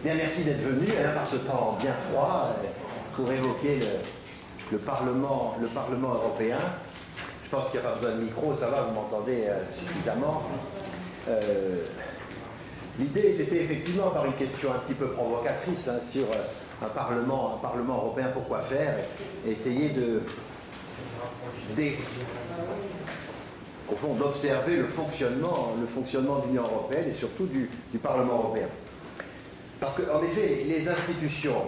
Bien, merci d'être venu par ce temps bien froid pour évoquer le Parlement européen. Je pense qu'il n'y a pas besoin de micro, ça va, vous m'entendez suffisamment. L'idée, c'était effectivement par une question un petit peu provocatrice sur un Parlement européen, pourquoi faire, et essayer au fond, d'observer le fonctionnement de l'Union européenne et surtout du Parlement européen. Parce qu'en effet, les institutions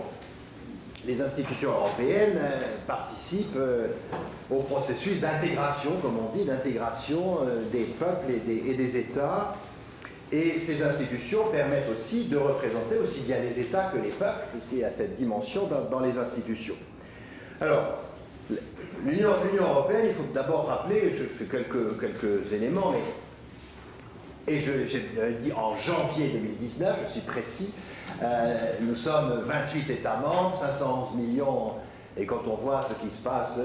européennes participent au processus d'intégration, comme on dit, d'intégration des peuples et des États. Et ces institutions permettent aussi de représenter aussi bien les États que les peuples, puisqu'il y a cette dimension dans les institutions. Alors, l'Union européenne, il faut d'abord rappeler, je fais quelques éléments, et j'ai dit en janvier 2019, je suis précis, nous sommes 28 États membres, 511 millions, et quand on voit ce qui se passe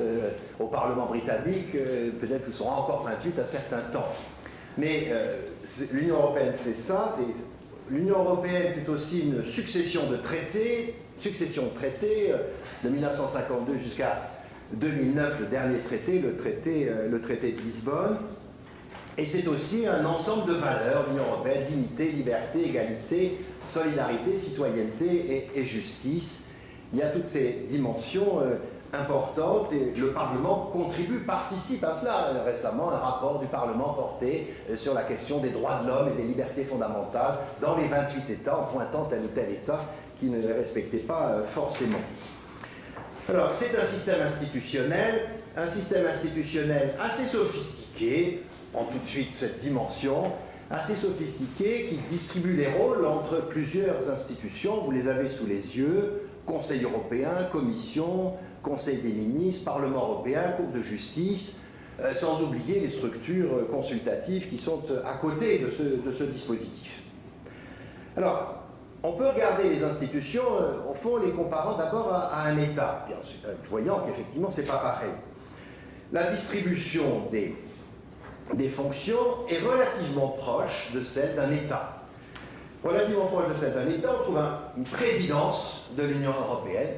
au Parlement britannique, peut-être nous serons encore 28 à certains temps. Mais l'Union européenne, c'est ça. L'Union européenne, c'est aussi une succession de traités de 1952 jusqu'à 2009, le dernier traité, le traité de Lisbonne. Et c'est aussi un ensemble de valeurs, l'Union européenne, dignité, liberté, égalité, solidarité, citoyenneté et justice. Il y a toutes ces dimensions importantes et le Parlement participe à cela. Récemment, un rapport du Parlement porté sur la question des droits de l'homme et des libertés fondamentales dans les 28 États, en pointant tel ou tel État qui ne les respectait pas forcément. Alors, c'est un système institutionnel assez sophistiqué. Prend tout de suite cette dimension assez sophistiquée qui distribue les rôles entre plusieurs institutions. Vous les avez sous les yeux: Conseil européen, Commission, Conseil des ministres, Parlement européen, Cour de justice, sans oublier les structures consultatives qui sont à côté de ce dispositif. Alors, on peut regarder les institutions, au fond, les comparant d'abord à un État, bien sûr, voyant qu'effectivement, ce n'est pas pareil. La distribution des fonctions est relativement proche de celle d'un État. Relativement proche de celle d'un État, on trouve une présidence de l'Union européenne,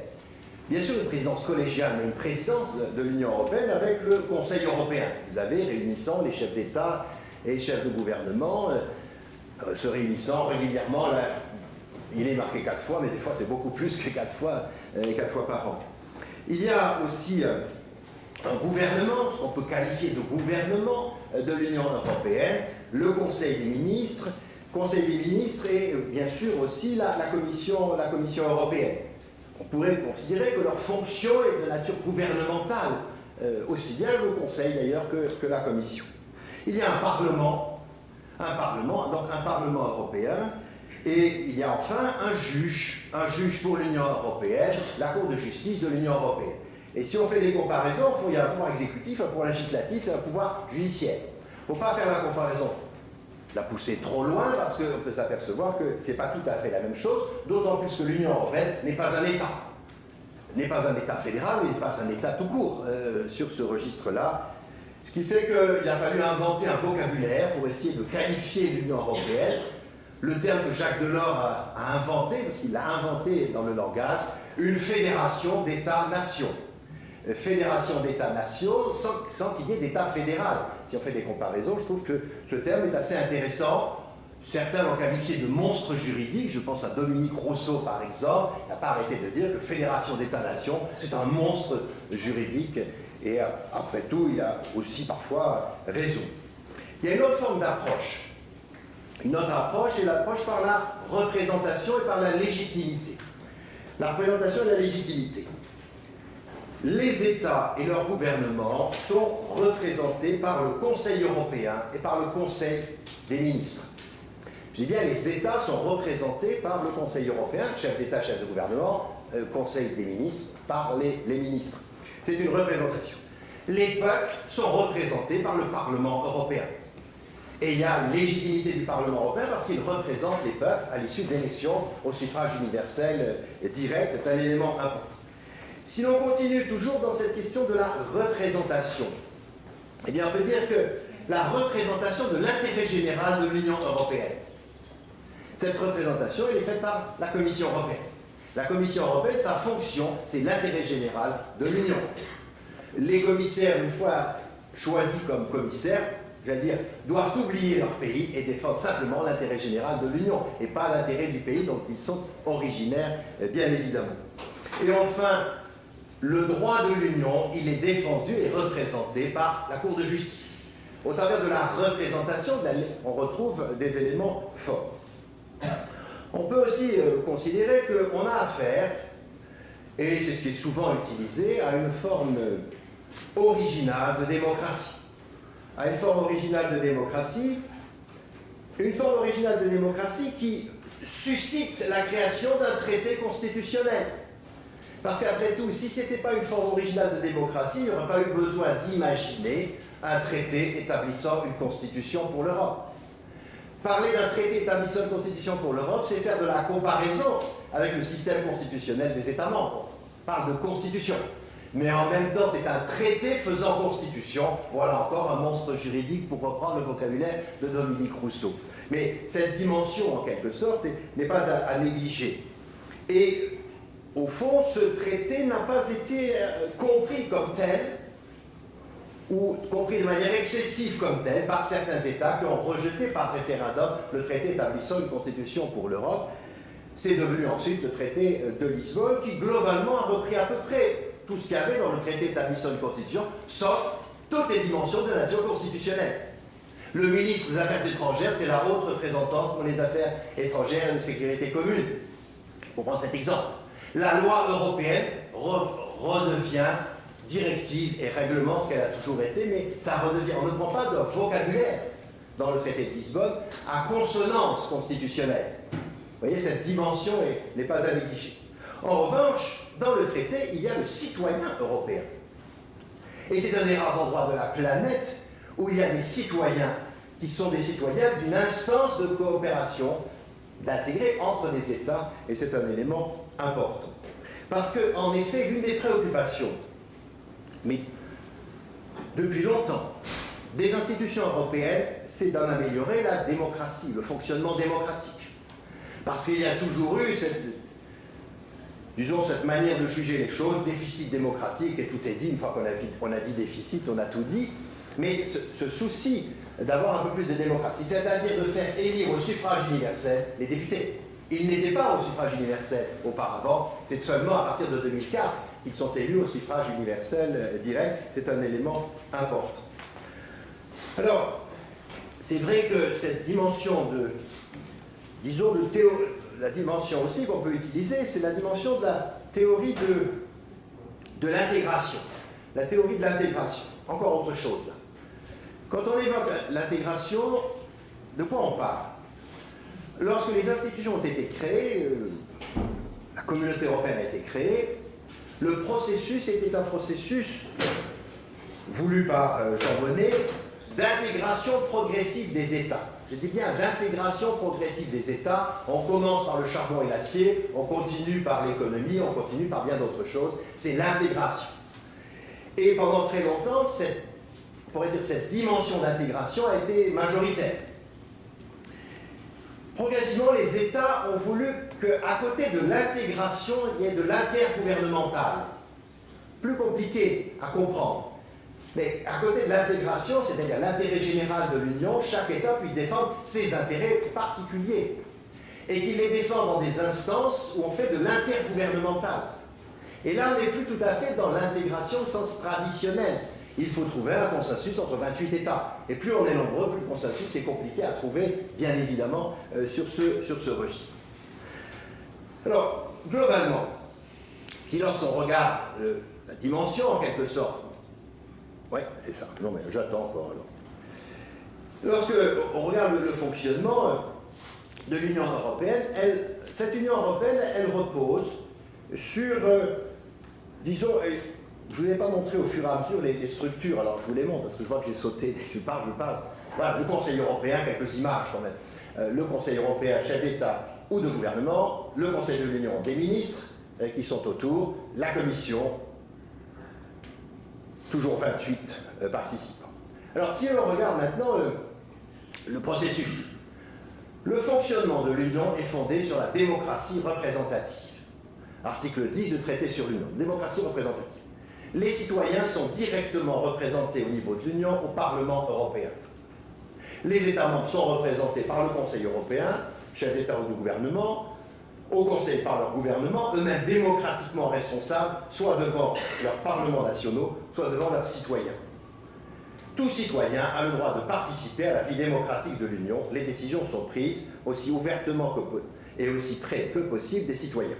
bien sûr une présidence collégiale, mais une présidence de l'Union européenne avec le Conseil européen. Vous avez réunissant les chefs d'État et les chefs de gouvernement, se réunissant régulièrement. Là, il est marqué 4 fois, mais des fois c'est beaucoup plus que 4 fois par an. Il y a aussi un gouvernement, ce qu'on peut qualifier de gouvernement de l'Union européenne, le Conseil des ministres et bien sûr aussi la Commission européenne. On pourrait considérer que leur fonction est de nature gouvernementale, aussi bien le Conseil d'ailleurs que la Commission. Il y a un Parlement européen, et il y a enfin un juge pour l'Union européenne, la Cour de justice de l'Union européenne. Et si on fait des comparaisons, il y a un pouvoir exécutif, un pouvoir législatif et un pouvoir judiciaire. Il ne faut pas faire la comparaison, la pousser trop loin, parce qu'on peut s'apercevoir que ce n'est pas tout à fait la même chose, d'autant plus que l'Union européenne n'est pas un État. N'est pas un État fédéral, mais n'est pas un État tout court sur ce registre-là. Ce qui fait qu'il a fallu inventer un vocabulaire pour essayer de qualifier l'Union européenne. Le terme que Jacques Delors a inventé, parce qu'il l'a inventé dans le langage, une fédération d'États-nations. Fédération d'États-nations sans qu'il y ait d'État fédéral. Si on fait des comparaisons, je trouve que ce terme est assez intéressant. Certains l'ont qualifié de monstre juridique. Je pense à Dominique Rousseau, par exemple. Il n'a pas arrêté de dire que Fédération d'États-nations, c'est un monstre juridique. Et après tout, il a aussi parfois raison. Il y a une autre forme d'approche. Une autre approche est l'approche par la représentation et par la légitimité. La représentation et la légitimité. Les États et leurs gouvernements sont représentés par le Conseil européen et par le Conseil des ministres. Je dis bien, les États sont représentés par le Conseil européen, chef d'État, chef de gouvernement, Conseil des ministres, par les ministres. C'est une représentation. Les peuples sont représentés par le Parlement européen. Et il y a une légitimité du Parlement européen parce qu'il représente les peuples à l'issue d'élections au suffrage universel direct. C'est un élément important. Si l'on continue toujours dans cette question de la représentation, eh bien on peut dire que la représentation de l'intérêt général de l'Union européenne, Cette représentation, elle est faite par la Commission européenne. La Commission européenne, sa fonction, c'est l'intérêt général de l'Union. Les commissaires, une fois choisis comme commissaires, j'allais dire, doivent oublier leur pays et défendre simplement l'intérêt général de l'Union, et pas l'intérêt du pays dont ils sont originaires, bien évidemment. Et enfin, le droit de l'Union, il est défendu et représenté par la Cour de justice. Au travers de la représentation, on retrouve des éléments forts. On peut aussi considérer qu'on a affaire, et c'est ce qui est souvent utilisé, à une forme originale de démocratie. À une forme originale de démocratie, qui suscite la création d'un traité constitutionnel. Parce qu'après tout, si ce n'était pas une forme originale de démocratie, il n'y aurait pas eu besoin d'imaginer un traité établissant une constitution pour l'Europe. Parler d'un traité établissant une constitution pour l'Europe, c'est faire de la comparaison avec le système constitutionnel des États membres. On parle de constitution. Mais en même temps, c'est un traité faisant constitution. Voilà encore un monstre juridique pour reprendre le vocabulaire de Dominique Rousseau. Mais cette dimension, en quelque sorte, n'est pas à négliger. Et au fond, ce traité n'a pas été compris comme tel, ou compris de manière excessive comme tel, par certains États qui ont rejeté par référendum le traité établissant une constitution pour l'Europe. C'est devenu ensuite le traité de Lisbonne, qui globalement a repris à peu près tout ce qu'il y avait dans le traité établissant une constitution, sauf toutes les dimensions de nature constitutionnelle. Le ministre des Affaires étrangères, c'est la haute représentante pour les affaires étrangères et de sécurité commune. Pour prendre cet exemple. La loi européenne redevient directive et règlement, ce qu'elle a toujours été, mais ça redevient, on ne prend pas de vocabulaire dans le traité de Lisbonne à consonance constitutionnelle. Vous voyez, cette dimension n'est pas à négliger. En revanche, dans le traité, il y a le citoyen européen. Et c'est un des rares endroits de la planète où il y a des citoyens qui sont des citoyens d'une instance de coopération d'intégrer entre les États, et c'est un élément important. Parce que, en effet, l'une des préoccupations, mais depuis longtemps, des institutions européennes, c'est d'en améliorer la démocratie, le fonctionnement démocratique. Parce qu'il y a toujours eu cette manière de juger les choses, déficit démocratique, et tout est dit, une fois qu'on a dit déficit, on a tout dit, mais ce souci d'avoir un peu plus de démocratie, c'est-à-dire de faire élire au suffrage universel les députés. Ils n'étaient pas au suffrage universel auparavant, c'est seulement à partir de 2004 qu'ils sont élus au suffrage universel direct, c'est un élément important. Alors, c'est vrai que cette dimension de, disons, la dimension aussi qu'on peut utiliser, c'est la dimension de la théorie de l'intégration. La théorie de l'intégration. Encore autre chose, là. Quand on évoque l'intégration, de quoi on parle? Lorsque les institutions ont été créées, la communauté européenne a été créée, le processus était un processus voulu par Jean Monnet d'intégration progressive des États. Je dis bien d'intégration progressive des États. On commence par le charbon et l'acier, on continue par l'économie, on continue par bien d'autres choses. C'est l'intégration. Et pendant très longtemps, cette dimension d'intégration a été majoritaire. Progressivement, les États ont voulu qu'à côté de l'intégration, il y ait de l'intergouvernemental. Plus compliqué à comprendre. Mais à côté de l'intégration, c'est-à-dire l'intérêt général de l'Union, chaque État puisse défendre ses intérêts particuliers. Et qu'il les défende dans des instances où on fait de l'intergouvernemental. Et là, on n'est plus tout à fait dans l'intégration au sens traditionnel. Il faut trouver un consensus entre 28 États. Et plus on est nombreux, plus le consensus est compliqué à trouver, bien évidemment, sur ce registre. Alors, globalement, si lorsqu'on regarde la dimension, en quelque sorte, oui, c'est ça. Non, mais j'attends encore. Alors. Lorsque on regarde le fonctionnement de l'Union européenne, cette Union européenne, elle repose sur, disons, je ne vous ai pas montré au fur et à mesure les structures, alors je vous les montre parce que je vois que j'ai sauté, je parle. Voilà, le Conseil européen, quelques images quand même. Le Conseil européen, chef d'État ou de gouvernement, le Conseil de l'Union, des ministres qui sont autour, la Commission, toujours 28 participants. Alors si on regarde maintenant le processus, Le fonctionnement de l'Union est fondé sur la démocratie représentative. Article 10 du traité sur l'Union, démocratie représentative. Les citoyens sont directement représentés au niveau de l'Union au Parlement européen. Les États membres sont représentés par le Conseil européen, chef d'État ou de gouvernement, au Conseil par leur gouvernement, eux-mêmes démocratiquement responsables, soit devant leurs parlements nationaux, soit devant leurs citoyens. Tout citoyen a le droit de participer à la vie démocratique de l'Union. Les décisions sont prises aussi ouvertement et aussi près que possible des citoyens.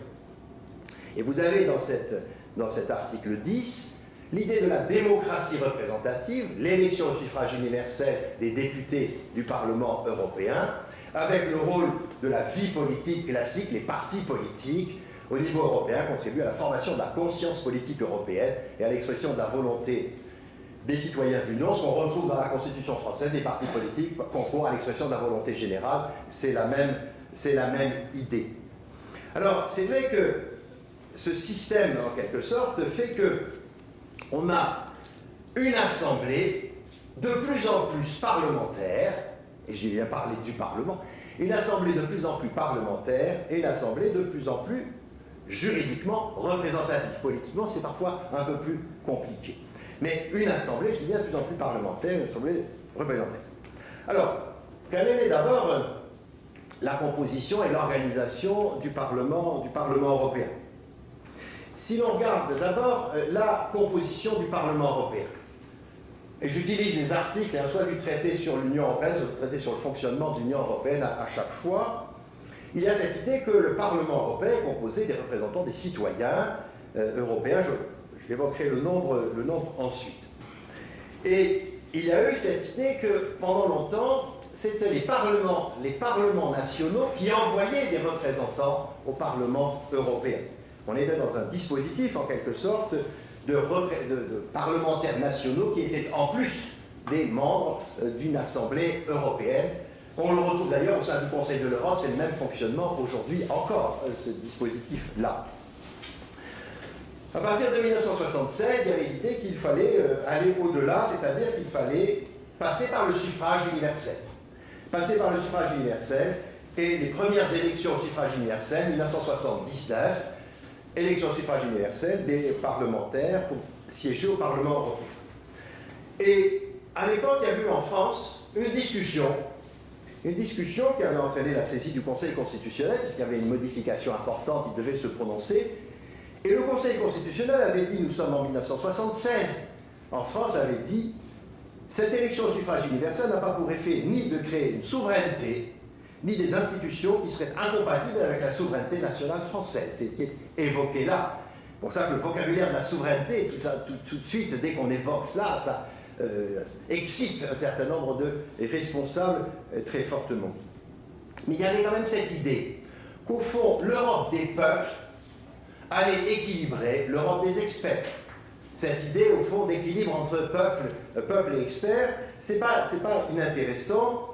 Et vous avez dans cet article 10 l'idée de la démocratie représentative, l'élection au suffrage universel des députés du Parlement européen, avec le rôle de la vie politique classique, les partis politiques au niveau européen contribuent à la formation de la conscience politique européenne et à l'expression de la volonté des citoyens de l'Union. Ce qu'on retrouve dans la Constitution française, les partis politiques concourent à l'expression de la volonté générale, c'est la même idée. Alors, c'est vrai que ce système, en quelque sorte, fait qu'on a une assemblée de plus en plus parlementaire, et je viens parler du Parlement, une assemblée de plus en plus parlementaire et une assemblée de plus en plus juridiquement représentative. Politiquement, c'est parfois un peu plus compliqué. Mais une assemblée, je dis bien, de plus en plus parlementaire, une assemblée représentative. Alors, quelle est d'abord la composition et l'organisation du Parlement européen? Si l'on regarde d'abord la composition du Parlement européen, et j'utilise les articles soit du traité sur l'Union européenne, soit du traité sur le fonctionnement de l'Union européenne à chaque fois, il y a cette idée que le Parlement européen est composé des représentants des citoyens européens. J'évoquerai le nombre ensuite. Et il y a eu cette idée que pendant longtemps, c'était les parlements nationaux qui envoyaient des représentants au Parlement européen. On était dans un dispositif, en quelque sorte, de parlementaires nationaux qui étaient en plus des membres d'une Assemblée européenne. On le retrouve d'ailleurs au sein du Conseil de l'Europe, c'est le même fonctionnement aujourd'hui encore, ce dispositif-là. À partir de 1976, il y avait l'idée qu'il fallait aller au-delà, c'est-à-dire qu'il fallait passer par le suffrage universel. Passer par le suffrage universel, et les premières élections au suffrage universel, 1979, élection au suffrage universel des parlementaires pour siéger au Parlement européen. Et à l'époque, il y a eu en France une discussion qui avait entraîné la saisie du Conseil constitutionnel, puisqu'il y avait une modification importante, il devait se prononcer. Et le Conseil constitutionnel avait dit, nous sommes en 1976, en France, avait dit, cette élection au suffrage universel n'a pas pour effet ni de créer une souveraineté, ni des institutions qui seraient incompatibles avec la souveraineté nationale française. C'est ce qui est évoqué là. C'est pour ça que le vocabulaire de la souveraineté, tout de suite, dès qu'on évoque cela, ça excite un certain nombre de responsables très fortement. Mais il y avait quand même cette idée qu'au fond, l'Europe des peuples allait équilibrer l'Europe des experts. Cette idée, au fond, d'équilibre entre peuple et experts, c'est pas inintéressant.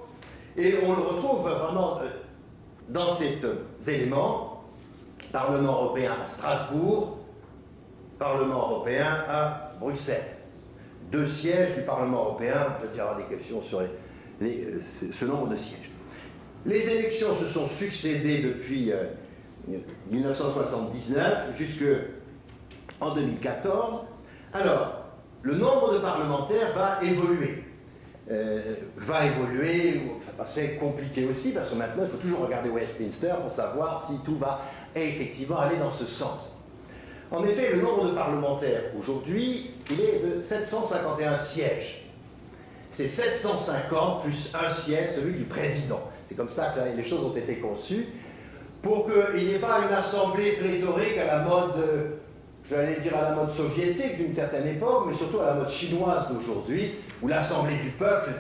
Et on le retrouve vraiment dans ces éléments. Parlement européen à Strasbourg, Parlement européen à Bruxelles. 2 sièges du Parlement européen, peut-être il y aura des questions sur ce nombre de sièges. Les élections se sont succédées depuis 1979 jusqu'en 2014. Alors, le nombre de parlementaires va évoluer. Enfin, c'est compliqué aussi, parce que maintenant, il faut toujours regarder Westminster pour savoir si tout va effectivement aller dans ce sens. En effet, le nombre de parlementaires aujourd'hui, il est de 751 sièges. C'est 750 plus un siège, celui du président. C'est comme ça que les choses ont été conçues, pour qu'il n'y ait pas une assemblée pléthorique à la mode, j'allais dire à la mode soviétique d'une certaine époque, mais surtout à la mode chinoise d'aujourd'hui, où l'Assemblée du peuple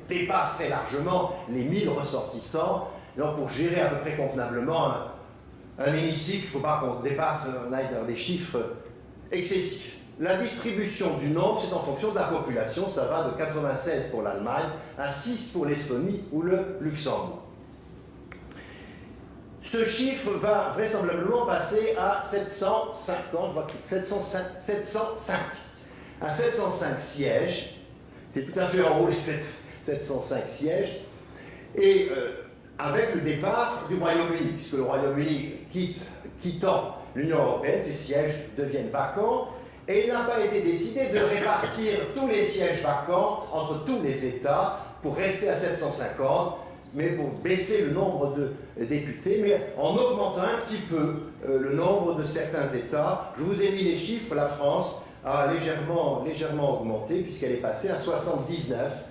dépasse très largement les 1000 ressortissants. Donc pour gérer à peu près convenablement un hémicycle, il ne faut pas qu'on dépasse, on aille dans des chiffres excessifs. La distribution du nombre, c'est en fonction de la population, ça va de 96 pour l'Allemagne à 6 pour l'Estonie ou le Luxembourg. Ce chiffre va vraisemblablement passer à 705 sièges. C'est tout à fait en haut les 705 sièges. Et avec le départ du Royaume-Uni, puisque le Royaume-Uni quittant l'Union européenne, ses sièges deviennent vacants, et il n'a pas été décidé de répartir tous les sièges vacants entre tous les États pour rester à 750, mais pour baisser le nombre de députés, mais en augmentant un petit peu le nombre de certains États. Je vous ai mis les chiffres, la France a légèrement augmenté, puisqu'elle est passée à 79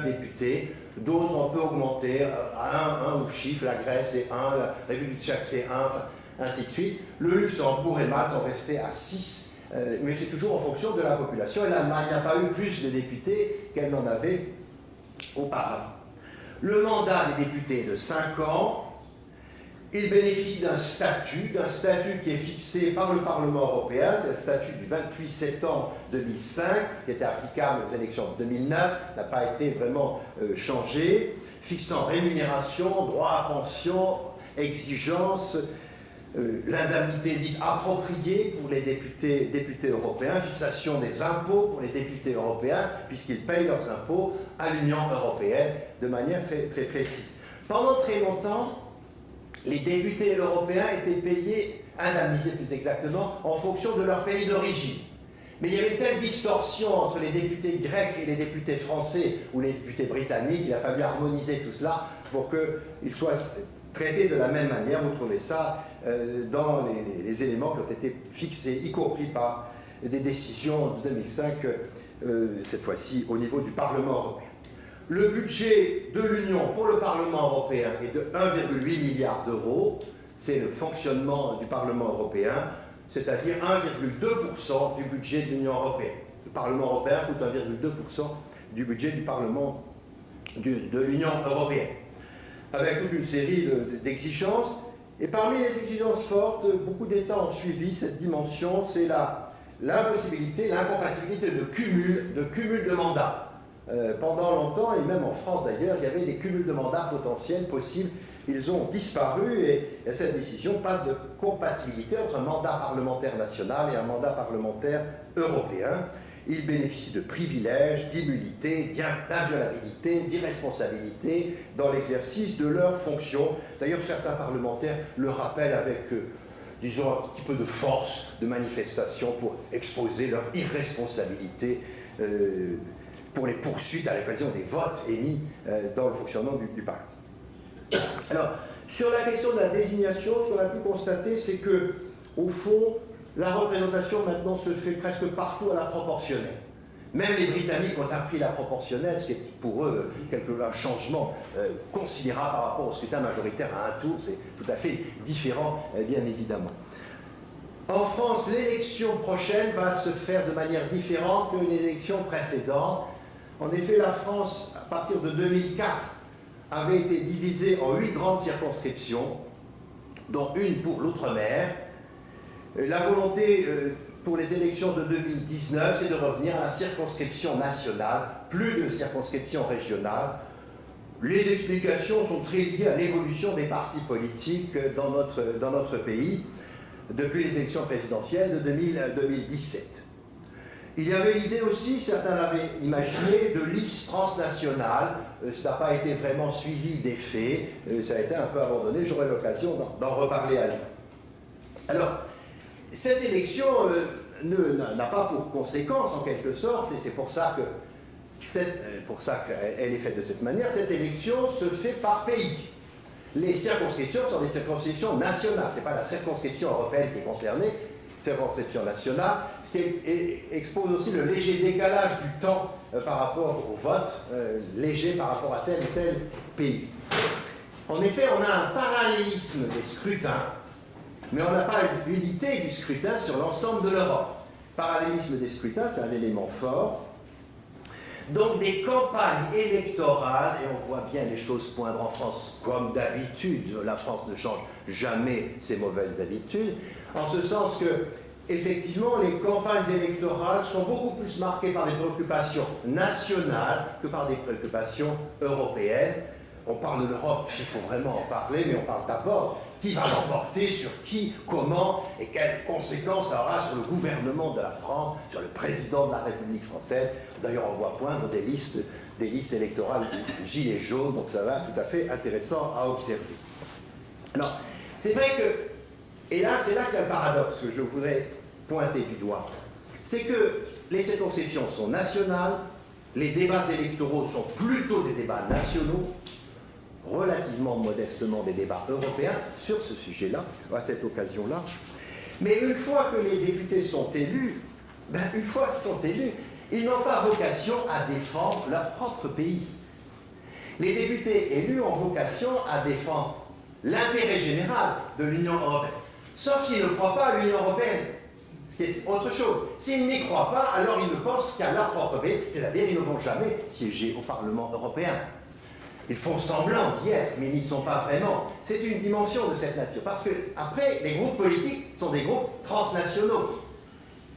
députés. D'autres ont peu augmenté, à un chiffre, la Grèce c'est 1, la République tchèque c'est 1, ainsi de suite. Le Luxembourg et Malte sont restés à 6, mais c'est toujours en fonction de la population. Et l'Allemagne n'a pas eu plus de députés qu'elle n'en avait auparavant. Le mandat des députés est de 5 ans. Il bénéficie d'un statut qui est fixé par le Parlement européen. C'est le statut du 28 septembre 2005, qui était applicable aux élections de 2009, n'a pas été vraiment changé, fixant rémunération, droit à pension, exigences, l'indemnité dite appropriée pour les députés européens, fixation des impôts pour les députés européens, puisqu'ils payent leurs impôts à l'Union européenne de manière très, très précise. Pendant très longtemps, les députés européens étaient payés, indemnisés plus exactement, en fonction de leur pays d'origine. Mais il y avait une telle distorsion entre les députés grecs et les députés français ou les députés britanniques, il a fallu harmoniser tout cela pour qu'ils soient traités de la même manière. Vous trouvez ça dans les éléments qui ont été fixés, y compris par des décisions de 2005, cette fois-ci au niveau du Parlement européen. Le budget de l'Union pour le Parlement européen est de 1,8 milliard d'euros. C'est le fonctionnement du Parlement européen, c'est-à-dire 1,2% du budget de l'Union européenne. Le Parlement européen coûte 1,2% du budget du Parlement de l'Union européenne, avec toute une série d'exigences. Et parmi les exigences fortes, beaucoup d'États ont suivi cette dimension, c'est l'impossibilité, l'incompatibilité de cumul de mandats. Pendant longtemps, et même en France d'ailleurs, il y avait des cumuls de mandats potentiels possibles. Ils ont disparu et cette décision, pas de compatibilité entre un mandat parlementaire national et un mandat parlementaire européen. Ils bénéficient de privilèges, d'immunité, d'inviolabilité, d'irresponsabilité dans l'exercice de leurs fonctions. D'ailleurs, certains parlementaires le rappellent avec, disons, un petit peu de force de manifestation pour exposer leur irresponsabilité pour les poursuites à l'occasion des votes émis dans le fonctionnement du Parlement. Alors, sur la question de la désignation, ce qu'on a pu constater, c'est que, au fond, la représentation maintenant se fait presque partout à la proportionnelle. Même les Britanniques ont appris la proportionnelle, ce qui est pour eux un changement considérable par rapport au scrutin majoritaire à un tour. C'est tout à fait différent, bien évidemment. En France, l'élection prochaine va se faire de manière différente que les élections précédentes. En effet, la France, à partir de 2004, avait été divisée en 8 grandes circonscriptions, dont une pour l'outre-mer. La volonté pour les élections de 2019, c'est de revenir à la circonscription nationale, plus de circonscription régionale. Les explications sont très liées à l'évolution des partis politiques dans notre pays depuis les élections présidentielles de 2017. Il y avait l'idée aussi, certains l'avaient imaginé, de listes transnationales. Ça n'a pas été vraiment suivi des faits, ça a été un peu abandonné, j'aurai l'occasion d'en reparler à lui. Alors, cette élection n'a pas pour conséquence, en quelque sorte, et c'est pour ça qu'elle est faite de cette manière, cette élection se fait par pays. Les circonscriptions sont des circonscriptions nationales, ce n'est pas la circonscription européenne qui est concernée, circonscription nationale, ce qui expose aussi le léger décalage du temps par rapport au vote, léger par rapport à tel ou tel pays. En effet, on a un parallélisme des scrutins, mais on n'a pas une unité du scrutin sur l'ensemble de l'Europe. Parallélisme des scrutins, c'est un élément fort. Donc des campagnes électorales, et on voit bien les choses poindre en France comme d'habitude, la France ne change jamais ses mauvaises habitudes, en ce sens que, effectivement, les campagnes électorales sont beaucoup plus marquées par des préoccupations nationales que par des préoccupations européennes. On parle de l'Europe, il faut vraiment en parler, mais on parle d'abord qui va l'emporter, sur qui, comment, et quelles conséquences ça aura sur le gouvernement de la France, sur le président de la République française. D'ailleurs, on voit poindre des listes des listes électorales gilets jaunes, donc ça va tout à fait intéressant à observer. Alors, c'est vrai que, et là, c'est là qu'il y a le paradoxe que je voudrais pointer du doigt, c'est que les circonscriptions sont nationales, les débats électoraux sont plutôt des débats nationaux, relativement modestement des débats européens sur ce sujet-là, à cette occasion-là. Mais une fois que les députés sont élus, une fois qu'ils sont élus, ils n'ont pas vocation à défendre leur propre pays. Les députés élus ont vocation à défendre l'intérêt général de l'Union européenne. Sauf s'ils ne croient pas à l'Union européenne, ce qui est autre chose. S'ils n'y croient pas, alors ils ne pensent qu'à leur propre pays, c'est-à-dire ils ne vont jamais siéger au Parlement européen. Ils font semblant d'y être, mais ils n'y sont pas vraiment. C'est une dimension de cette nature. Parce que, après, les groupes politiques sont des groupes transnationaux.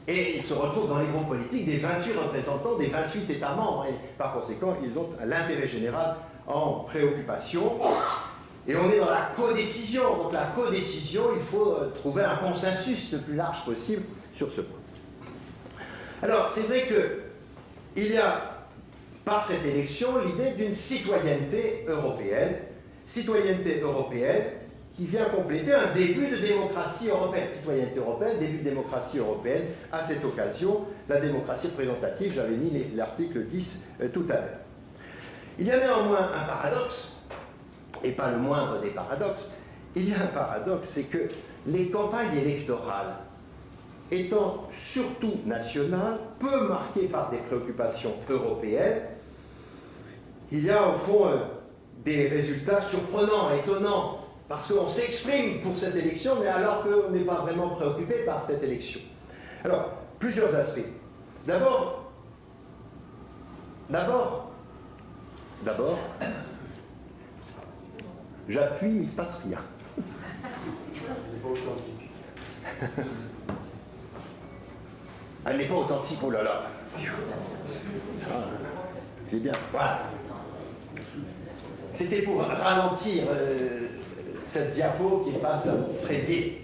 Et ils se retrouvent dans les groupes politiques des 28 représentants des 28 États membres. Et par conséquent, ils ont l'intérêt général en préoccupation. Et on est dans la codécision. Donc la codécision, il faut trouver un consensus le plus large possible sur ce point. Alors, c'est vrai qu'il y a, par cette élection, l'idée d'une citoyenneté européenne qui vient compléter un début de démocratie européenne. Citoyenneté européenne, début de démocratie européenne, à cette occasion, la démocratie représentative, j'avais mis l'article 10 tout à l'heure. Il y a néanmoins un paradoxe, et pas le moindre des paradoxes. Il y a un paradoxe, c'est que les campagnes électorales, étant surtout nationales, peu marquées par des préoccupations européennes, il y a au fond des résultats surprenants, étonnants, parce qu'on s'exprime pour cette élection, mais alors qu'on n'est pas vraiment préoccupé par cette élection. Alors, plusieurs aspects. D'abord, j'appuie, mais il ne se passe rien. Elle n'est pas authentique, oh là là. C'est bien, voilà. C'était pour ralentir cette diapo qui passe très vite.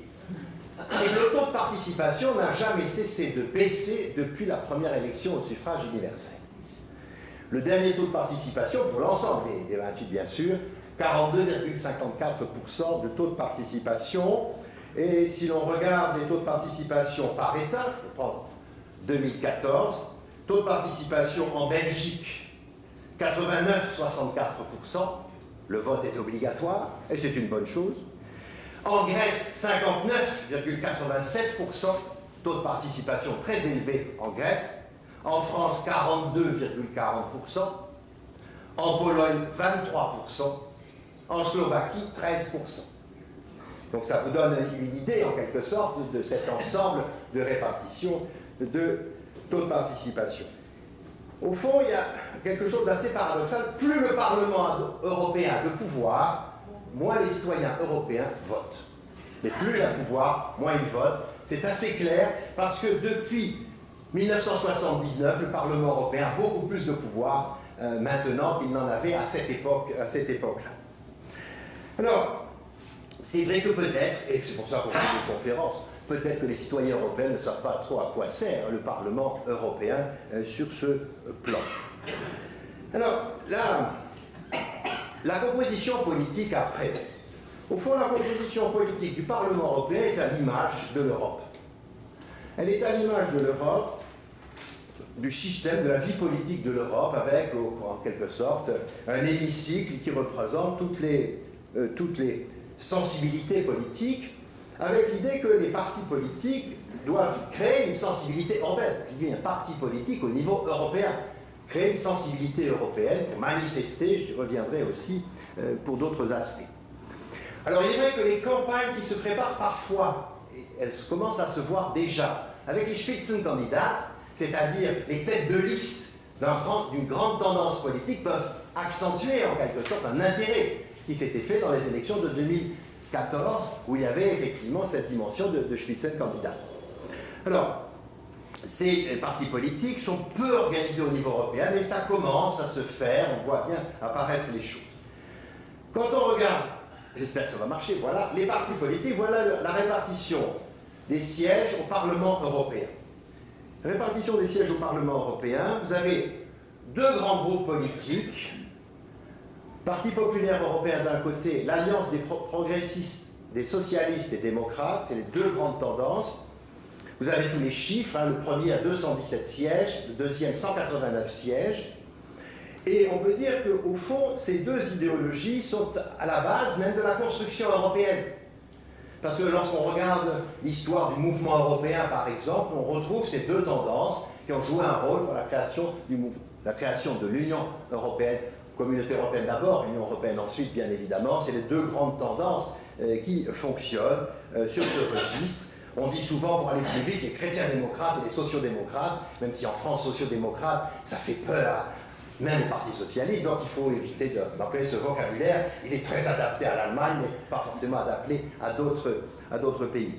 Et le taux de participation n'a jamais cessé de baisser depuis la première élection au suffrage universel. Le dernier taux de participation, pour l'ensemble des 28 bien sûr, 42,54% de taux de participation. Et si l'on regarde les taux de participation par État, je vais prendre 2014, taux de participation en Belgique, 89,64%, le vote est obligatoire, et c'est une bonne chose. En Grèce, 59,87%, taux de participation très élevé en Grèce. En France, 42,40%. En Pologne, 23%. En Slovaquie, 13%. Donc ça vous donne une idée, en quelque sorte, de cet ensemble de répartition de taux de participation. Au fond, il y a quelque chose d'assez paradoxal. Plus le Parlement européen a de pouvoir, moins les citoyens européens votent. Mais plus il a de pouvoir, moins ils votent. C'est assez clair, parce que depuis 1979, le Parlement européen a beaucoup plus de pouvoir maintenant qu'il n'en avait à cette époque-là. Alors, c'est vrai que peut-être, et c'est pour ça qu'on fait des conférences, peut-être que les citoyens européens ne savent pas trop à quoi sert le Parlement européen sur ce plan. Alors, la composition politique après. Au fond, la composition politique du Parlement européen est à l'image de l'Europe. Elle est à l'image de l'Europe, du système, de la vie politique de l'Europe, avec, en quelque sorte, un hémicycle qui représente toutes les sensibilités politiques, avec l'idée que les partis politiques doivent créer une sensibilité européenne. Je dis un parti politique au niveau européen, créer une sensibilité européenne pour manifester, je reviendrai aussi pour d'autres aspects. Alors il est vrai que les campagnes qui se préparent parfois, et elles commencent à se voir déjà, avec les Spitzenkandidaten, c'est-à-dire les têtes de liste d'une grande tendance politique, peuvent accentuer en quelque sorte un intérêt, ce qui s'était fait dans les élections de 2014, où il y avait effectivement cette dimension de Spitzenkandidat. Alors, ces partis politiques sont peu organisés au niveau européen, mais ça commence à se faire, on voit bien apparaître les choses. Quand on regarde, j'espère que ça va marcher, voilà, les partis politiques, voilà la répartition des sièges au Parlement européen. Répartition des sièges au Parlement européen, vous avez deux grands groupes politiques, Parti populaire européen d'un côté, l'alliance des progressistes, des socialistes et démocrates, c'est les deux grandes tendances. Vous avez tous les chiffres, hein, le premier a 217 sièges, le deuxième 189 sièges. Et on peut dire qu'au fond, ces deux idéologies sont à la base même de la construction européenne. Parce que lorsqu'on regarde l'histoire du mouvement européen, par exemple, on retrouve ces deux tendances qui ont joué un rôle pour la création de l'Union européenne, Communauté européenne d'abord, Union européenne ensuite, bien évidemment. C'est les deux grandes tendances qui fonctionnent sur ce registre. On dit souvent, pour aller plus vite, les chrétiens-démocrates et les sociaux-démocrates, même si en France, sociaux-démocrates, ça fait peur, même au Parti socialiste, donc il faut éviter d'employer ce vocabulaire. Il est très adapté à l'Allemagne, mais pas forcément adapté à d'autres pays.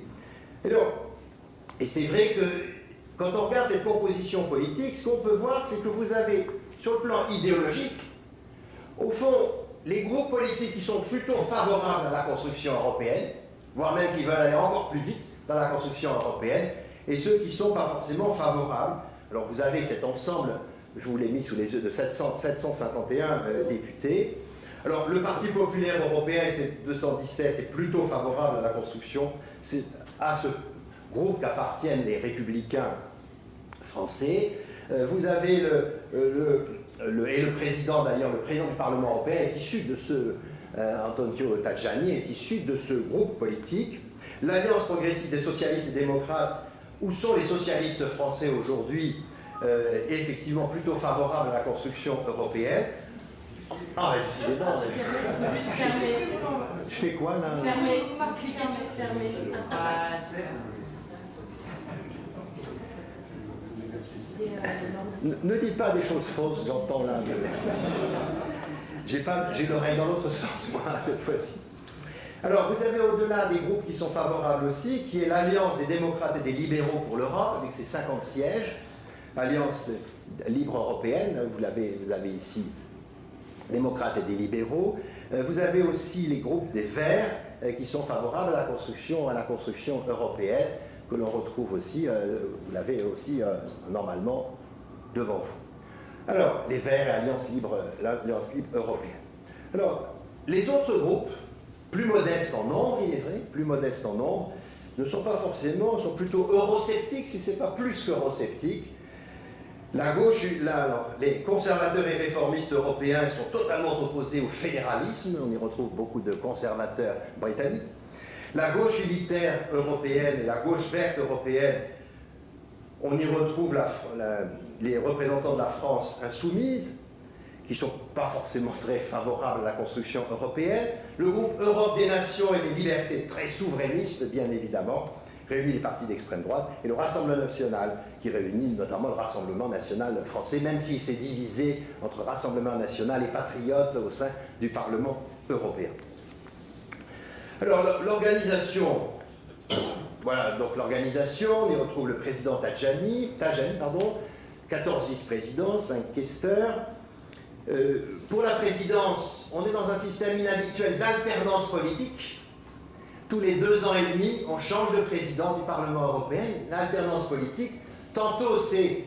Et c'est vrai que quand on regarde cette composition politique, ce qu'on peut voir, c'est que vous avez, sur le plan idéologique, au fond, les groupes politiques qui sont plutôt favorables à la construction européenne, voire même qui veulent aller encore plus vite dans la construction européenne, et ceux qui ne sont pas forcément favorables. Alors vous avez cet ensemble, je vous l'ai mis sous les yeux, de 751 députés. Alors le Parti populaire européen, c'est 217, est plutôt favorable à la construction. C'est à ce groupe qu'appartiennent les républicains français. Vous avez le président, d'ailleurs, le président du Parlement européen est issu de Antonio Tajani est issu de ce groupe politique. L'Alliance progressiste des socialistes et démocrates, où sont les socialistes français aujourd'hui, est effectivement plutôt favorable à la construction européenne. Ah, mais décidément. Je fais quoi là? Fermez. Ne dites pas des choses fausses, j'entends là. J'ai l'oreille dans l'autre sens, moi, cette fois-ci. Alors, vous avez au-delà des groupes qui sont favorables aussi, qui est l'Alliance des démocrates et des libéraux pour l'Europe, avec ses 50 sièges. Alliance libre européenne, vous l'avez ici, démocrates et des libéraux. Vous avez aussi les groupes des Verts, qui sont favorables à la construction européenne, que l'on retrouve aussi, vous l'avez aussi normalement devant vous. Alors, les Verts et l'Alliance libre européenne. Alors, les autres groupes, plus modestes en nombre, il est vrai, plus modestes en nombre, ne sont pas forcément, sont plutôt eurosceptiques, si ce n'est pas plus qu'eurosceptiques. La gauche, les conservateurs et réformistes européens sont totalement opposés au fédéralisme, on y retrouve beaucoup de conservateurs britanniques. La gauche unitaire européenne et la gauche verte européenne, on y retrouve les représentants de la France insoumise, qui ne sont pas forcément très favorables à la construction européenne. Le groupe Europe des Nations et des Libertés, très souverainiste, bien évidemment, réunit les partis d'extrême droite, et le Rassemblement national, qui réunit notamment le Rassemblement national français, même s'il s'est divisé entre Rassemblement national et patriotes au sein du Parlement européen. Alors, l'organisation, voilà, donc l'organisation, on y retrouve le président Tajani, 14 vice-présidents, 5 questeurs. Pour la présidence, on est dans un système inhabituel d'alternance politique. Tous les 2 ans et demi, on change de président du Parlement européen, une alternance politique. Tantôt c'est,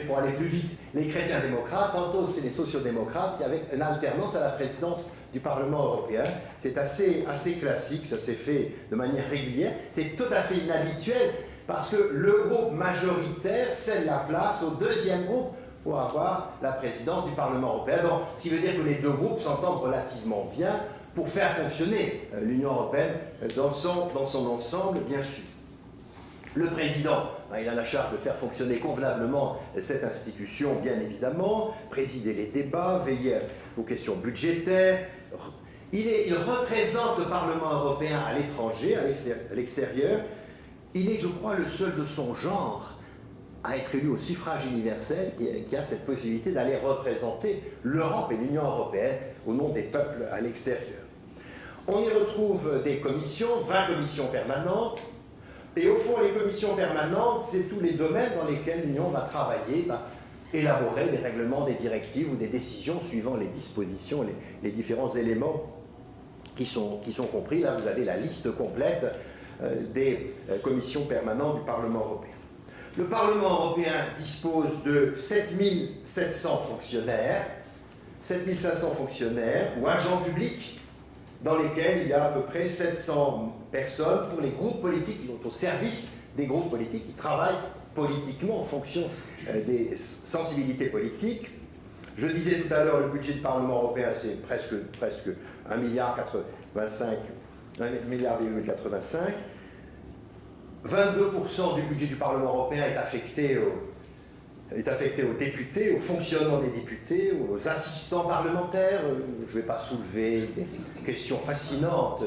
pour aller plus vite, les chrétiens-démocrates, tantôt c'est les sociaux-démocrates, avec une alternance à la présidence du Parlement européen. C'est assez classique, ça s'est fait de manière régulière. C'est tout à fait inhabituel parce que le groupe majoritaire cède la place au deuxième groupe pour avoir la présidence du Parlement européen. Donc, ce qui veut dire que les deux groupes s'entendent relativement bien pour faire fonctionner l'Union européenne dans son ensemble, bien sûr. Le président, il a la charge de faire fonctionner convenablement cette institution, bien évidemment, présider les débats, veiller aux questions budgétaires. Il représente le Parlement européen à l'étranger, à l'extérieur. Il est, je crois, le seul de son genre à être élu au suffrage universel qui a cette possibilité d'aller représenter l'Europe et l'Union européenne au nom des peuples à l'extérieur. On y retrouve des commissions, 20 commissions permanentes, et au fond, les commissions permanentes, c'est tous les domaines dans lesquels l'Union va travailler, va élaborer des règlements, des directives ou des décisions suivant les dispositions, les différents éléments qui sont compris. Là, vous avez la liste complète des commissions permanentes du Parlement européen. Le Parlement européen dispose de 7700 fonctionnaires, 7500 fonctionnaires ou agents publics, dans lesquels il y a à peu près 700 personnes pour les groupes politiques qui sont au service des groupes politiques, qui travaillent politiquement en fonction des sensibilités politiques. Je disais tout à l'heure, le budget du Parlement européen, c'est presque 1,85 milliard. 1,85 milliard. 22% du budget du Parlement européen est affecté aux députés, au fonctionnement des députés, aux assistants parlementaires. Je ne vais pas soulever des questions fascinantes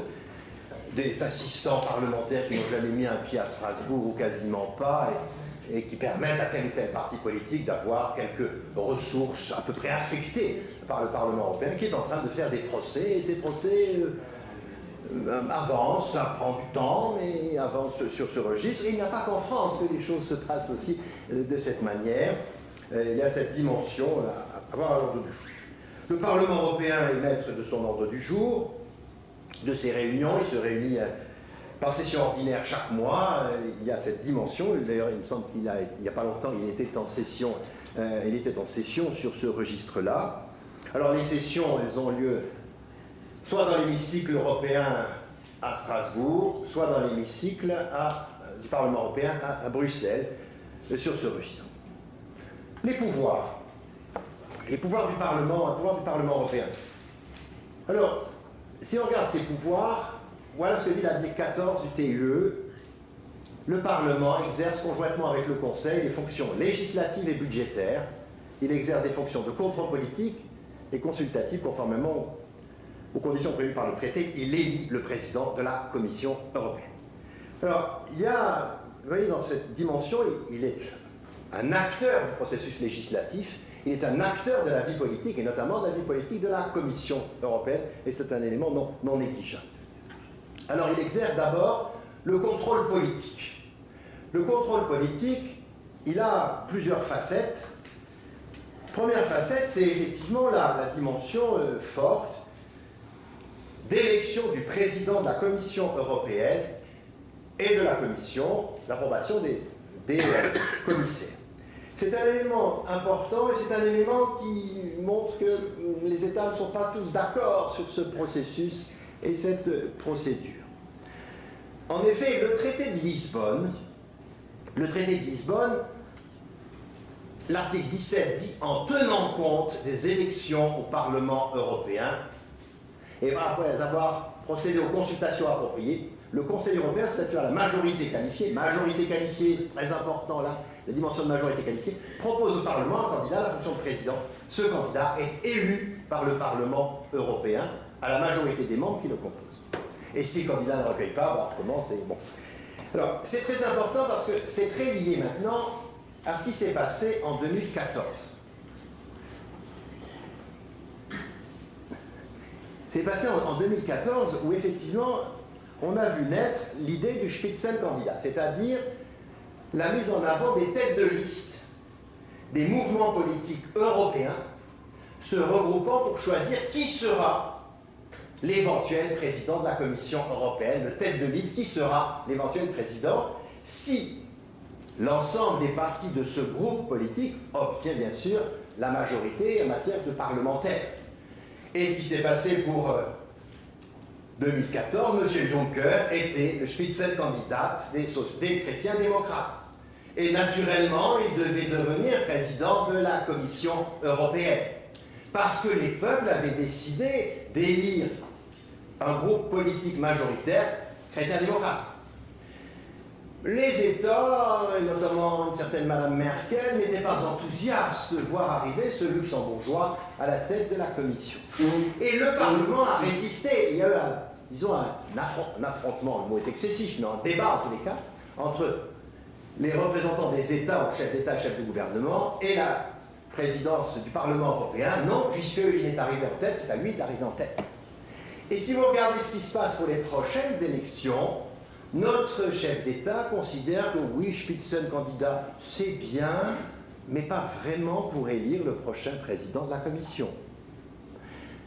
des assistants parlementaires qui n'ont jamais mis un pied à Strasbourg ou quasiment pas, et qui permettent à tel ou tel parti politique d'avoir quelques ressources à peu près affectées par le Parlement européen, qui est en train de faire des procès, et ces procès avancent, ça prend du temps, mais avancent sur ce registre. Et il n'y a pas qu'en France que les choses se passent aussi de cette manière. Il y a cette dimension à avoir à l'ordre du jour. Le Parlement européen est maître de son ordre du jour, de ses réunions. Il se réunit par session ordinaire chaque mois. Il y a cette dimension. D'ailleurs, il me semble qu'il n'y a pas longtemps, il était en session sur ce registre-là. Alors, les sessions, elles ont lieu soit dans l'hémicycle européen à Strasbourg, soit dans l'hémicycle du Parlement européen à Bruxelles, sur ce registre. Les pouvoirs du Parlement européen. Alors, si on regarde ces pouvoirs, voilà ce que dit l'article 14 du TUE. Le Parlement exerce conjointement avec le Conseil des fonctions législatives et budgétaires. Il exerce des fonctions de contrôle politique et consultative conformément aux conditions prévues par le traité. Il élit le président de la Commission européenne. Alors, il y a, vous voyez, dans cette dimension, il est un acteur du processus législatif, il est un acteur de la vie politique, et notamment de la vie politique de la Commission européenne, et c'est un élément non négligeable. Alors, il exerce d'abord le contrôle politique. Le contrôle politique, il a plusieurs facettes. Première facette, c'est effectivement la dimension forte d'élection du président de la Commission européenne et de la Commission, l'approbation des commissaires. C'est un élément important, et c'est un élément qui montre que les États ne sont pas tous d'accord sur ce processus et cette procédure. En effet, le traité de Lisbonne, l'article 17 dit « en tenant compte des élections au Parlement européen », et après avoir procédé aux consultations appropriées, le Conseil européen statue à la majorité qualifiée. Majorité qualifiée, c'est très important là, la dimension de majorité qualifiée, propose au Parlement un candidat à la fonction de président. Ce candidat est élu par le Parlement européen à la majorité des membres qui le composent. Et si le candidat ne recueille pas, comment c'est bon. Alors, c'est très important parce que c'est très lié maintenant à ce qui s'est passé en 2014. C'est passé en 2014 où effectivement on a vu naître l'idée du Spitzenkandidat, c'est-à-dire la mise en avant des têtes de liste des mouvements politiques européens se regroupant pour choisir qui sera l'éventuel président de la Commission européenne, le tête de liste, qui sera l'éventuel président, si l'ensemble des partis de ce groupe politique obtient bien sûr la majorité en matière de parlementaires. Et ce qui s'est passé pour 2014, M. Juncker était le Spitzenkandidat des chrétiens démocrates. Et naturellement, il devait devenir président de la Commission européenne. Parce que les peuples avaient décidé d'élire un groupe politique majoritaire chrétien-démocrate. Les États, et notamment une certaine Madame Merkel, n'étaient pas enthousiastes de voir arriver ce luxembourgeois à la tête de la Commission. Et le Parlement a résisté. Il y a eu un affrontement, le mot est excessif, mais un débat en tous les cas, entre les représentants des États, ou chefs d'État, chefs de gouvernement, et la présidence du Parlement européen. Non, puisqu'il est arrivé en tête, c'est à lui d'arriver en tête. Et si vous regardez ce qui se passe pour les prochaines élections, notre chef d'État considère que oui, Spitzenkandidat, c'est bien, mais pas vraiment pour élire le prochain président de la Commission.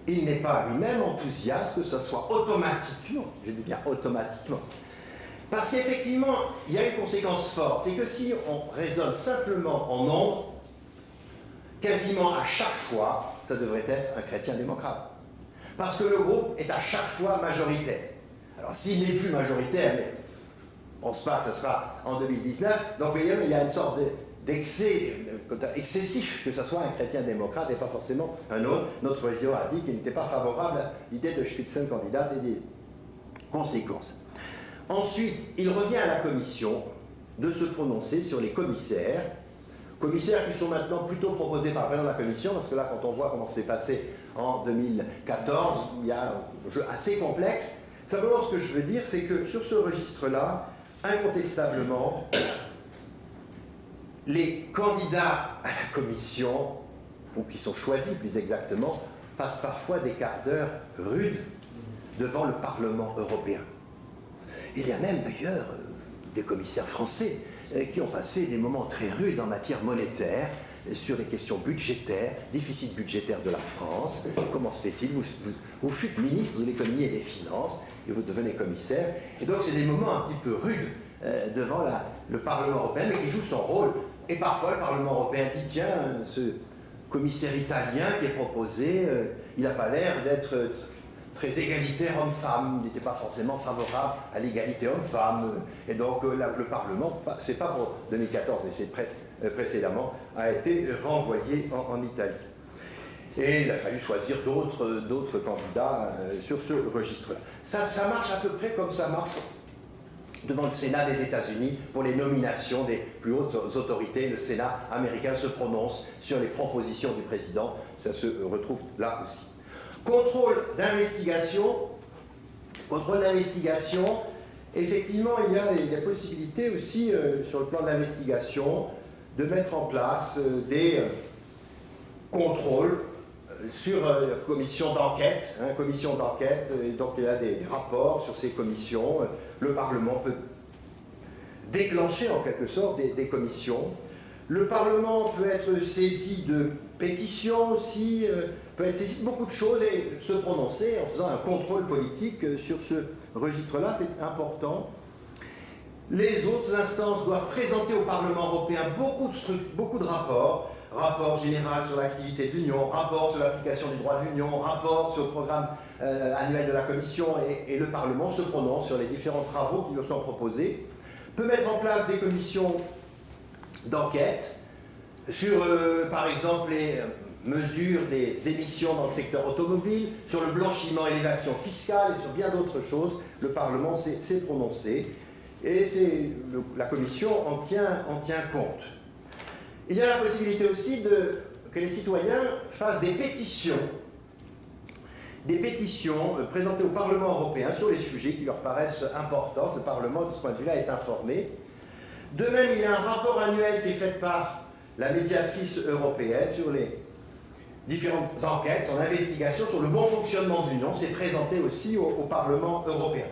Il n'est pas lui-même enthousiaste que ce soit automatiquement, je dis bien automatiquement, Parce qu'effectivement, il y a une conséquence forte, c'est que si on raisonne simplement en nombre, quasiment à chaque fois, ça devrait être un chrétien démocrate. Parce que le groupe est à chaque fois majoritaire. Alors s'il n'est plus majoritaire, mais je ne pense pas que ce sera en 2019, donc vous voyez, il y a une sorte d'excès excessif que ce soit un chrétien démocrate et pas forcément un autre. Notre président a dit qu'il n'était pas favorable à l'idée de Spitzenkandidat et des conséquences. Ensuite, il revient à la Commission de se prononcer sur les commissaires qui sont maintenant plutôt proposés par le président de la Commission, parce que là, quand on voit comment c'est passé en 2014, il y a un jeu assez complexe. Simplement, ce que je veux dire, c'est que sur ce registre-là, incontestablement, les candidats à la Commission, ou qui sont choisis plus exactement, passent parfois des quarts d'heure rudes devant le Parlement européen. Il y a même d'ailleurs des commissaires français qui ont passé des moments très rudes en matière monétaire, sur les questions budgétaires, déficit budgétaire de la France. Comment se fait-il, vous fûtes ministre de l'économie et des finances et vous devenez commissaire. Et donc c'est des moments un petit peu rudes devant le Parlement européen, mais qui joue son rôle. Et parfois le Parlement européen dit, tiens, ce commissaire italien qui est proposé, il n'a pas l'air d'être très égalitaire homme-femme, il n'était pas forcément favorable à l'égalité homme-femme. Et donc le Parlement, c'est pas pour 2014, mais c'est précédemment, a été renvoyé en Italie. Et il a fallu choisir d'autres candidats sur ce registre-là. Ça marche à peu près comme ça marche devant le Sénat des États-Unis pour les nominations des plus hautes autorités. Le Sénat américain se prononce sur les propositions du président. Ça se retrouve là aussi. Contrôle d'investigation, effectivement, il y a des possibilités aussi sur le plan d'investigation de mettre en place des contrôles sur commission d'enquête, et donc il y a des rapports sur ces commissions. Le Parlement peut déclencher en quelque sorte des commissions. Le Parlement peut être saisi de pétitions aussi, peut être saisi de beaucoup de choses et se prononcer en faisant un contrôle politique sur ce registre-là, c'est important. Les autres instances doivent présenter au Parlement européen beaucoup de rapports, rapport général sur l'activité de l'Union, rapport sur l'application du droit de l'Union, rapport sur le programme annuel de la Commission, et le Parlement se prononce sur les différents travaux qui lui sont proposés, peut mettre en place des commissions d'enquête sur, par exemple, les mesures des émissions dans le secteur automobile, sur le blanchiment et l'évasion fiscale et sur bien d'autres choses. Le Parlement s'est prononcé et la Commission en tient compte. Il y a la possibilité aussi que les citoyens fassent des pétitions présentées au Parlement européen sur les sujets qui leur paraissent importants. Le Parlement, de ce point de vue-là, est informé. De même, il y a un rapport annuel qui est fait par la médiatrice européenne sur les différentes enquêtes, son investigation sur le bon fonctionnement de l'Union. C'est présenté aussi au Parlement européen.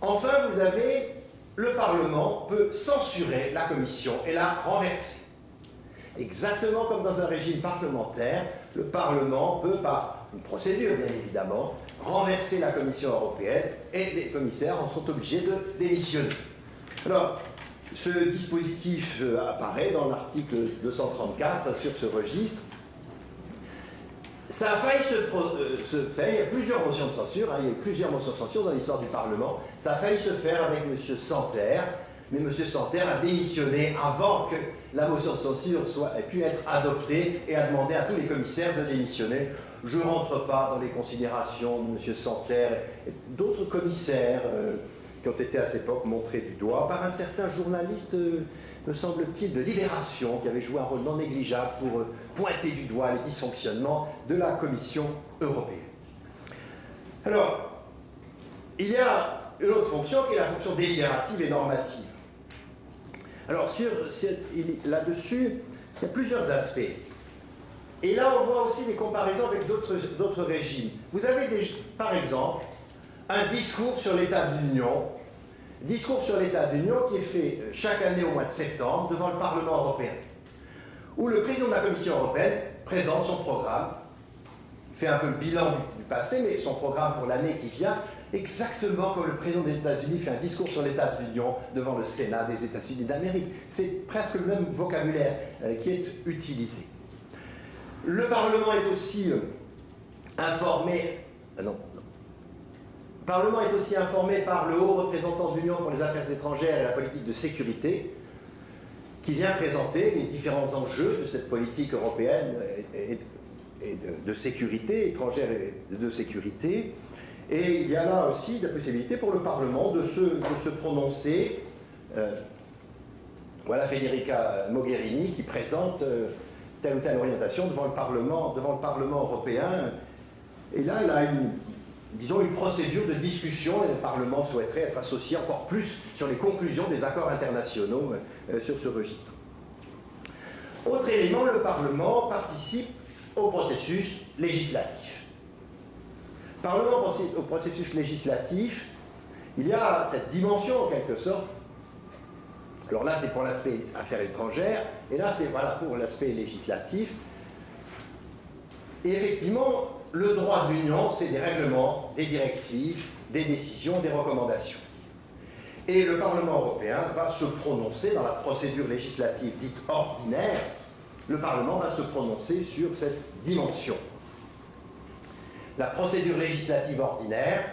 Enfin, vous avez le Parlement peut censurer la Commission et la renverser. Exactement comme dans un régime parlementaire, le Parlement peut, par une procédure bien évidemment, renverser la Commission européenne et les commissaires en sont obligés de démissionner. Alors, ce dispositif apparaît dans l'article 234 sur ce registre. Ça a failli se faire, il y a plusieurs motions de censure, il y a eu plusieurs motions de censure dans l'histoire du Parlement. Ça a failli se faire avec M. Santer, mais M. Santer a démissionné avant que la motion de censure ait pu être adoptée et a demandé à tous les commissaires de démissionner. Je ne rentre pas dans les considérations de M. Santer et d'autres commissaires qui ont été à cette époque montrés du doigt par un certain journaliste, me semble-t-il, de Libération, qui avait joué un rôle non négligeable pour pointer du doigt les dysfonctionnements de la Commission européenne. Alors, il y a une autre fonction qui est la fonction délibérative et normative. Alors, là-dessus, il y a plusieurs aspects. Et là, on voit aussi des comparaisons avec d'autres régimes. Vous avez, par exemple, un discours sur l'état de l'Union, qui est fait chaque année au mois de septembre devant le Parlement européen, où le président de la Commission européenne présente son programme, fait un peu le bilan du passé, mais son programme pour l'année qui vient, exactement comme le président des États-Unis fait un discours sur l'état de l'Union devant le Sénat des États-Unis d'Amérique. C'est presque le même vocabulaire qui est utilisé. Le Parlement est aussi informé... non. Le Parlement est aussi informé par le haut représentant de l'Union pour les affaires étrangères et la politique de sécurité, qui vient présenter les différents enjeux de cette politique européenne et de sécurité, étrangère et de sécurité. Et il y a là aussi la possibilité pour le Parlement de se prononcer. Voilà Federica Mogherini qui présente telle ou telle orientation devant le Parlement européen. Et là, elle a disons une procédure de discussion et le Parlement souhaiterait être associé encore plus sur les conclusions des accords internationaux sur ce registre. Autre élément, le Parlement participe au processus législatif. Parlement au processus législatif, il y a cette dimension en quelque sorte. Alors là, c'est pour l'aspect affaires étrangères, et là, c'est voilà, pour l'aspect législatif. Et effectivement, le droit de l'Union, c'est des règlements, des directives, des décisions, des recommandations. Et le Parlement européen va se prononcer dans la procédure législative dite ordinaire. Le Parlement va se prononcer sur cette dimension. La procédure législative ordinaire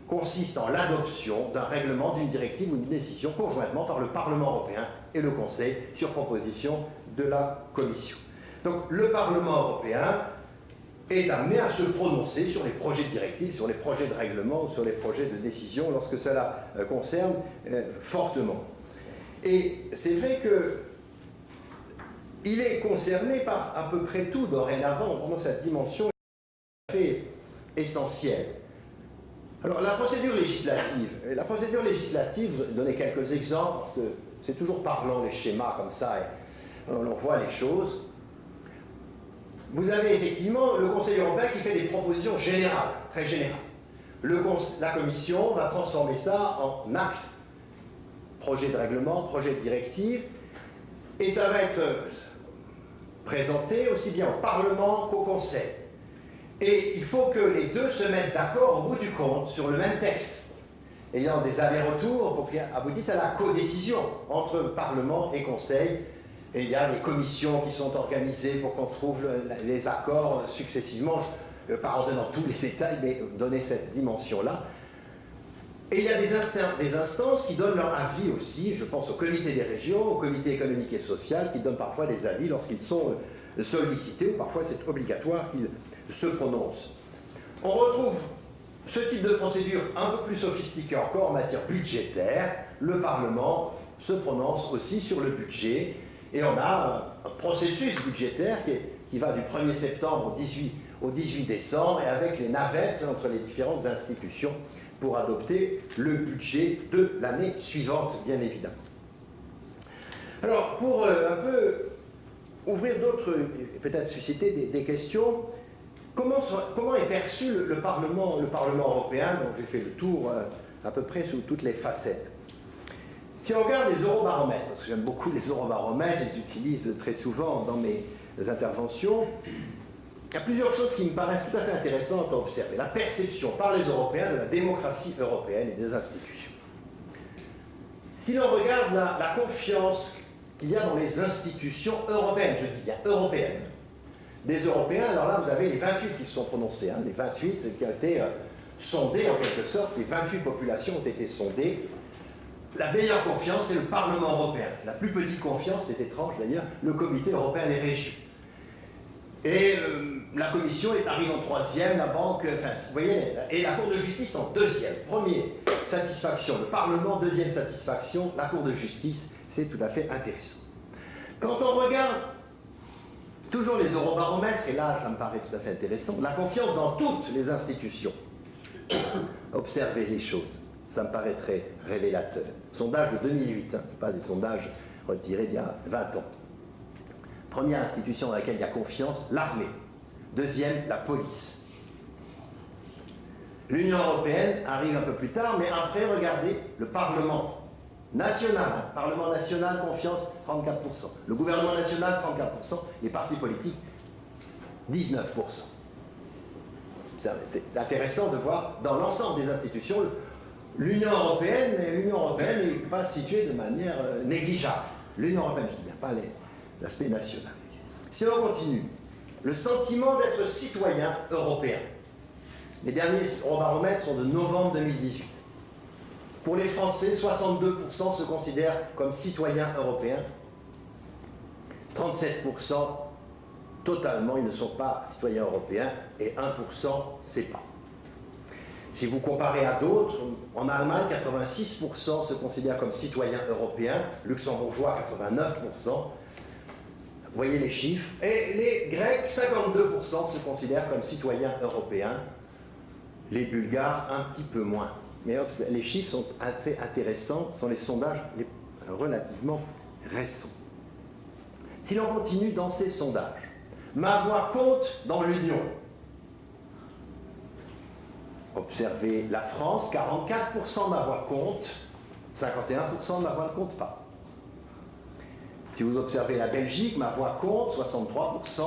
consiste en l'adoption d'un règlement, d'une directive ou d'une décision conjointement par le Parlement européen et le Conseil sur proposition de la Commission. Donc le Parlement européen est amené à se prononcer sur les projets de directives, sur les projets de règlement, sur les projets de décision lorsque cela concerne fortement. Et c'est vrai qu'il est concerné par à peu près tout dorénavant, vraiment cette dimension est tout à fait essentielle. Alors la procédure législative, je vais donner quelques exemples parce que c'est toujours parlant les schémas comme ça et on voit les choses. Vous avez effectivement le Conseil européen qui fait des propositions générales, très générales. La Commission va transformer ça en acte, projet de règlement, projet de directive, et ça va être présenté aussi bien au Parlement qu'au Conseil. Et il faut que les deux se mettent d'accord au bout du compte sur le même texte, ayant des allers-retours pour qu'ils aboutissent à la codécision entre Parlement et Conseil. Et il y a des commissions qui sont organisées pour qu'on trouve les accords successivement. Je ne vais pas rentrer dans tous les détails, mais donner cette dimension-là. Et il y a des instances qui donnent leur avis aussi. Je pense au comité des régions, au comité économique et social, qui donnent parfois des avis lorsqu'ils sont sollicités, ou parfois c'est obligatoire qu'ils se prononcent. On retrouve ce type de procédure un peu plus sophistiquée encore en matière budgétaire. Le Parlement se prononce aussi sur le budget. Et on a un processus budgétaire qui va du 1er septembre au 18 décembre et avec les navettes entre les différentes institutions pour adopter le budget de l'année suivante, bien évidemment. Alors, pour un peu ouvrir d'autres, peut-être susciter des questions, comment est perçu le Parlement européen? Donc j'ai fait le tour à peu près sous toutes les facettes. Si on regarde les eurobaromètres, parce que j'aime beaucoup les eurobaromètres, je les utilise très souvent dans mes interventions, il y a plusieurs choses qui me paraissent tout à fait intéressantes à observer. La perception par les Européens de la démocratie européenne et des institutions. Si l'on regarde la confiance qu'il y a dans les institutions européennes, je dis bien européennes, des Européens, alors là vous avez les 28 qui se sont prononcés, les 28 qui ont été sondés en quelque sorte, les 28 populations ont été sondées. La meilleure confiance, c'est le Parlement européen. La plus petite confiance, c'est étrange d'ailleurs, le Comité européen des régions. Et la Commission arrive en troisième, la Banque, enfin, vous voyez, et la Cour de justice en deuxième. Premier, satisfaction, le Parlement, deuxième satisfaction, la Cour de justice, c'est tout à fait intéressant. Quand on regarde toujours les eurobaromètres, et là, ça me paraît tout à fait intéressant, la confiance dans toutes les institutions. Observez les choses. Ça me paraît très révélateur. Sondage de 2008, ce n'est pas des sondages retirés d'il y a 20 ans. Première institution dans laquelle il y a confiance, l'armée. Deuxième, la police. L'Union européenne arrive un peu plus tard, mais après, regardez, le Parlement national. Parlement national, confiance, 34%. Le gouvernement national, 34%. Les partis politiques, 19%. C'est intéressant de voir dans l'ensemble des institutions, l'Union européenne n'est pas située de manière négligeable. L'Union européenne, je dis bien, pas l'aspect national. Si on continue, le sentiment d'être citoyen européen. Les derniers Eurobaromètres sont de novembre 2018. Pour les Français, 62% se considèrent comme citoyens européens. 37% totalement, ils ne sont pas citoyens européens, et 1% c'est pas. Si vous comparez à d'autres, en Allemagne, 86% se considèrent comme citoyens européens, luxembourgeois, 89%. Vous voyez les chiffres. Et les Grecs, 52% se considèrent comme citoyens européens. Les Bulgares, un petit peu moins. Mais les chiffres sont assez intéressants, ce sont les sondages relativement récents. Si l'on continue dans ces sondages, ma voix compte dans l'Union. Observez la France, 44% ma voix compte, 51% ma voix ne compte pas. Si vous observez la Belgique, ma voix compte, 63%.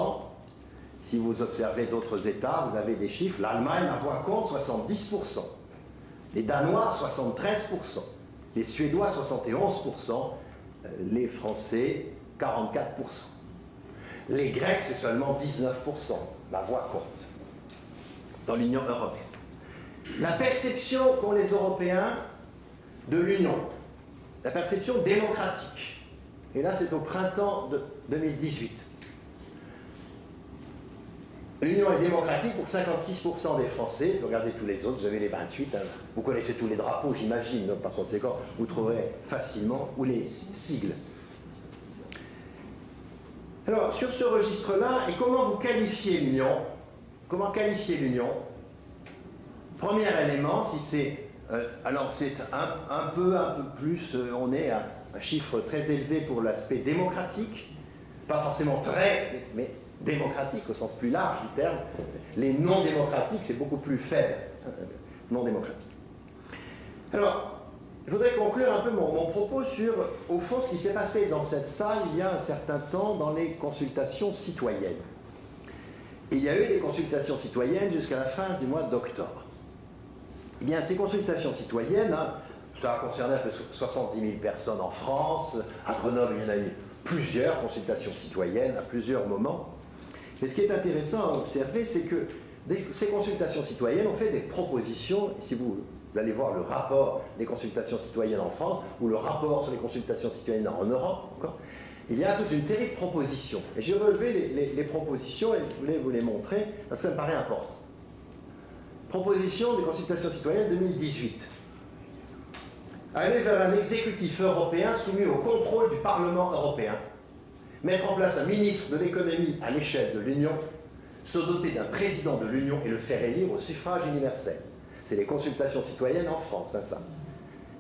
Si vous observez d'autres États, vous avez des chiffres. L'Allemagne, ma voix compte, 70%. Les Danois, 73%. Les Suédois, 71%. Les Français, 44%. Les Grecs, c'est seulement 19%. Ma voix compte dans l'Union européenne. La perception qu'ont les Européens de l'Union, la perception démocratique. Et là, c'est au printemps de 2018. L'Union est démocratique pour 56% des Français. Regardez tous les autres, vous avez les 28. Hein. Vous connaissez tous les drapeaux, j'imagine. Donc, par conséquent, vous trouverez facilement ou les sigles. Alors, sur ce registre-là, et comment vous qualifiez l'Union? Comment qualifier l'Union? Premier élément, si c'est... alors, c'est un peu plus... on est à un chiffre très élevé pour l'aspect démocratique. Pas forcément très... mais démocratique au sens plus large du terme. Les non-démocratiques, c'est beaucoup plus faible. Non-démocratique. Alors, je voudrais conclure un peu mon propos sur, au fond, ce qui s'est passé dans cette salle il y a un certain temps dans les consultations citoyennes. Et il y a eu des consultations citoyennes jusqu'à la fin du mois d'octobre. Eh bien, ces consultations citoyennes, hein, ça a concerné à peu près 70 000 personnes en France. À Grenoble, il y en a eu plusieurs consultations citoyennes à plusieurs moments. Mais ce qui est intéressant à observer, c'est que ces consultations citoyennes ont fait des propositions. Et si vous allez voir le rapport des consultations citoyennes en France ou le rapport sur les consultations citoyennes en Europe, il y a toute une série de propositions. Et j'ai relevé les propositions et je voulais vous les montrer, parce que ça me paraît important. Proposition des consultations citoyennes 2018. Aller vers un exécutif européen soumis au contrôle du Parlement européen. Mettre en place un ministre de l'économie à l'échelle de l'Union, se doter d'un président de l'Union et le faire élire au suffrage universel. C'est les consultations citoyennes en France, hein, ça.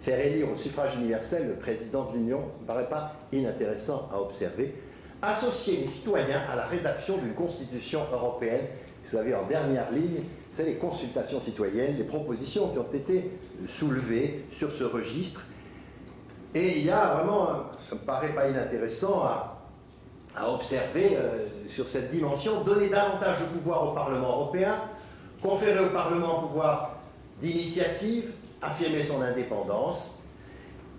Faire élire au suffrage universel le président de l'Union, ça ne me paraît pas inintéressant à observer. Associer les citoyens à la rédaction d'une constitution européenne. Vous savez, en dernière ligne, c'est les consultations citoyennes, les propositions qui ont été soulevées sur ce registre. Et il y a vraiment, ça ne me paraît pas inintéressant à observer sur cette dimension, donner davantage de pouvoir au Parlement européen, conférer au Parlement un pouvoir d'initiative, affirmer son indépendance,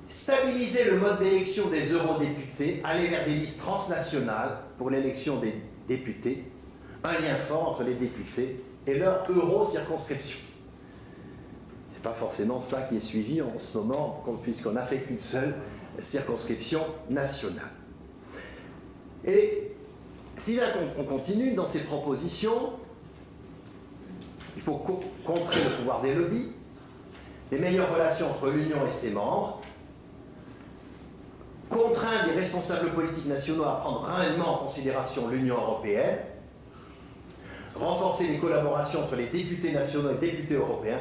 stabiliser le mode d'élection des eurodéputés, aller vers des listes transnationales pour l'élection des députés, un lien fort entre les députés et leur euro-circonscription. Ce n'est pas forcément ça qui est suivi en ce moment, puisqu'on n'a fait qu'une seule circonscription nationale. Et si là on continue dans ces propositions, il faut contrer le pouvoir des lobbies, des meilleures relations entre l'Union et ses membres, contraindre les responsables politiques nationaux à prendre réellement en considération l'Union européenne, renforcer les collaborations entre les députés nationaux et les députés européens,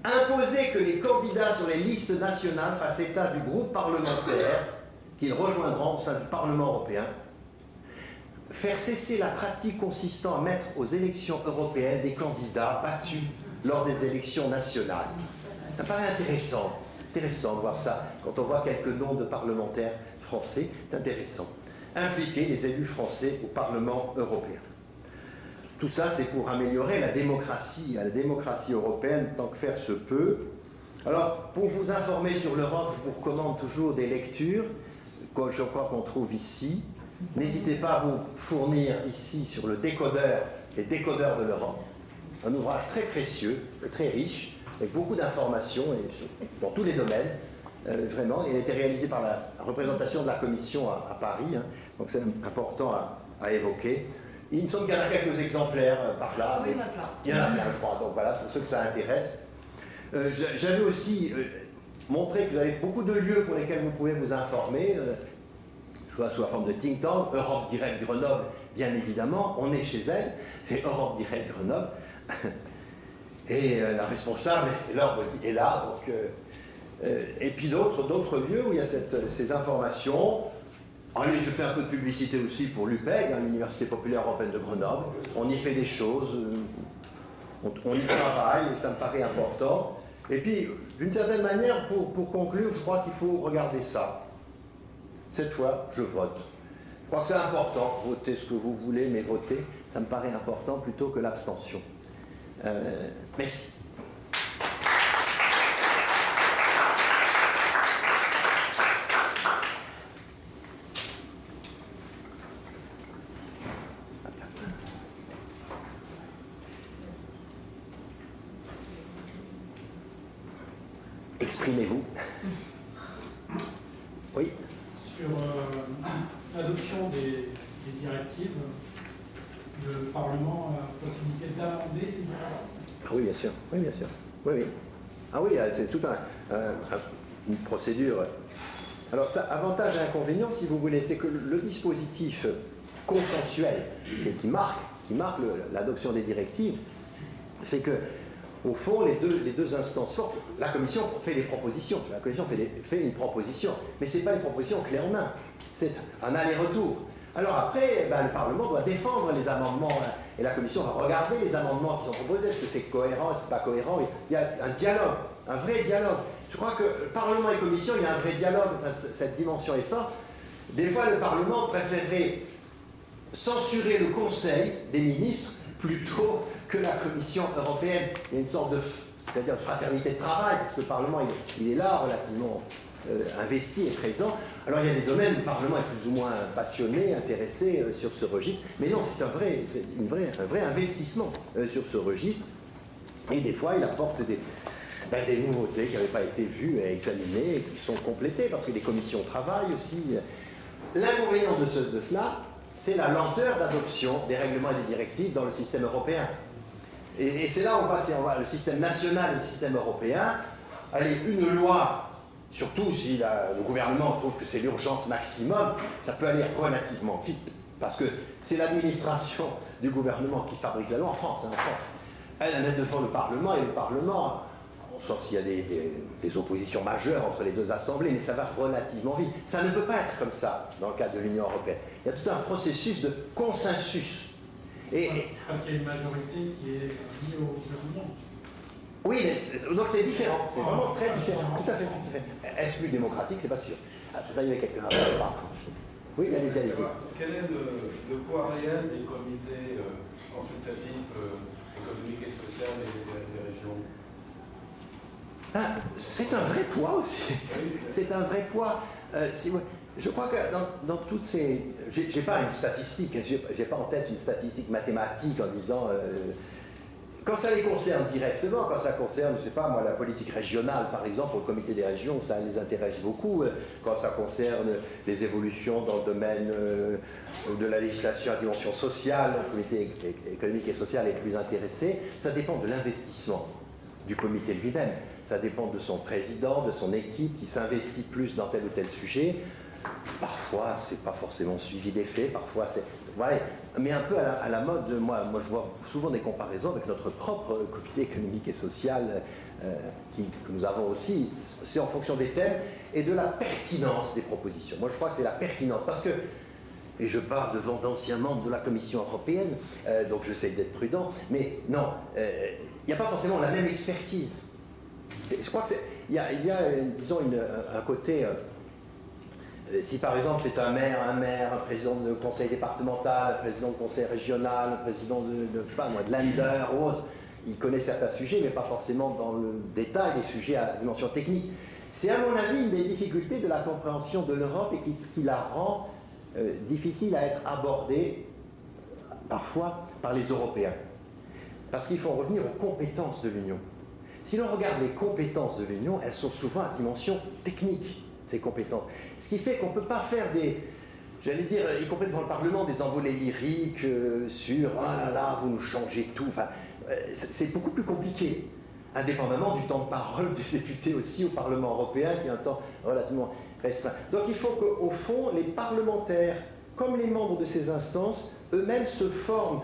imposer que les candidats sur les listes nationales fassent état du groupe parlementaire qu'ils rejoindront au sein du Parlement européen, faire cesser la pratique consistant à mettre aux élections européennes des candidats battus lors des élections nationales. Ça paraît intéressant de voir ça. Quand on voit quelques noms de parlementaires français, c'est intéressant. Impliquer les élus français au Parlement européen. tout ça, c'est pour améliorer la démocratie européenne, tant que faire se peut. Alors, pour vous informer sur l'Europe, je vous recommande toujours des lectures, que je crois qu'on trouve ici. N'hésitez pas à vous fournir ici sur le décodeur, les décodeurs de l'Europe. Un ouvrage très précieux, très riche, avec beaucoup d'informations dans tous les domaines, vraiment. Il a été réalisé par la représentation de la Commission à Paris, hein, donc c'est important à évoquer. Il me semble qu'il y en a quelques exemplaires par là. Oui, il y en a plein. Il y en a plein, je crois, donc voilà, c'est pour ceux que ça intéresse. J'avais aussi montré que vous avez beaucoup de lieux pour lesquels vous pouvez vous informer, soit sous la forme de think tank, Europe Direct Grenoble, bien évidemment, on est chez elle, c'est Europe Direct Grenoble. Et la responsable, est là, donc, et puis d'autres lieux où il y a ces informations. Allez, je fais un peu de publicité aussi pour l'UPEG, hein, l'Université Populaire Européenne de Grenoble. On y fait des choses, on y travaille, et ça me paraît important. Et puis, d'une certaine manière, pour conclure, je crois qu'il faut regarder ça. Cette fois, je vote. Je crois que c'est important, votez ce que vous voulez, mais votez, ça me paraît important plutôt que l'abstention. Merci. Exprimez-vous. Oui. Sur l'adoption des directives, le Parlement a la possibilité d'amender. Oui, bien sûr. Oui, bien sûr. Oui, oui. Ah oui, c'est toute une procédure. Alors ça, avantage et inconvénient, si vous voulez, c'est que le dispositif consensuel qui marque l'adoption des directives, c'est que au fond, les deux instances fortes, la Commission fait des propositions. La Commission fait une proposition, mais ce n'est pas une proposition clé en main. C'est un aller-retour. Alors après, le Parlement doit défendre les amendements, et la Commission va regarder les amendements qui sont proposés. Est-ce que c'est cohérent, est-ce que c'est pas cohérent? Il y a un dialogue, un vrai dialogue. Je crois que Parlement et Commission, il y a un vrai dialogue, cette dimension est forte. Des fois, le Parlement préférerait censurer le Conseil des ministres plutôt que la Commission européenne. Il y a une sorte de fraternité de travail, parce que le Parlement, il est là, relativement investi et présent. Alors il y a des domaines où le Parlement est plus ou moins passionné, intéressé sur ce registre, mais non, c'est un vrai investissement sur ce registre, et des fois il apporte des nouveautés qui n'avaient pas été vues et examinées, et qui sont complétées, parce que les commissions travaillent aussi. L'inconvénient de cela, c'est la lenteur d'adoption des règlements et des directives dans le système européen. Et c'est là où on va le système national et le système européen. Allez, une loi, surtout si le gouvernement trouve que c'est l'urgence maximum, ça peut aller relativement vite. Parce que c'est l'administration du gouvernement qui fabrique la loi en France. Elle met devant le Parlement, et le Parlement, sauf s'il y a des oppositions majeures entre les deux assemblées, mais ça va relativement vite. Ça ne peut pas être comme ça dans le cadre de l'Union européenne. Il y a tout un processus de consensus. Parce qu'il y a une majorité qui est liée au gouvernement. Oui, donc c'est différent. C'est vraiment très différent. Tout à fait. Est-ce plus démocratique? C'est pas sûr. Là, il y avait quelqu'un à parler. Oui, allez-y. Quel est le poids réel des comités consultatifs économiques et sociaux des régions? C'est un vrai poids aussi. C'est un vrai poids. Je crois que dans toutes ces... J'ai pas une statistique, j'ai pas en tête une statistique mathématique en disant... quand ça les concerne directement, quand ça concerne, je sais pas moi, la politique régionale par exemple, au comité des régions, ça les intéresse beaucoup. Quand ça concerne les évolutions dans le domaine de la législation à dimension sociale, le comité économique et social est plus intéressé. Ça dépend de l'investissement du comité lui-même. Ça dépend de son président, de son équipe qui s'investit plus dans tel ou tel sujet. Parfois, c'est pas forcément suivi des faits, parfois c'est... Ouais, mais un peu à la mode, moi je vois souvent des comparaisons avec notre propre comité économique et social que nous avons aussi. C'est en fonction des thèmes et de la pertinence des propositions. Moi je crois que c'est la pertinence, parce que, et je parle devant d'anciens membres de la Commission européenne, donc j'essaie d'être prudent, mais non, il n'y a pas forcément la même expertise. Je crois qu'il y a disons, un côté Si par exemple c'est un maire, un président de conseil départemental, un président de conseil régional, un président je sais pas moi, de Länder ou autre, il connaît certains sujets, mais pas forcément dans le détail des sujets à dimension technique. C'est à mon avis une des difficultés de la compréhension de l'Europe et ce qui la rend difficile à être abordée parfois par les Européens. Parce qu'il faut revenir aux compétences de l'Union. Si l'on regarde les compétences de l'Union, elles sont souvent à dimension technique, ces compétences. Ce qui fait qu'on ne peut pas faire des, j'allais dire, y compris devant le Parlement, des envolées lyriques sur « Ah là là, vous nous changez tout ». Enfin, c'est beaucoup plus compliqué, indépendamment du temps de parole du député aussi au Parlement européen, qui est un temps relativement restreint. Donc il faut qu'au fond, les parlementaires, comme les membres de ces instances, eux-mêmes se forment.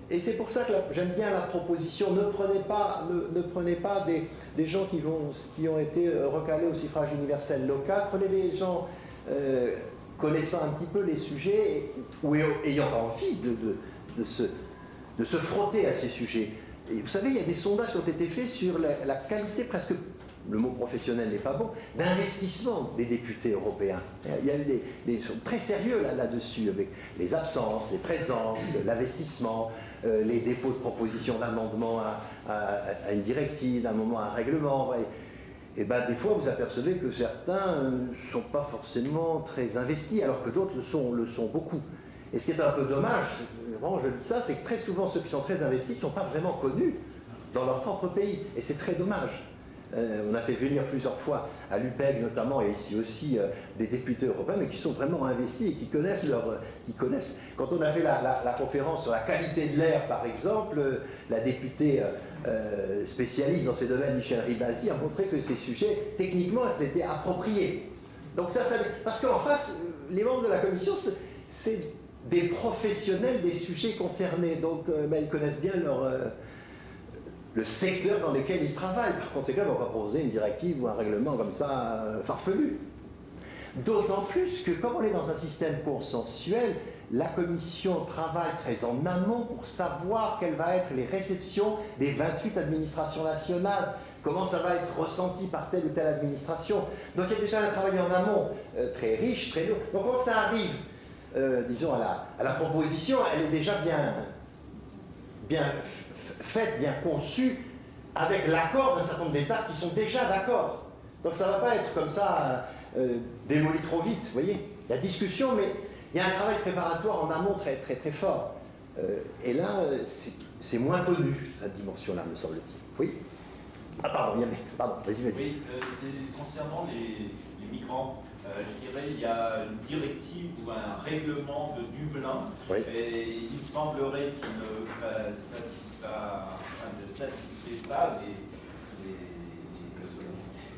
Et c'est pour ça que j'aime bien la proposition, ne prenez pas des gens qui ont été recalés au suffrage universel local, prenez des gens connaissant un petit peu les sujets ou ayant envie de se frotter à ces sujets. Et vous savez, il y a des sondages qui ont été faits sur la qualité presque, le mot professionnel n'est pas bon, d'investissement des députés européens. Il y a eu des sont très sérieux là-dessus, avec les absences, les présences, l'investissement, les dépôts de propositions d'amendement à une directive, d'un moment à un règlement. Et ben, des fois, vous apercevez que certains ne sont pas forcément très investis, alors que d'autres le sont beaucoup. Et ce qui est un peu dommage, vraiment je dis ça, c'est que très souvent ceux qui sont très investis ne sont pas vraiment connus dans leur propre pays. Et c'est très dommage. On a fait venir plusieurs fois à l'UPEG notamment, et ici aussi, des députés européens, mais qui sont vraiment investis et qui connaissent Quand on a fait la conférence sur la qualité de l'air, par exemple, la députée spécialiste dans ces domaines, Michel Ribasi, a montré que ces sujets, techniquement, elles s'étaient appropriés. Donc parce qu'en face, les membres de la commission, c'est des professionnels des sujets concernés, donc ils connaissent bien le secteur dans lequel ils travaillent. Par conséquent, ils ne vont pas proposer une directive ou un règlement comme ça farfelu. D'autant plus que, comme on est dans un système consensuel, la Commission travaille très en amont pour savoir quelles vont être les réceptions des 28 administrations nationales, comment ça va être ressenti par telle ou telle administration. Donc il y a déjà un travail en amont très riche, très lourd. Donc quand ça arrive, disons, à la proposition, elle est déjà bien faite, bien conçue, avec l'accord d'un certain nombre d'États qui sont déjà d'accord. Donc ça ne va pas être comme ça démoli trop vite, vous voyez. Il y a discussion, mais il y a un travail préparatoire en amont très, très, très fort. Et là, c'est moins connu, cette dimension-là, me semble-t-il. Oui. Ah pardon, vas-y. Oui, c'est concernant les migrants. Je dirais il y a une directive ou un règlement de Dublin, oui. Et il semblerait qu'il ne satisfait pas les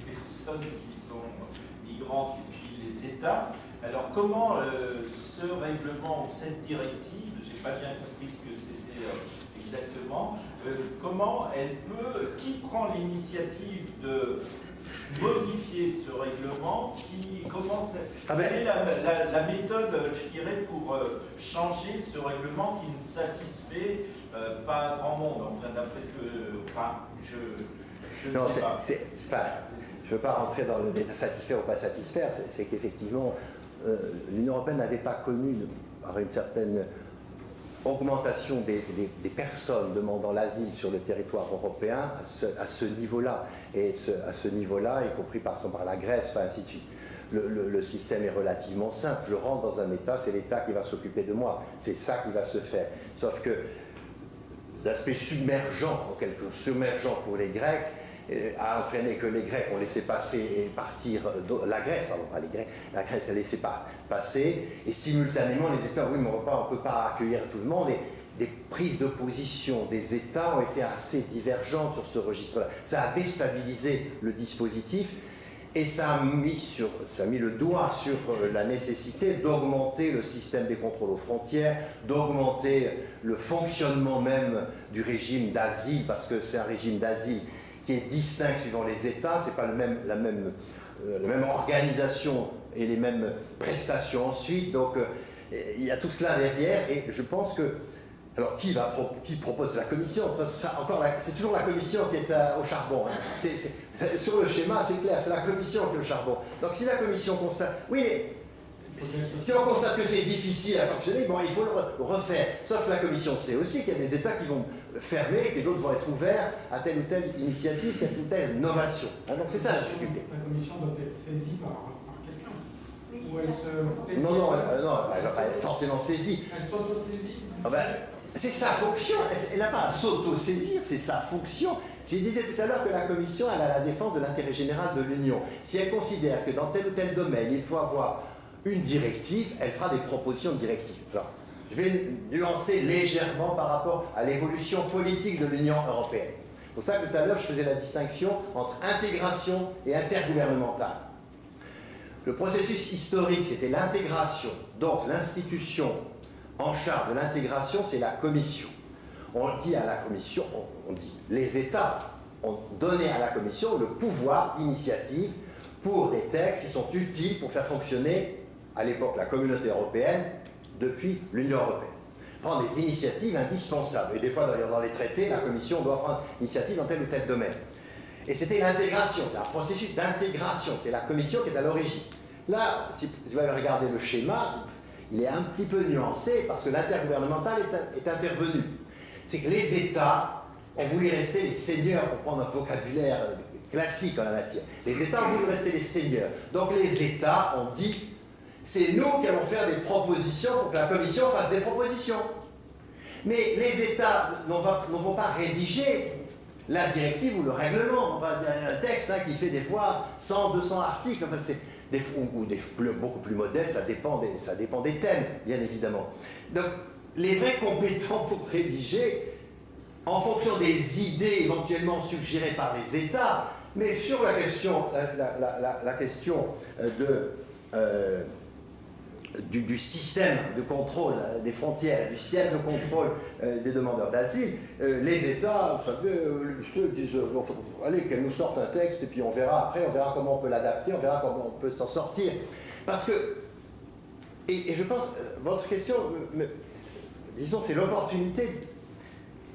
personnes qui sont migrantes et puis les États. Alors comment ce règlement ou cette directive, je n'ai pas bien compris ce que c'était exactement, comment elle peut, qui prend l'initiative de modifier ce règlement, quelle est la méthode, je dirais, pour changer ce règlement qui ne satisfait pas grand monde, enfin, d'après ce que... Enfin, je ne sais pas. Je ne veux pas rentrer dans le détail satisfaire ou pas satisfaire, c'est qu'effectivement, l'Union européenne n'avait pas connu, par une certaine augmentation des personnes demandant l'asile sur le territoire européen à ce niveau-là. Et à ce niveau-là, y compris par la Grèce, enfin, ainsi de suite. Le système est relativement simple. Je rentre dans un État, c'est l'État qui va s'occuper de moi. C'est ça qui va se faire. Sauf que l'aspect submergent pour les Grecs a entraîné que les Grecs ont laissé passer et partir, la Grèce, pardon, pas les Grecs, la Grèce a laissé passer, et simultanément les États, oui, mais on ne peut pas accueillir tout le monde, et des prises de position des États ont été assez divergentes sur ce registre-là. Ça a déstabilisé le dispositif, et ça a mis le doigt sur la nécessité d'augmenter le système des contrôles aux frontières, d'augmenter le fonctionnement même du régime d'asile, parce que c'est un régime d'asile qui est distinct suivant les États, c'est pas la même organisation et les mêmes prestations ensuite, donc il y a tout cela derrière, et je pense que, alors qui propose la Commission, c'est toujours la Commission qui est au charbon, hein. Sur le schéma c'est clair, c'est la Commission qui est au charbon, donc si la Commission constate, oui, Si on constate que c'est difficile à fonctionner, bon, il faut le refaire. Sauf que la Commission sait aussi qu'il y a des États qui vont fermer et que d'autres vont être ouverts à telle ou telle initiative, telle ou telle innovation. Donc c'est ça la difficulté. La Commission doit être saisie par quelqu'un. Ou elle se saisit. Non, elle va pas être forcément saisie. Elle s'auto-saisit. Ah ben, c'est sa fonction. Elle n'a pas à s'auto-saisir, c'est sa fonction. Je disais tout à l'heure que la Commission, elle a la défense de l'intérêt général de l'Union. Si elle considère que dans tel ou tel domaine, il faut avoir une directive, elle fera des propositions de directives. Alors, je vais nuancer légèrement par rapport à l'évolution politique de l'Union européenne. C'est pour ça que tout à l'heure, je faisais la distinction entre intégration et intergouvernementale. Le processus historique, c'était l'intégration. Donc, l'institution en charge de l'intégration, c'est la Commission. On dit à la Commission, on dit, les États ont donné à la Commission le pouvoir d'initiative pour des textes qui sont utiles pour faire fonctionner, à l'époque, la communauté européenne, depuis l'Union européenne. Prendre des initiatives indispensables. Et des fois, d'ailleurs, dans les traités, la Commission doit prendre initiative dans tel ou tel domaine. Et c'était l'intégration, c'est un processus d'intégration, c'est la Commission qui est à l'origine. Là, si vous avez regardé le schéma, il est un petit peu nuancé parce que l'intergouvernemental est intervenu. C'est que les États ont voulu rester les seigneurs, pour prendre un vocabulaire classique en la matière. Les États ont voulu rester les seigneurs. Donc les États ont dit, c'est nous qui allons faire des propositions pour que la Commission fasse des propositions. Mais les États ne vont pas rédiger la directive ou le règlement. On va dire un texte qui fait des fois 100, 200 articles. Enfin, c'est beaucoup plus modeste, ça dépend des thèmes, bien évidemment. Donc, les vrais compétents pour rédiger, en fonction des idées éventuellement suggérées par les États, mais sur la question, la question du système de contrôle des frontières, du système de contrôle des demandeurs d'asile, les États, vous savez, disent allez, qu'elles nous sortent un texte et puis on verra après, on verra comment on peut l'adapter, on verra comment on peut s'en sortir. Parce que, et je pense, votre question, disons, c'est l'opportunité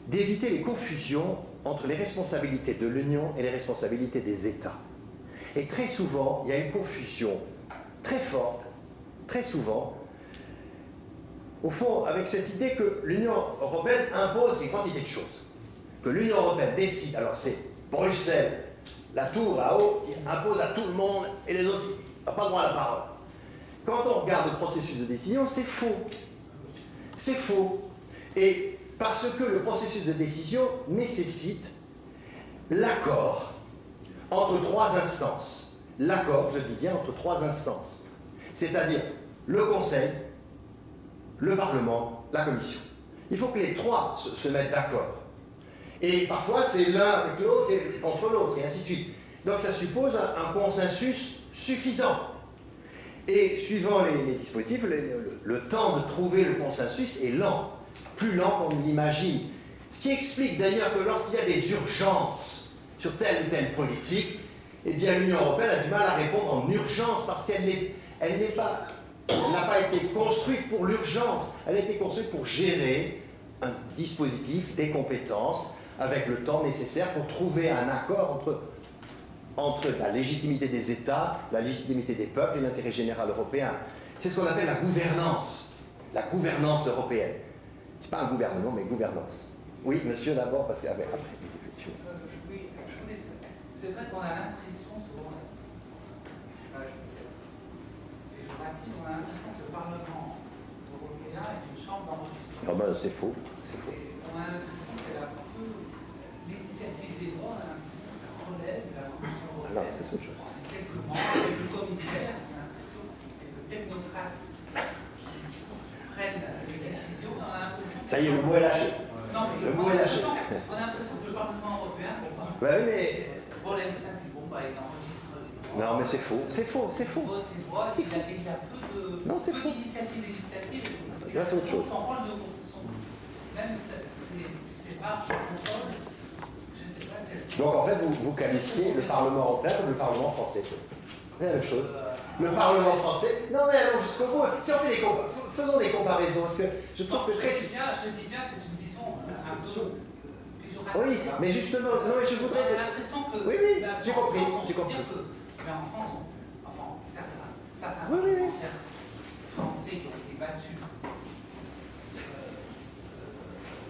d'éviter les confusions entre les responsabilités de l'Union et les responsabilités des États. Et très souvent, il y a une confusion très forte, très souvent, au fond, avec cette idée que l'Union européenne impose une quantité de choses. Que l'Union européenne décide, alors c'est Bruxelles, la tour là-haut, qui impose à tout le monde, et les autres n'ont pas droit à la parole. Quand on regarde le processus de décision, c'est faux. C'est faux. Et parce que le processus de décision nécessite l'accord entre trois instances. L'accord, je dis bien, entre trois instances. C'est-à-dire le Conseil, le Parlement, la Commission. Il faut que les trois se mettent d'accord. Et parfois, c'est l'un avec l'autre et contre l'autre, et ainsi de suite. Donc ça suppose un consensus suffisant. Et suivant les dispositifs, le temps de trouver le consensus est lent, plus lent qu'on ne l'imagine. Ce qui explique d'ailleurs que lorsqu'il y a des urgences sur telle ou telle politique, eh bien l'Union européenne a du mal à répondre en urgence parce qu'elle n'a pas été construite pour l'urgence, elle a été construite pour gérer un dispositif, des compétences, avec le temps nécessaire pour trouver un accord entre la légitimité des États, la légitimité des peuples et l'intérêt général européen. C'est ce qu'on appelle la gouvernance européenne. C'est pas un gouvernement, mais gouvernance. Oui, monsieur d'abord, parce qu'après. Oui, c'est vrai qu'on a l'impression, souvent, on a l'impression que le Parlement européen est une chambre d'enregistrement. Ah ben, c'est faux. Et on a l'impression qu'elle a un peu l'initiative des droits, on a l'impression que ça relève de la Commission européenne. Non, c'est autre chose. C'est quelques membres, quelques commissaires, on a l'impression, quelques technocrates qui prennent les décisions. On a l'impression Ça y est, le mot est lâché. Non, mais le mot est lâché. On a l'impression que le Parlement européen, par exemple, Ouais, mais... pour les législatives, bon, bah, il enregistre les droits. Non, mais c'est faux, c'est faux, c'est faux. Il y a peu d'initiatives législatives. Là, c'est autre chose. Son rôle de même c'est pas contrôle, je sais pas si elles sont... Donc en fait, vous qualifiez le Parlement européen comme le Parlement français. C'est la même chose. Le Parlement français... Non, mais allons jusqu'au bout. Si on fait faisons des comparaisons, parce que je trouve que Je dis bien, c'est une vision un peu péjorative. Oui, mais justement, non, mais je voudrais... On a l'impression que... Oui, j'ai compris, j'ai compris. Mais en France, enfin, certains Oui. battu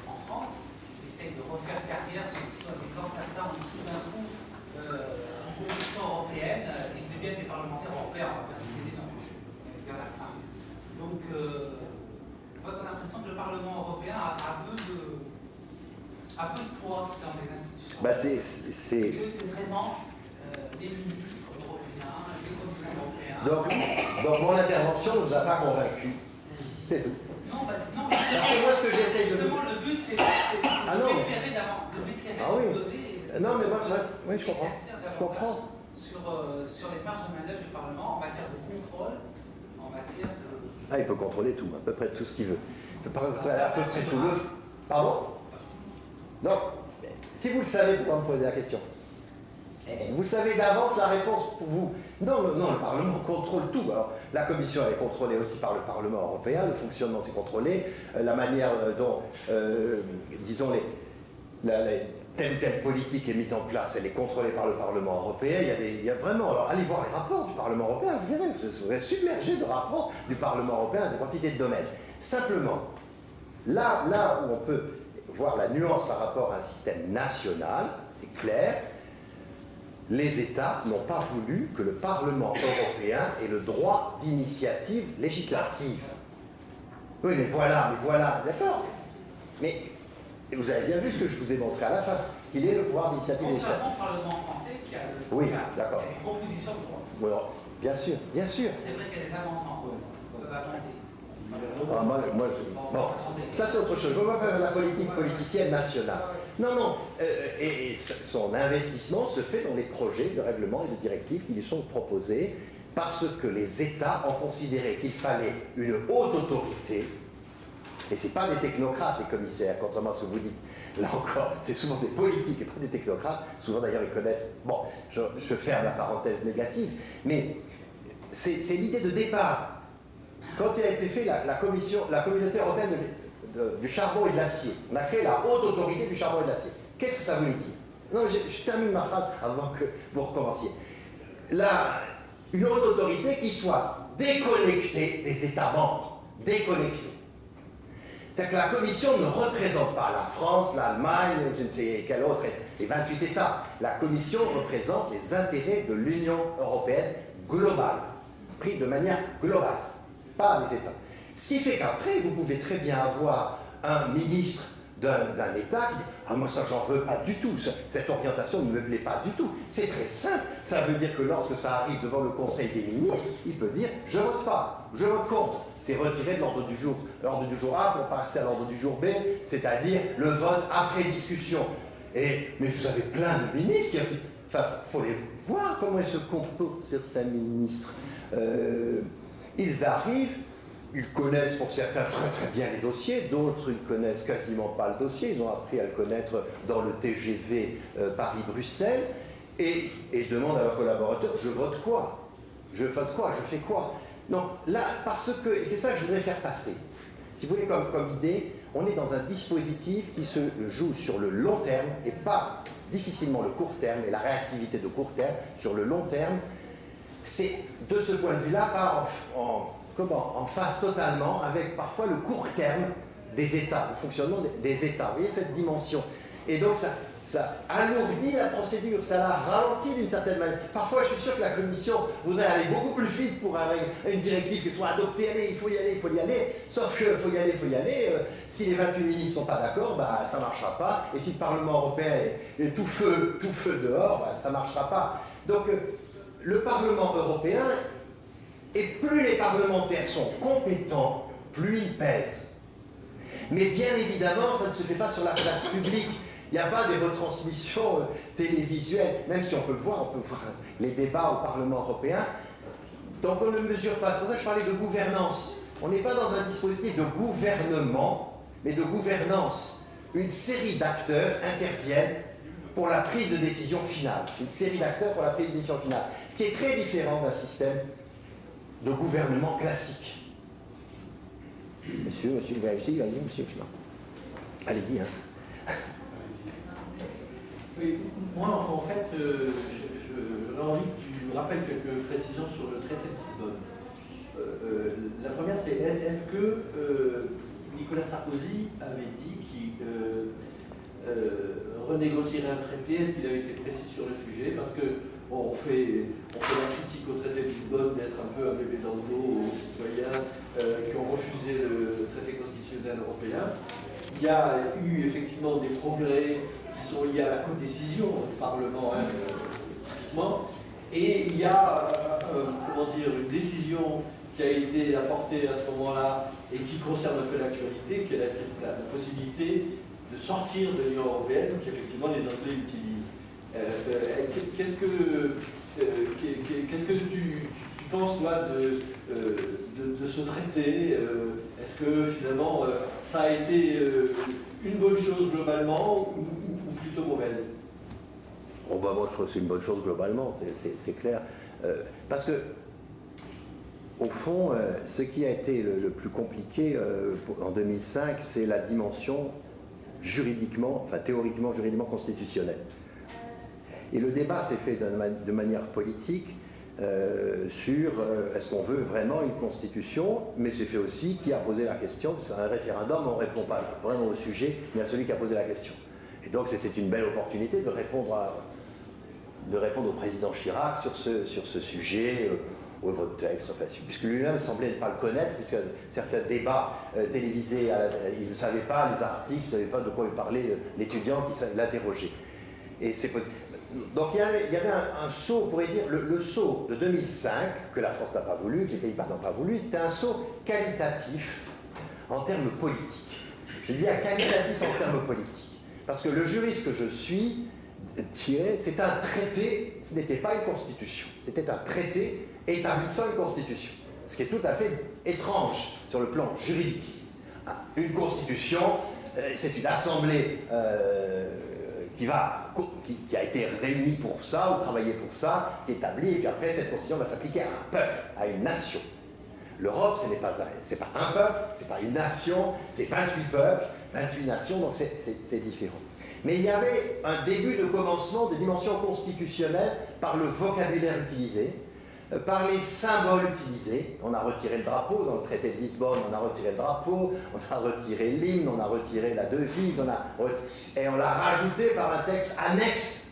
en France, qui essaye de refaire carrière sur soi-disant certains tout d'un coup en Commission européenne, il fait bien des parlementaires européens, on ne va pas citer les noms, il y en a plein. Donc, moi, j'ai l'impression que le Parlement européen a peu de poids dans les institutions. Bah, Et que c'est vraiment les ministres européens, les commissaires européens. donc mon intervention ne vous a pas convaincu. C'est tout. Non, Parce que moi, ce que j'essaye de... justement, le but, c'est Ah de non. m'éclairer d'avant, de m'éclairer, Ah oui. de donner... Non, mais oui, je comprends. d'éclaircir Je comprends. davantage sur les marges de manœuvre du Parlement en matière de contrôle, en matière de... Ah, il peut contrôler tout, à peu près tout ce qu'il veut. Il peut pas contrôler à peu près tout. Pardon? Non. Si vous le savez, pourquoi me posez la question? Vous savez d'avance la réponse pour vous. Non, le Parlement contrôle tout. Alors, la Commission elle est contrôlée aussi par le Parlement européen, le fonctionnement c'est contrôlé, la manière dont, disons, telle ou telle politique est mise en place, elle est contrôlée par le Parlement européen. Il y a vraiment... Alors, allez voir les rapports du Parlement européen, vous verrez, vous serez submergé de rapports du Parlement européen, de quantité de domaines. Simplement, là où on peut voir la nuance par rapport à un système national, c'est clair, les États n'ont pas voulu que le Parlement européen ait le droit d'initiative législative. Oui, mais voilà, d'accord. Mais vous avez bien vu ce que je vous ai montré à la fin, qu'il ait le pouvoir d'initiative législative. Contrairement au Parlement français qui a le Oui, qui a d'accord. une proposition de droit. Alors, bien sûr. C'est vrai qu'il y a des amendements. Bon, ça c'est autre chose. Je ne veux pas faire de la politique politicienne nationale. Non. Et son investissement se fait dans les projets de règlement et de directives qui lui sont proposés parce que les États ont considéré qu'il fallait une haute autorité. Et ce n'est pas des technocrates, les commissaires, contrairement à ce que vous dites. Là encore, c'est souvent des politiques et pas des technocrates. Souvent d'ailleurs, ils connaissent... Bon, je ferme la parenthèse négative, mais c'est l'idée de départ. Quand il a été fait la communauté européenne du charbon et de l'acier, on a créé la haute autorité du charbon et de l'acier. Qu'est-ce que ça voulait dire? Non, je termine ma phrase avant que vous recommenciez. Une haute autorité qui soit déconnectée des États membres. Déconnectée. C'est-à-dire que la Commission ne représente pas la France, l'Allemagne, je ne sais quel autre, les 28 États. La Commission représente les intérêts de l'Union européenne globale, pris de manière globale, pas des États. Ce qui fait qu'après, vous pouvez très bien avoir un ministre d'un État qui dit « Ah, moi ça, j'en veux pas du tout, cette orientation ne me plaît pas du tout ». C'est très simple, ça veut dire que lorsque ça arrive devant le Conseil des ministres, il peut dire « Je vote pas, je vote contre ». C'est retiré de l'ordre du jour. L'ordre du jour A pour passer à l'ordre du jour B, c'est-à-dire le vote après discussion. Mais vous avez plein de ministres qui... Enfin, il faut les voir comment ils se comportent, certains ministres. Ils arrivent, ils connaissent pour certains très très bien les dossiers, d'autres ils connaissent quasiment pas le dossier, ils ont appris à le connaître dans le TGV Paris-Bruxelles, et demandent à leurs collaborateurs, je vote quoi? Je vote quoi? Je fais quoi? Donc là, parce que, et c'est ça que je voudrais faire passer, si vous voulez comme idée, on est dans un dispositif qui se joue sur le long terme, et pas difficilement le court terme, et la réactivité de court terme, sur le long terme, c'est de ce point de vue-là, pas en phase totalement avec parfois le court terme des États, le fonctionnement des États. Vous voyez cette dimension? Et donc ça alourdit la procédure, ça la ralentit d'une certaine manière. Parfois je suis sûr que la Commission voudrait aller beaucoup plus vite pour une directive qui soit adoptée. Allez, il faut y aller, sauf qu'il faut y aller. Si les 28 ministres ne sont pas d'accord, bah, ça ne marchera pas. Et si le Parlement européen est tout feu dehors, bah, ça ne marchera pas. Donc le Parlement européen, et plus les parlementaires sont compétents, plus ils pèsent. Mais bien évidemment, ça ne se fait pas sur la place publique. Il n'y a pas des retransmissions télévisuelles, même si on peut le voir, on peut voir les débats au Parlement européen. Donc on ne mesure pas. C'est pour ça que je parlais de gouvernance. On n'est pas dans un dispositif de gouvernement, mais de gouvernance. Une série d'acteurs interviennent pour la prise de décision finale. Une série d'acteurs pour la prise de décision finale. Ce qui est très différent d'un système de gouvernement classique. Monsieur, allez-y, monsieur Finant. Allez-y, hein. Oui, moi, en fait, j'aurais envie que tu rappelles quelques précisions sur le traité de Lisbonne. La première, c'est est-ce que Nicolas Sarkozy avait dit qu'il renégocierait un traité? Est-ce qu'il avait été précis sur le sujet? Parce que bon, on fait la critique au traité de Lisbonne d'être un peu un bébé dans le dos aux citoyens qui ont refusé le traité constitutionnel européen. Il y a eu effectivement des progrès qui sont liés à la codécision du Parlement, typiquement. Et il y a une décision qui a été apportée à ce moment-là et qui concerne un peu l'actualité, qui est la possibilité de sortir de l'Union européenne, qu'effectivement les Anglais utilisent. Qu'est-ce que tu penses, toi, de ce traité? Est-ce que finalement ça a été une bonne chose globalement ou plutôt mauvaise? Oh bah moi je trouve que c'est une bonne chose globalement, c'est clair. Parce que, au fond, ce qui a été le plus compliqué en 2005, c'est la dimension juridiquement, enfin théoriquement, juridiquement constitutionnelle. Et le débat s'est fait de manière politique sur est-ce qu'on veut vraiment une constitution, mais c'est fait aussi qui a posé la question, parce qu'un référendum, on ne répond pas vraiment au sujet, mais à celui qui a posé la question. Et donc c'était une belle opportunité de répondre au président Chirac sur ce sujet, au vote texte, enfin, puisque lui-même semblait ne pas le connaître, puisque certains débats télévisés, il ne savait pas les articles, il ne savait pas de quoi il parlait, l'étudiant qui l'interrogeait. Et c'est possible. Donc il y avait un saut, on pourrait dire, le saut de 2005, que la France n'a pas voulu, que les Pays-Bas n'ont pas voulu, c'était un saut qualitatif en termes politiques. Je dis bien qualitatif en termes politiques. Parce que le juriste que je suis dirait, c'est un traité, ce n'était pas une constitution, c'était un traité établissant une constitution. Ce qui est tout à fait étrange sur le plan juridique. Une constitution, c'est une assemblée qui a été réunie pour ça, ou travaillée pour ça, qui établit, et puis après cette constitution va s'appliquer à un peuple, à une nation. L'Europe, ce n'est pas un peuple, c'est pas une nation, c'est 28 peuples, 28 nations, donc c'est différent. Mais il y avait un début de commencement de dimension constitutionnelle par le vocabulaire utilisé, par les symboles utilisés. On a retiré le drapeau, dans le traité de Lisbonne, on a retiré le drapeau, on a retiré l'hymne, on a retiré la devise, et on l'a rajouté par un texte annexe,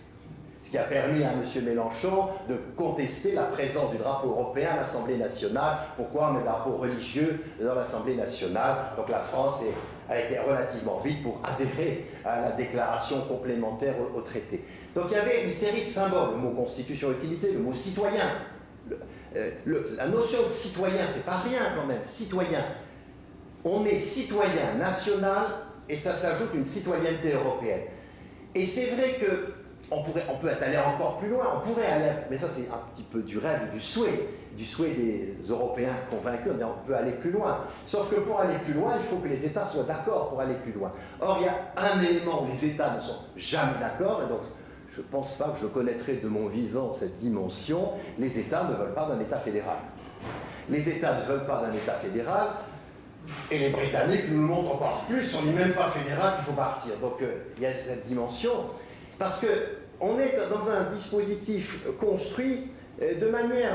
ce qui a permis à M. Mélenchon de contester la présence du drapeau européen à l'Assemblée nationale. Pourquoi on met le drapeau religieux dans l'Assemblée nationale? Donc la France a été relativement vite pour adhérer à la déclaration complémentaire au traité. Donc il y avait une série de symboles, le mot constitution utilisé, le mot citoyen. La notion de citoyen, c'est pas rien quand même, citoyen. On est citoyen national et ça s'ajoute une citoyenneté européenne. Et c'est vrai que on peut aller encore plus loin, on pourrait aller, mais ça c'est un petit peu du rêve, du souhait des Européens convaincus, on peut aller plus loin. Sauf que pour aller plus loin, il faut que les États soient d'accord pour aller plus loin. Or, il y a un élément où les États ne sont jamais d'accord, et donc je ne pense pas que je connaîtrai de mon vivant cette dimension. Les États ne veulent pas d'un État fédéral. Les États ne veulent pas d'un État fédéral, et les Britanniques nous montrent encore plus, on n'est même pas fédéral, qu'il faut partir. Donc il y a cette dimension, parce qu'on est dans un dispositif construit de manière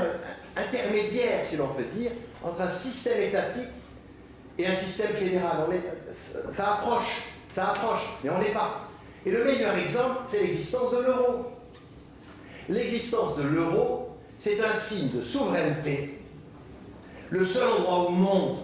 intermédiaire, si l'on peut dire, entre un système étatique et un système fédéral. Ça approche, mais on n'est pas. Et le meilleur exemple, c'est l'existence de l'euro. L'existence de l'euro, c'est un signe de souveraineté. Le seul endroit au monde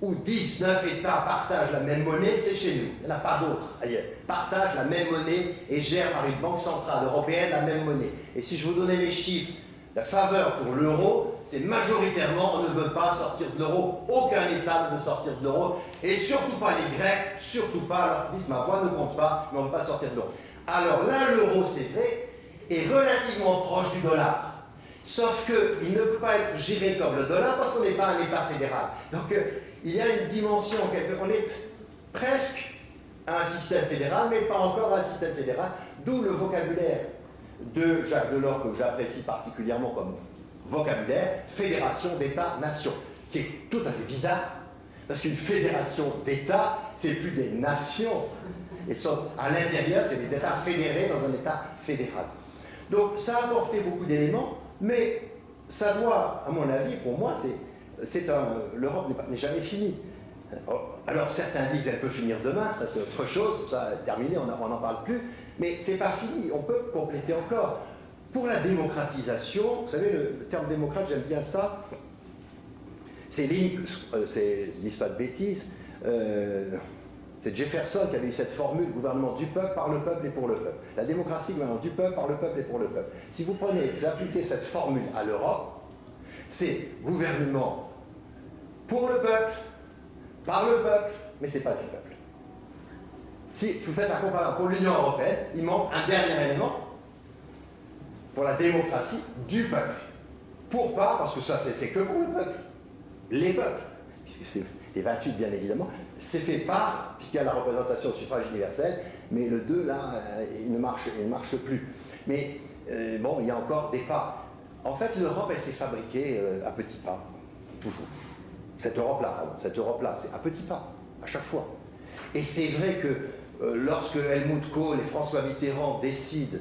où 19 États partagent la même monnaie, c'est chez nous. Il n'y en a pas d'autres ailleurs. Partagent la même monnaie et gèrent par une banque centrale européenne la même monnaie. Et si je vous donnais les chiffres, la faveur pour l'euro, c'est majoritairement on ne veut pas sortir de l'euro. Aucun État ne veut sortir de l'euro. Et surtout pas les Grecs, surtout pas. Alors ils disent ma voix ne compte pas, mais on ne veut pas sortir de l'euro. Alors là, l'euro, c'est vrai, est relativement proche du dollar. Sauf qu'il ne peut pas être géré comme le dollar parce qu'on n'est pas un État fédéral. Donc il y a une dimension, on est presque à un système fédéral, mais pas encore à un système fédéral, d'où le vocabulaire de Jacques Delors, que j'apprécie particulièrement comme vocabulaire, fédération d'États-nations, qui est tout à fait bizarre, parce qu'une fédération d'États, c'est plus des nations. Ils sont à l'intérieur, c'est des États fédérés dans un État fédéral. Donc ça a apporté beaucoup d'éléments, mais ça doit, à mon avis, pour moi, c'est l'Europe n'est jamais finie. Alors certains disent qu'elle peut finir demain, ça c'est autre chose, ça terminé, on n'en parle plus, mais c'est pas fini, on peut compléter encore. Pour la démocratisation, vous savez, le terme démocrate, j'aime bien ça, c'est dis pas de bêtises, c'est Jefferson qui avait eu cette formule, gouvernement du peuple, par le peuple et pour le peuple. La démocratie, gouvernement du peuple, par le peuple et pour le peuple. Si vous appliquez cette formule à l'Europe, c'est gouvernement pour le peuple, par le peuple, mais c'est pas du peuple. Si vous faites un comparaison pour l'Union européenne, il manque un dernier élément pour la démocratie du peuple. Pourquoi? Parce que ça c'est fait que pour le peuple. Les peuples, puisque c'est les 28 bien évidemment, c'est fait par, puisqu'il y a la représentation au suffrage universel, mais le 2 là, il ne marche plus. Mais bon, il y a encore des pas. En fait, l'Europe, elle s'est fabriquée à petits pas, toujours. Cette Europe-là, c'est à petits pas, à chaque fois. Et c'est vrai que lorsque Helmut Kohl et François Mitterrand décident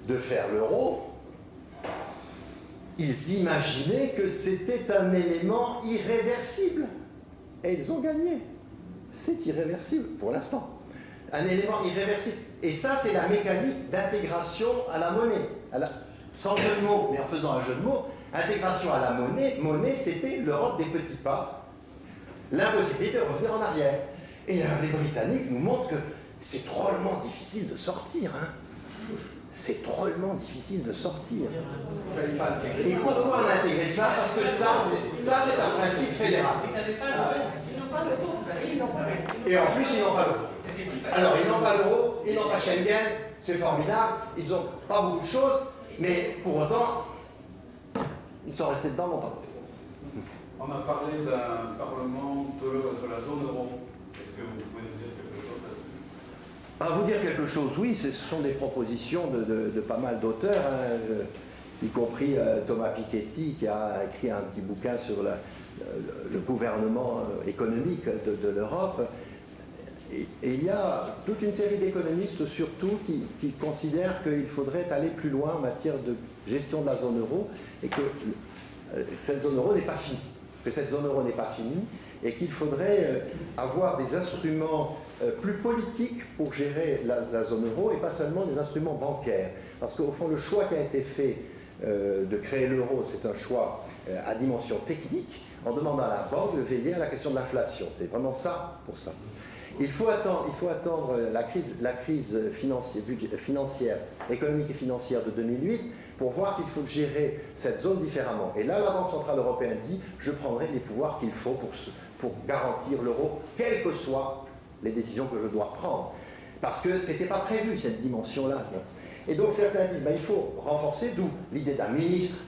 de faire l'euro, ils imaginaient que c'était un élément irréversible. Et ils ont gagné. C'est irréversible, pour l'instant. Un élément irréversible. Et ça, c'est la mécanique d'intégration à la monnaie. Sans jeu de mots, mais en faisant un jeu de mots, intégration à la monnaie, c'était l'Europe des petits pas, l'impossibilité de revenir en arrière. Et les Britanniques nous montrent que c'est drôlement difficile de sortir. Hein. C'est drôlement difficile de sortir. Et pourquoi on a intégré ça? Parce que ça c'est un principe fédéral. Et en plus, ils n'ont pas l'euro. Alors, ils n'ont pas l'euro, ils n'ont pas Schengen, c'est formidable, ils n'ont pas beaucoup de choses, mais pour autant, ils sont restés dedans longtemps. On a parlé d'un parlement de la zone euro. Est-ce que vous pouvez nous dire quelque chose là-dessus? Vous dire quelque chose, oui, ce sont des propositions de pas mal d'auteurs, hein, y compris Thomas Piketty qui a écrit un petit bouquin sur le gouvernement économique de l'Europe. Et il y a toute une série d'économistes surtout qui considèrent qu'il faudrait aller plus loin en matière de gestion de la zone euro et que cette zone euro n'est pas finie. Et qu'il faudrait avoir des instruments plus politiques pour gérer la zone euro et pas seulement des instruments bancaires. Parce qu'au fond, le choix qui a été fait de créer l'euro, c'est un choix à dimension technique, en demandant à la banque de veiller à la question de l'inflation. C'est vraiment ça pour ça. Il faut attendre la crise financière, économique et financière de 2008 pour voir qu'il faut gérer cette zone différemment. Et là, la Banque Centrale Européenne dit « je prendrai les pouvoirs qu'il faut pour garantir l'euro, quelles que soient les décisions que je dois prendre. » Parce que ce n'était pas prévu, cette dimension-là. Et donc certains disent il faut renforcer, d'où l'idée d'un ministre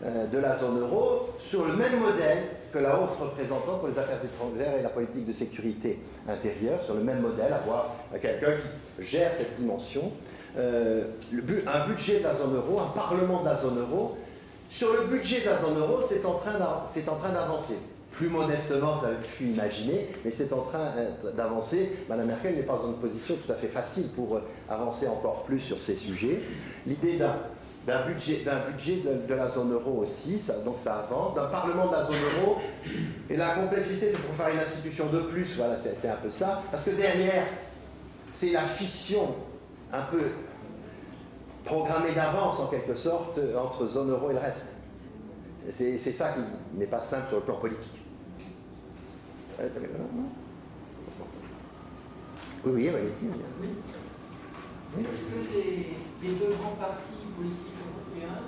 de la zone euro sur le même modèle que la haute représentante pour les affaires étrangères et la politique de sécurité intérieure, sur le même modèle, avoir quelqu'un qui gère cette dimension. Un budget de la zone euro, un parlement de la zone euro. Sur le budget de la zone euro, c'est en train d'avancer. Plus modestement, ça a pu imaginer, mais c'est en train d'avancer. Mme Merkel n'est pas dans une position tout à fait facile pour avancer encore plus sur ces sujets. L'idée d'un budget de la zone euro aussi, donc ça avance, d'un parlement de la zone euro, et la complexité c'est pour faire une institution de plus, voilà, c'est un peu ça, parce que derrière, c'est la fission un peu programmée d'avance en quelque sorte entre zone euro et le reste. C'est ça qui n'est pas simple sur le plan politique. Oui, allez-y. Oui. Est-ce que les deux grands partis politiques européens,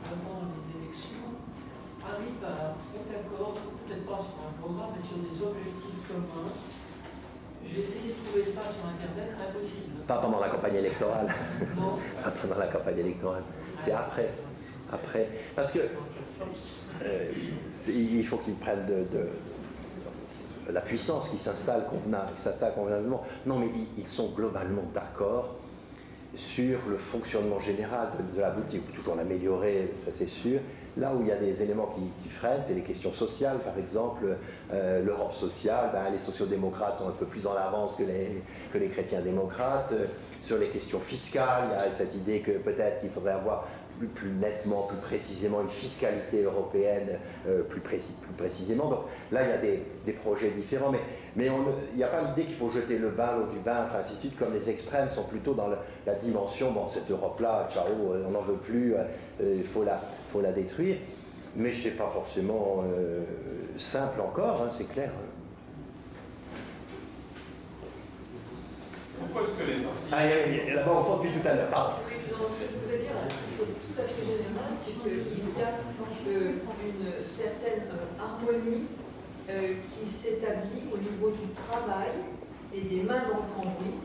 avant les élections, arrivent à se mettre d'accord, peut-être pas sur un programme, mais sur des objectifs communs? J'ai essayé de trouver ça sur Internet, impossible. Pas pendant la campagne électorale. Non. Pas pendant la campagne électorale. C'est après. Parce que il faut qu'ils prennent de la puissance qui s'installe convenablement. Non, mais ils sont globalement d'accord sur le fonctionnement général de la boutique. On peut toujours l'améliorer, ça c'est sûr. Là où il y a des éléments qui freinent, c'est les questions sociales, par exemple. L'Europe sociale, les sociodémocrates sont un peu plus en avance que les chrétiens démocrates. Sur les questions fiscales, il y a cette idée que peut-être qu'il faudrait avoir plus nettement, plus précisément, une fiscalité européenne plus précisément. Donc là, il y a des projets différents, mais il n'y a pas l'idée qu'il faut jeter le bain, l'eau du bain, enfin, ainsi de suite, comme les extrêmes sont plutôt dans la dimension, bon, cette Europe-là, ciao, on n'en veut plus, il faut la détruire. Mais ce n'est pas forcément simple encore, hein, c'est clair. Pourquoi est-ce que les sorties... Ah, là-bas au fond depuis tout à l'heure, pardon. Non, ce que je voudrais dire à titre tout à fait général, c'est qu'il y a une certaine harmonie qui s'établit au niveau du travail et des mains dans le cambouis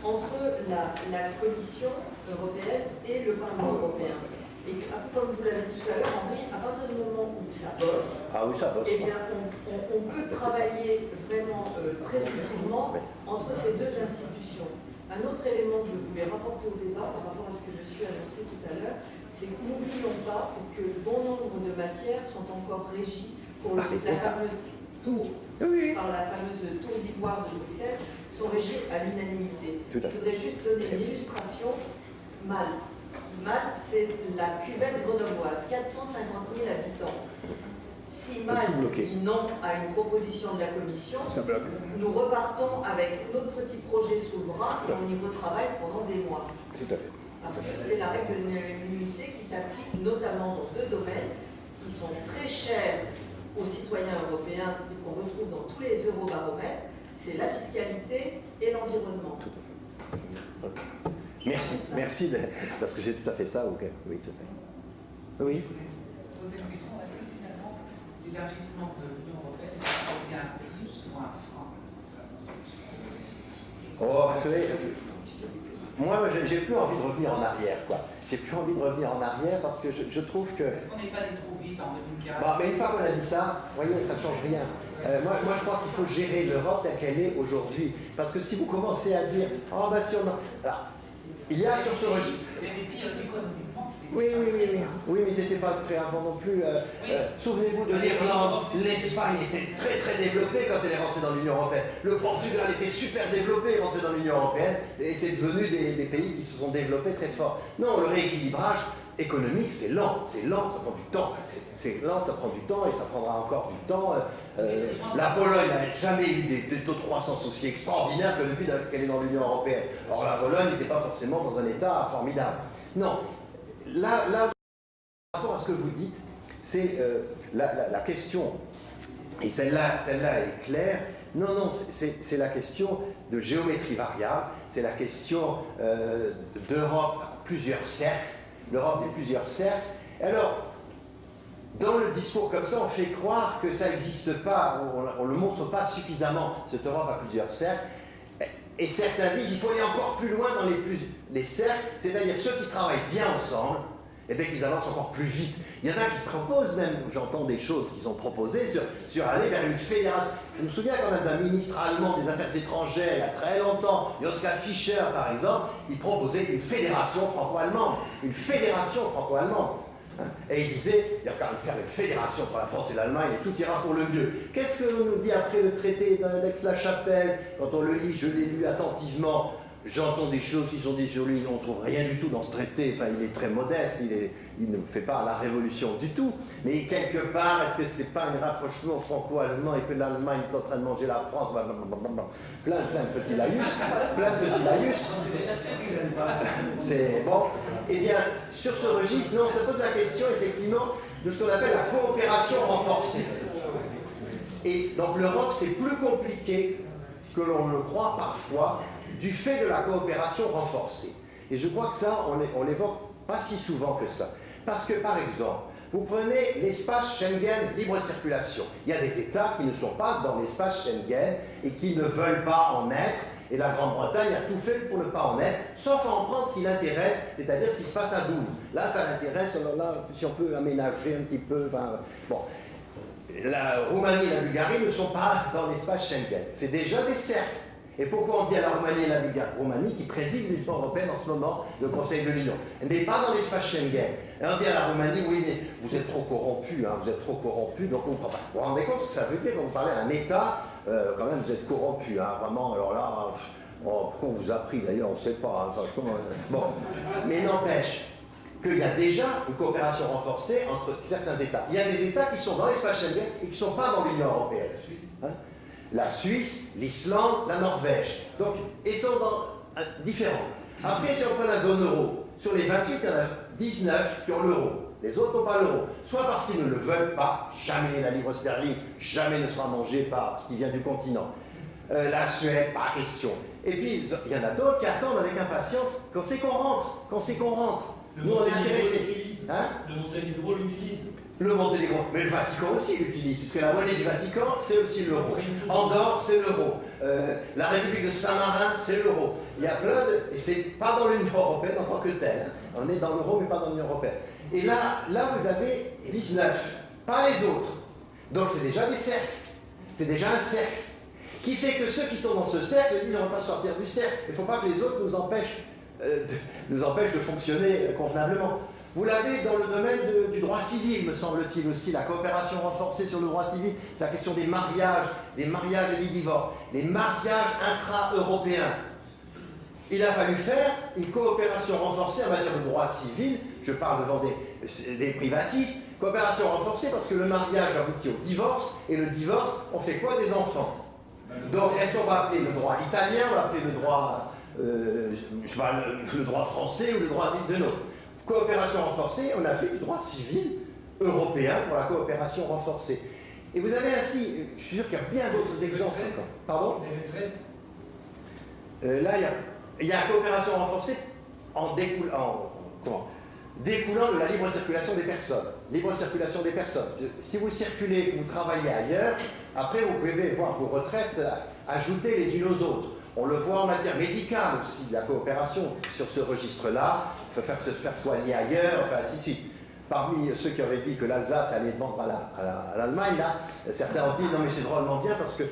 entre la Commission européenne et le Parlement européen. Et comme vous l'avez dit tout à l'heure, Henri, à partir du moment où ça bosse, ah oui, ça bosse, eh bien, on peut travailler vraiment très utilement entre ces deux institutions. Un autre élément que je voulais rapporter au débat par rapport à ce que monsieur a annoncé tout à l'heure, c'est que n'oublions pas que bon nombre de matières sont encore régies par la fameuse tour d'ivoire de Bruxelles, sont régies à l'unanimité. Je voudrais juste donner une illustration. Malte. Malte, c'est la cuvette grenobloise, 450 000 habitants. Si Malte dit non à une proposition de la Commission, nous repartons avec notre petit projet sous le bras et on y retravaille pendant des mois. Tout à fait. Parce que c'est la règle de l'unanimité qui s'applique notamment dans deux domaines qui sont très chers aux citoyens européens et qu'on retrouve dans tous les eurobaromètres, c'est la fiscalité et l'environnement. Tout à fait. Okay. Merci, parce que c'est tout à fait ça, ok. Oui, tout à fait. Oui. Poser une question, est-ce que finalement l'élargissement de l'Union européenne est un plus ou un frein? Oh, vous savez, moi, j'ai plus envie de revenir en arrière, quoi. J'ai plus envie de revenir en arrière parce que je trouve que... Est-ce qu'on n'est pas allé trop vite en 2015? Bon, mais une fois qu'on a dit ça, vous voyez, ça ne change rien. Moi, je crois qu'il faut gérer l'Europe telle qu'elle est aujourd'hui. Parce que si vous commencez à dire, oh, bah si on a... Alors, il y a sur ce registre... Oui, mais c'était pas prêt avant non plus. Souvenez-vous de l'Irlande, l'Espagne était très très développée quand elle est rentrée dans l'Union européenne. Le Portugal était super développé rentré dans l'Union européenne et c'est devenu des pays qui se sont développés très fort. Non, le rééquilibrage économique, c'est lent, ça prend du temps. C'est lent, ça prend du temps et ça prendra encore du temps. La Pologne n'a jamais eu des taux de croissance aussi extraordinaires que depuis qu'elle est dans l'Union européenne. Or la Pologne n'était pas forcément dans un état formidable. Non. Là, par rapport à ce que vous dites, c'est la question, et celle-là est claire, non, c'est la question de géométrie variable, c'est la question d'Europe à plusieurs cercles, l'Europe des plusieurs cercles. Alors, dans le discours comme ça, on fait croire que ça n'existe pas, on ne le montre pas suffisamment, cette Europe à plusieurs cercles. Et certains disent qu'il faut aller encore plus loin dans les cercles, c'est-à-dire ceux qui travaillent bien ensemble, et bien qu'ils avancent encore plus vite. Il y en a qui proposent même, j'entends des choses qui sont proposées sur aller vers une fédération. Je me souviens quand même d'un ministre allemand des Affaires étrangères il y a très longtemps, Joschka Fischer par exemple, il proposait une fédération franco-allemande. Une fédération franco-allemande. Et il disait, il y a quand même faire une fédération entre la France et l'Allemagne et tout ira pour le mieux. Qu'est-ce que l'on nous dit après le traité d'Aix-la-Chapelle? Quand on le lit, je l'ai lu attentivement, j'entends des choses qui sont dites sur lui, on ne trouve rien du tout dans ce traité, enfin il est très modeste, il ne fait pas la révolution du tout, mais quelque part, est-ce que ce n'est pas un rapprochement franco-allemand et que l'Allemagne est en train de manger la France, plein de petits laïus, c'est bon. Eh bien, sur ce registre, non, on se pose la question effectivement de ce qu'on appelle la coopération renforcée. Et donc l'Europe, c'est plus compliqué que l'on le croit parfois, du fait de la coopération renforcée. Et je crois que ça, on l'évoque pas si souvent que ça. Parce que, par exemple, vous prenez l'espace Schengen libre circulation. Il y a des États qui ne sont pas dans l'espace Schengen et qui ne veulent pas en être. Et la Grande-Bretagne a tout fait pour ne pas en être, sauf à en prendre ce qui l'intéresse, c'est-à-dire ce qui se passe à Douvres. Là, ça l'intéresse, là, si on peut aménager un petit peu. Bon. La Roumanie et la Bulgarie ne sont pas dans l'espace Schengen. C'est déjà des cercles. Et pourquoi on dit à la Roumanie et la Bulgarie? Roumanie qui préside l'Union européenne en ce moment, le Conseil de l'Union. Elle n'est pas dans l'espace Schengen. Et on dit à la Roumanie, oui, mais vous êtes trop corrompus, hein, vous êtes trop corrompus, donc on ne comprend pas. Vous vous rendez compte ce que ça veut dire quand vous parlez à un État, quand même, vous êtes corrompus, hein, vraiment, alors là, pourquoi on vous a pris d'ailleurs, on ne sait pas. Hein, bon, mais n'empêche qu'il y a déjà une coopération renforcée entre certains États. Il y a des États qui sont dans l'espace Schengen et qui ne sont pas dans l'Union européenne. Hein? La Suisse, l'Islande, la Norvège. Donc, ils sont différents. Après, si on prend la zone euro, sur les 28, il y en a 19 qui ont l'euro. Les autres n'ont pas l'euro. Soit parce qu'ils ne le veulent pas, jamais la livre sterling, jamais ne sera mangée par ce qui vient du continent. La Suède, pas question. Et puis, il y en a d'autres qui attendent avec impatience qu'on sait qu'on rentre, Nous, on est intéressés. Hein? Le Monténégro l'utilise. Le Monténégro, mais le Vatican aussi l'utilise, puisque la monnaie du Vatican, c'est aussi l'euro. Andorre, c'est l'euro. La République de Saint-Marin, c'est l'euro. Il y a plein de... Et c'est pas dans l'Union européenne en tant que telle. Hein. On est dans l'euro, mais pas dans l'Union européenne. Et là, vous avez 19, pas les autres. Donc c'est déjà des cercles. C'est déjà un cercle. Qui fait que ceux qui sont dans ce cercle disent on ne va pas sortir du cercle. Il ne faut pas que les autres nous empêchent de fonctionner convenablement. Vous l'avez dans le domaine du droit civil, me semble-t-il aussi, la coopération renforcée sur le droit civil, c'est la question des mariages et des divorces, les mariages intra-européens. Il a fallu faire une coopération renforcée en matière de droit civil, je parle devant des privatistes, coopération renforcée parce que le mariage aboutit au divorce, et le divorce, on fait quoi des enfants? Donc, est-ce qu'on va appeler le droit italien, on va appeler le droit, le droit français ou le droit de l'autre? Coopération renforcée, on a fait du droit civil européen pour la coopération renforcée. Et vous avez ainsi, je suis sûr qu'il y a bien d'autres exemples encore. Pardon? Là, il y a coopération renforcée découlant de la libre circulation des personnes. Libre circulation des personnes. Si vous circulez, que vous travaillez ailleurs, après vous pouvez voir vos retraites ajoutées les unes aux autres. On le voit en matière médicale aussi, la coopération sur ce registre-là, se faire soigner ailleurs, enfin ainsi de suite. Parmi ceux qui auraient dit que l'Alsace allait vendre à l'Allemagne, là, certains ont dit non mais c'est drôlement bien parce que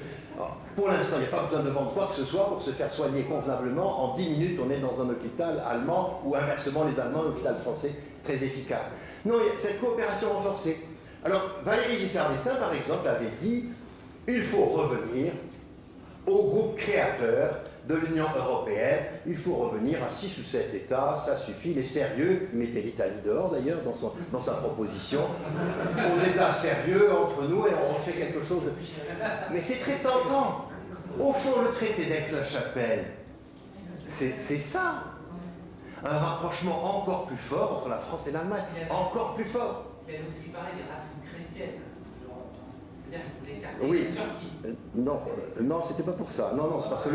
pour l'instant il n'y a pas besoin de vendre quoi que ce soit pour se faire soigner convenablement. En 10 minutes on est dans un hôpital allemand ou inversement les Allemands, un hôpital français très efficace. Non, il y a cette coopération renforcée. Alors Valéry Giscard d'Estaing par exemple avait dit il faut revenir au groupe créateur de l'Union européenne, il faut revenir à 6 ou 7 États, ça suffit, les sérieux, mettez l'Italie dehors d'ailleurs dans sa proposition, aux États sérieux entre nous et on fait quelque chose de... Mais c'est très tentant. Au fond, le traité d'Aix-la-Chapelle, c'est ça. Un rapprochement encore plus fort entre la France et l'Allemagne, encore plus fort. Il y a aussi parlé des racines chrétiennes. Oui, non, c'était pas pour ça. Non, c'est parce que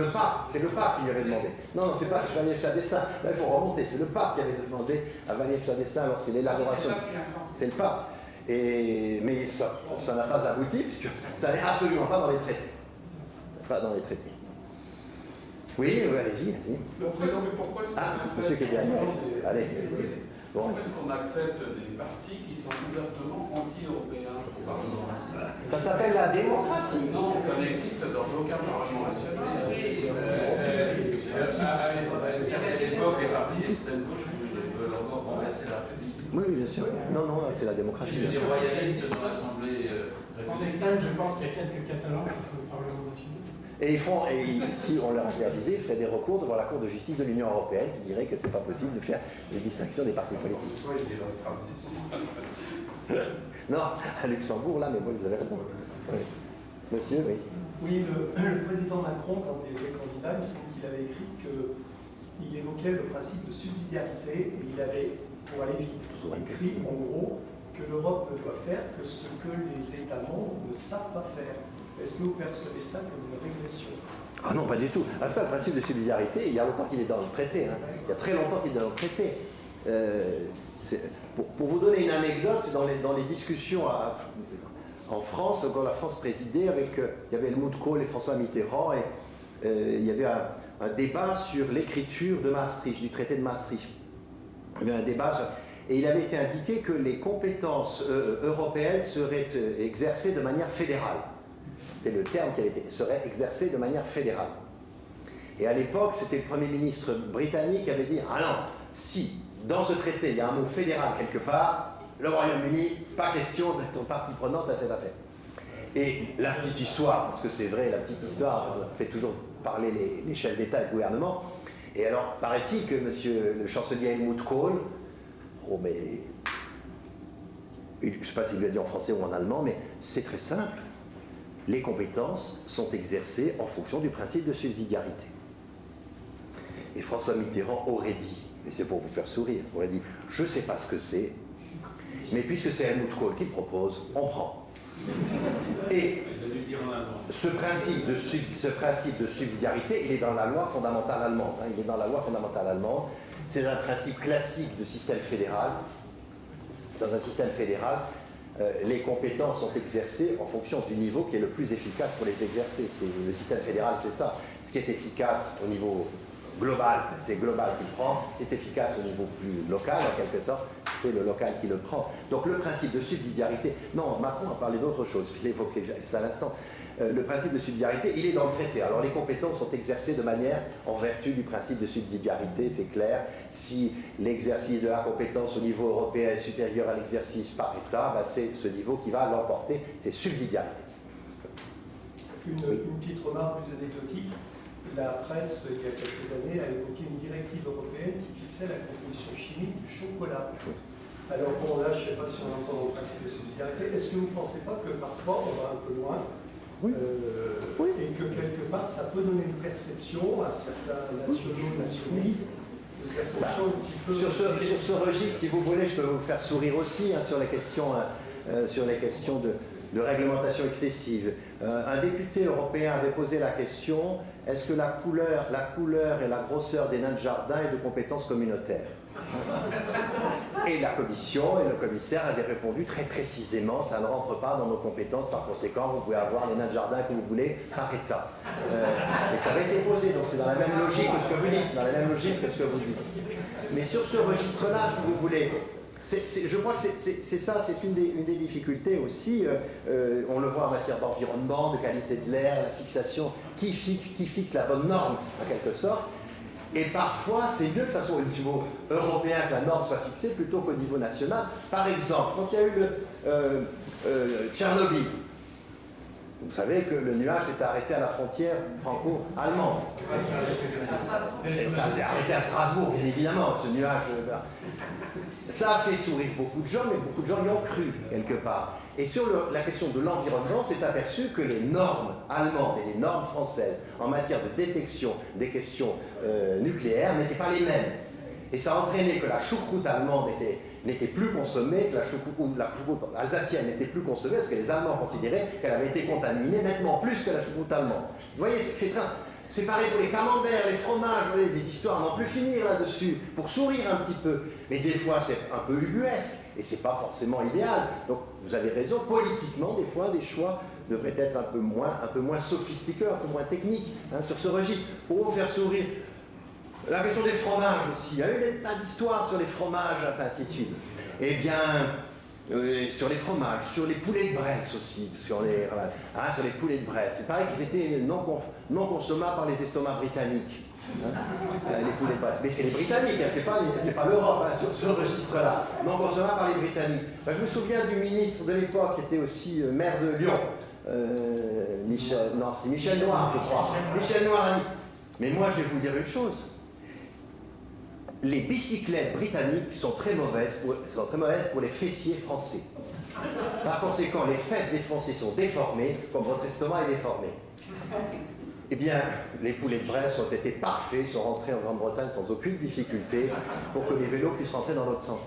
c'est le pape qui lui avait demandé. Non, c'est pas Valéry Giscard d'Estaing. Là, il faut remonter. C'est le pape qui avait demandé à Valéry Giscard d'Estaing lorsqu'il l'élaboration. C'est le pape. Mais ça n'a pas abouti puisque ça n'est absolument pas dans les traités. Pas dans les traités. Oui, allez-y. Pourquoi est-ce qu'on monsieur qui est derrière. Allez. Pourquoi est-ce qu'on accepte des partis qui sont ouvertement anti-européens? Ça s'appelle la démocratie. Non, ça n'existe dans aucun parlement national. À une certaine époque, les partis d'extrême gauche veulent encore renverser la République. Oui, bien sûr. Non, c'est la démocratie. Il y a des royalistes dans l'Assemblée. En Espagne, je pense qu'il y a quelques Catalans qui sont au Parlement national. Et si on leur interdisait, ils feraient des recours devant la Cour de justice de l'Union européenne qui dirait que c'est pas possible de faire des distinctions des partis politiques. Non, à Luxembourg, là, mais bon, vous avez raison. Oui. Monsieur, oui. Oui, le président Macron, quand il était candidat, il me semble qu'il avait écrit qu'il évoquait le principe de subsidiarité et il avait, pour aller vite, écrit en gros que l'Europe ne doit faire que ce que les États membres ne savent pas faire. Est-ce que vous percevez ça comme une régression? Ah non, pas du tout. Ah, ça, le principe de subsidiarité, il y a longtemps qu'il est dans le traité. Hein. Il y a très longtemps qu'il est dans le traité. Pour vous donner une anecdote, dans les discussions en France, quand la France présidait, il y avait Helmut Kohl et François Mitterrand, et il y avait un débat sur l'écriture de Maastricht, du traité de Maastricht. Il y avait un débat et il avait été indiqué que les compétences européennes seraient exercées de manière fédérale. C'était le terme qui avait été, serait exercé de manière fédérale. Et à l'époque, c'était le Premier ministre britannique qui avait dit « Ah non, si dans ce traité il y a un mot fédéral quelque part, le Royaume-Uni, pas question d'être partie prenante à cette affaire. » Et la petite histoire, parce que c'est vrai, la petite histoire, on fait toujours parler les chefs d'État et de gouvernement. Et alors, paraît-il que le chancelier Helmut Kohl, Oh, mais je ne sais pas s'il lui a dit en français ou en allemand, mais c'est très simple. Les compétences sont exercées en fonction du principe de subsidiarité. Et François Mitterrand aurait dit, et c'est pour vous faire sourire, aurait dit, je ne sais pas ce que c'est, mais puisque c'est Helmut Kohl qui le propose, on prend. Et ce principe de subsidiarité, il est dans la loi fondamentale allemande. Hein, il est dans la loi fondamentale allemande. C'est un principe classique de système fédéral. Dans un système fédéral, les compétences sont exercées en fonction du niveau qui est le plus efficace pour les exercer. Le système fédéral, c'est ça. Ce qui est efficace au niveau global, c'est global qui le prend. C'est efficace au niveau plus local, en quelque sorte, c'est le local qui le prend. Donc le principe de subsidiarité, non, Macron a parlé d'autre chose, je l'ai évoqué à l'instant. Le principe de subsidiarité, il est dans le traité. Alors les compétences sont exercées de manière en vertu du principe de subsidiarité, c'est clair. Si l'exercice de la compétence au niveau européen est supérieur à l'exercice par État, ben c'est ce niveau qui va l'emporter, c'est subsidiarité. Une petite remarque plus anecdotique. La presse, il y a quelques années, a évoqué une directive européenne qui fixait la composition chimique du chocolat. Alors bon, là, je ne sais pas si on entend au principe de subsidiarité. Est-ce que vous ne pensez pas que parfois on va un peu loin et que quelque part ça peut donner une perception à certains nationalistes, une perception un petit peu... Sur ce registre, si vous voulez, je peux vous faire sourire aussi hein, sur les questions de réglementation excessive. Un député européen avait posé la question, est-ce que la couleur et la grosseur des nains de jardin est de compétence communautaire? Et la commission et le commissaire avaient répondu très précisément, ça ne rentre pas dans nos compétences, par conséquent vous pouvez avoir les nains de jardin que vous voulez par État. Et ça avait été posé, donc c'est dans la même logique que ce que vous dites, c'est dans la même logique que ce que vous dites. Mais sur ce registre-là, si vous voulez, je crois que c'est ça, c'est une des difficultés aussi, on le voit en matière d'environnement, de qualité de l'air, la fixation, qui fixe la bonne norme en quelque sorte. Et parfois, c'est mieux que ça soit au niveau européen que la norme soit fixée plutôt qu'au niveau national. Par exemple, quand il y a eu Tchernobyl, vous savez que le nuage s'est arrêté à la frontière franco-allemande. Ça s'est arrêté à Strasbourg, bien évidemment, ce nuage. Ça a fait sourire beaucoup de gens, mais beaucoup de gens y ont cru, quelque part. Et sur la question de l'environnement, c'est aperçu que les normes allemandes et les normes françaises en matière de détection des questions nucléaires n'étaient pas les mêmes. Et ça a entraîné que la choucroute allemande n'était plus consommée, que la choucroute alsacienne n'était plus consommée, parce que les Allemands considéraient qu'elle avait été contaminée nettement plus que la choucroute allemande. Vous voyez, c'est pareil pour les camemberts, les fromages, vous voyez, des histoires à n'en plus finir là-dessus, pour sourire un petit peu. Mais des fois, c'est un peu ubuesque, et c'est pas forcément idéal. Donc, vous avez raison, politiquement, des fois, des choix devraient être un peu moins sophistiqués, un peu moins techniques, hein, sur ce registre, pour vous faire sourire. La question des fromages aussi, il y a eu des tas d'histoires sur les fromages, enfin, ainsi de suite. Eh bien, sur les fromages, sur les poulets de Bresse aussi, sur les poulets de Bresse. C'est pareil qu'ils étaient non consommables par les estomacs britanniques. Hein, les poulets de Bresse. Mais c'est les Britanniques, hein, c'est pas l'Europe hein, sur ce registre-là. Non consommables par les Britanniques. Ben, je me souviens du ministre de l'époque qui était aussi maire de Lyon. C'est Michel Noir, je crois. Michel Noir. Mais moi, je vais vous dire une chose. Les bicyclettes britanniques sont très mauvaises pour les fessiers français. Par conséquent, les fesses des Français sont déformées, comme votre estomac est déformé. Eh bien, les poulets de Bresse ont été parfaits, sont rentrés en Grande-Bretagne sans aucune difficulté pour que les vélos puissent rentrer dans l'autre sens.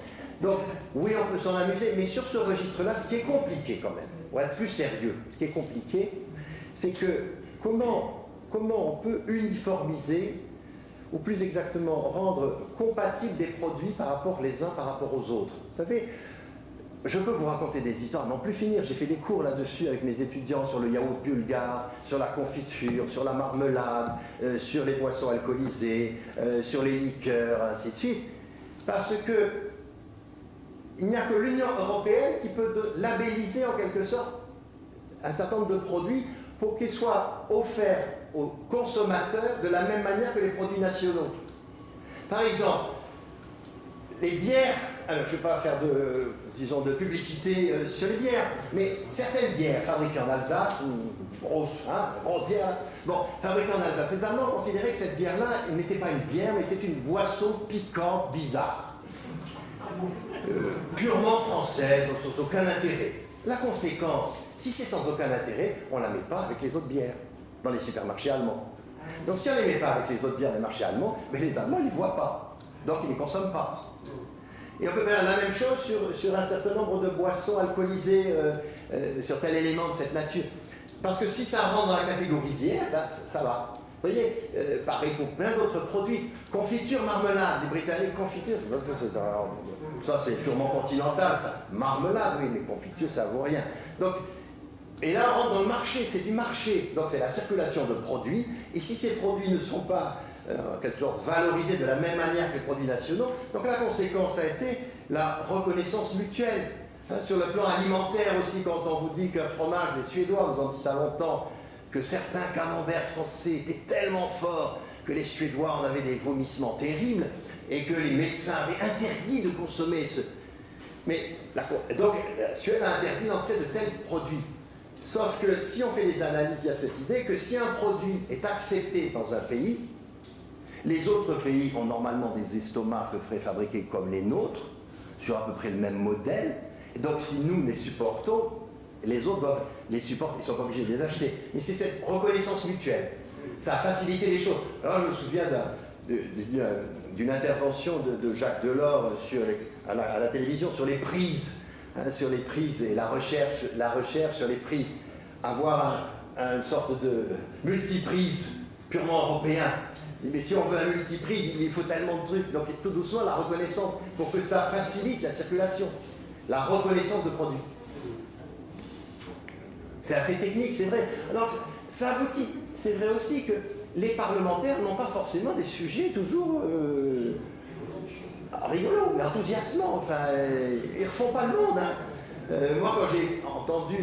Donc, oui, on peut s'en amuser, mais sur ce registre-là, ce qui est compliqué quand même, pour être plus sérieux, ce qui est compliqué, c'est que comment on peut uniformiser, ou plus exactement rendre compatibles des produits par rapport les uns par rapport aux autres. Vous savez, je peux vous raconter des histoires, à n'en plus finir. J'ai fait des cours là-dessus avec mes étudiants sur le yaourt bulgare, sur la confiture, sur la marmelade, sur les boissons alcoolisées, sur les liqueurs, ainsi de suite. Parce que il n'y a que l'Union européenne qui peut labelliser en quelque sorte un certain nombre de produits pour qu'ils soient offerts aux consommateurs de la même manière que les produits nationaux. Par exemple, les bières, alors je ne vais pas faire de publicité sur les bières, mais certaines bières fabriquées en Alsace, une grosse bière, fabriquée en Alsace, les Allemands considéraient que cette bière-là n'était pas une bière, mais était une boisson piquante bizarre. purement française, sans aucun intérêt. La conséquence, si c'est sans aucun intérêt, on ne la met pas avec les autres bières dans les supermarchés allemands. Donc si on ne les met pas avec les autres bières des marchés allemands, mais les Allemands ne les voient pas, donc ils ne les consomment pas. Et on peut faire la même chose sur un certain nombre de boissons alcoolisées, sur tel élément de cette nature. Parce que si ça rentre dans la catégorie bière, ben, ça va. Vous voyez, pareil pour plein d'autres produits. Confiture, marmelade, les Britanniques, confiture, ça c'est purement continental, ça. Marmelade, oui, mais confiture, ça vaut rien. Donc, et là, on rentre dans le marché, c'est du marché. Donc, c'est la circulation de produits. Et si ces produits ne sont pas, en quelque sorte, valorisés de la même manière que les produits nationaux, donc la conséquence a été la reconnaissance mutuelle. Hein, sur le plan alimentaire aussi, quand on vous dit qu'un fromage, les Suédois nous ont dit ça longtemps, que certains camemberts français étaient tellement forts que les Suédois en avaient des vomissements terribles et que les médecins avaient interdit de consommer ce... Mais, donc, la Suède a interdit d'entrer de tels produits. Sauf que si on fait des analyses, il y a cette idée que si un produit est accepté dans un pays, les autres pays ont normalement des estomacs préfabriqués comme les nôtres, sur à peu près le même modèle, et donc si nous les supportons, les autres doivent les supporter, ils ne sont pas obligés de les acheter. Mais c'est cette reconnaissance mutuelle. Ça a facilité les choses. Alors je me souviens d'une intervention de Jacques Delors à la télévision sur les prises. Sur les prises et la recherche sur les prises. Avoir une sorte de multiprise purement européen. Mais si on veut un multiprise, il faut tellement de trucs. Donc tout doucement, la reconnaissance, pour que ça facilite la circulation. La reconnaissance de produits. C'est assez technique, c'est vrai. Alors, ça aboutit. C'est vrai aussi que les parlementaires n'ont pas forcément des sujets toujours rigolos, enthousiasmants. Enfin, ils ne refont pas le monde. Hein. Moi, quand j'ai entendu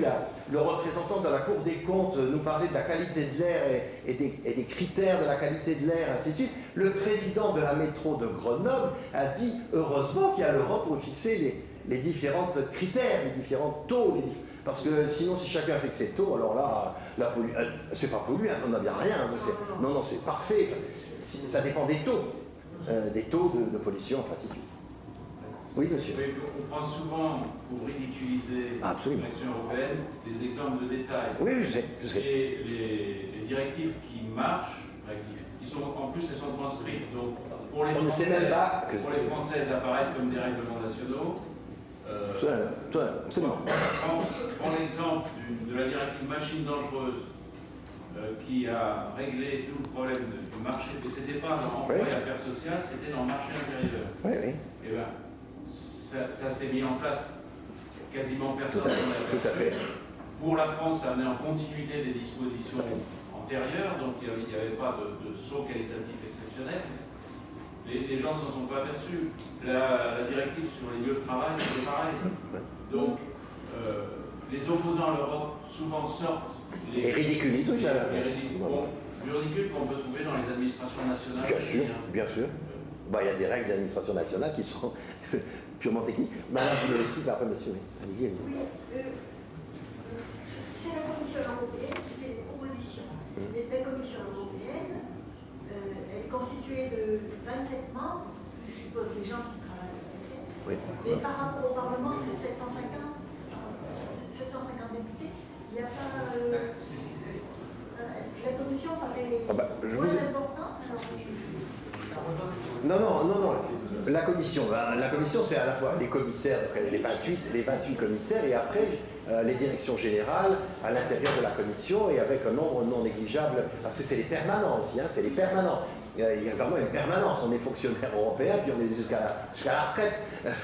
le représentant de la Cour des comptes nous parler de la qualité de l'air et des critères de la qualité de l'air, ainsi de suite, le président de la métro de Grenoble a dit heureusement qu'il y a l'Europe pour fixer les différents critères, les différents taux. Parce que sinon, si chacun fait que ses taux, alors là, c'est pas polluant, on n'a bien rien. Non, c'est parfait. Ça dépend des taux de pollution, enfin, si tu... Oui, monsieur. Oui, on prend souvent, pour ridiculiser l'action européenne, des exemples de détail. Oui, je sais. Et les directives qui marchent, qui sont, en plus, elles sont transcrites. Donc, pour les Français, elles apparaissent comme des règlements nationaux. Absolument. Prends l'exemple de la directive machines dangereuses qui a réglé tout le problème du marché. Et ce n'était pas dans l'emploi et affaires sociales, c'était dans le marché intérieur. Oui. Et bien, ça s'est mis en place. Quasiment personne n'en a Tout à fait. Pour la France, ça venait en continuité des dispositions antérieures, donc il n'y avait pas de saut qualitatif exceptionnel. Les gens ne s'en sont pas aperçus. La directive sur les lieux de travail, c'était pareil. Donc, les opposants à l'Europe souvent sortent et ridiculisent. Les ridicules qu'on peut trouver dans les administrations nationales. Bien sûr. Il y a des règles d'administration nationale qui sont purement techniques. Madame, je voulais aussi, après monsieur. Allez-y. C'est la Commission européenne qui fait des propositions. Et la Commission européenne, elle est constituée de 27 membres, je suppose les gens qui travaillent avec elle. Oui. Mais par rapport au Parlement, c'est 750 députés. Il n'y a pas. La Commission paraît moins importante. Non. La commission, c'est à la fois les commissaires, les 28 commissaires, et après les directions générales à l'intérieur de la commission, et avec un nombre non négligeable, parce que c'est les permanents aussi, c'est les permanents. Il y a vraiment une permanence, on est fonctionnaire européen, puis on est jusqu'à la retraite,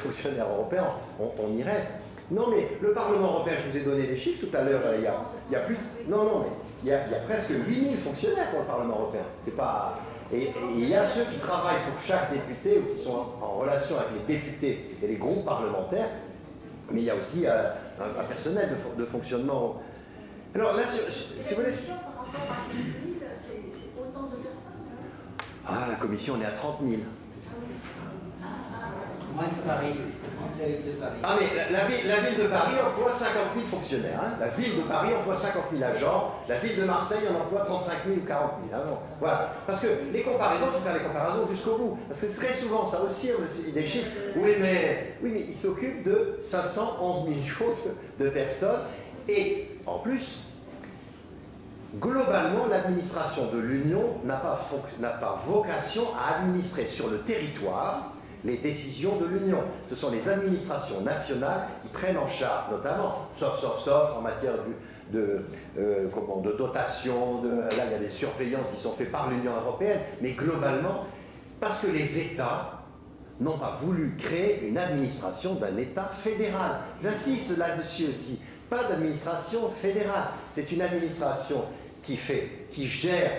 fonctionnaire européen, on y reste. Non, mais le Parlement européen, je vous ai donné les chiffres tout à l'heure, il y a plus... Non, mais il y a presque 8000 fonctionnaires pour le Parlement européen. C'est pas... Et il y a ceux qui travaillent pour chaque député ou qui sont en relation avec les députés et les groupes parlementaires, mais il y a aussi un personnel de fonctionnement. Alors là, si vous voulez... Par rapport à celui-ci, c'est autant de personnes. La commission, on est à 30 000. Moins que Paris. La ville de Paris. Ah mais la ville de Paris emploie 50 000 fonctionnaires. Hein. La ville de Paris emploie 50 000 agents. La ville de Marseille en emploie 35 000 ou 40 000. Hein, bon. Voilà. Parce que les comparaisons, il faut faire les comparaisons jusqu'au bout. Parce que très souvent, ça aussi, on a des chiffres. Oui, mais ils s'occupent de 511 millions de personnes. Et en plus, globalement, l'administration de l'Union n'a pas vocation à administrer sur le territoire les décisions de l'Union. Ce sont les administrations nationales qui prennent en charge, notamment, sauf en matière de dotation, là il y a des surveillances qui sont faites par l'Union européenne, mais globalement, parce que les États n'ont pas voulu créer une administration d'un État fédéral. J'insiste là-dessus aussi, pas d'administration fédérale, c'est une administration qui gère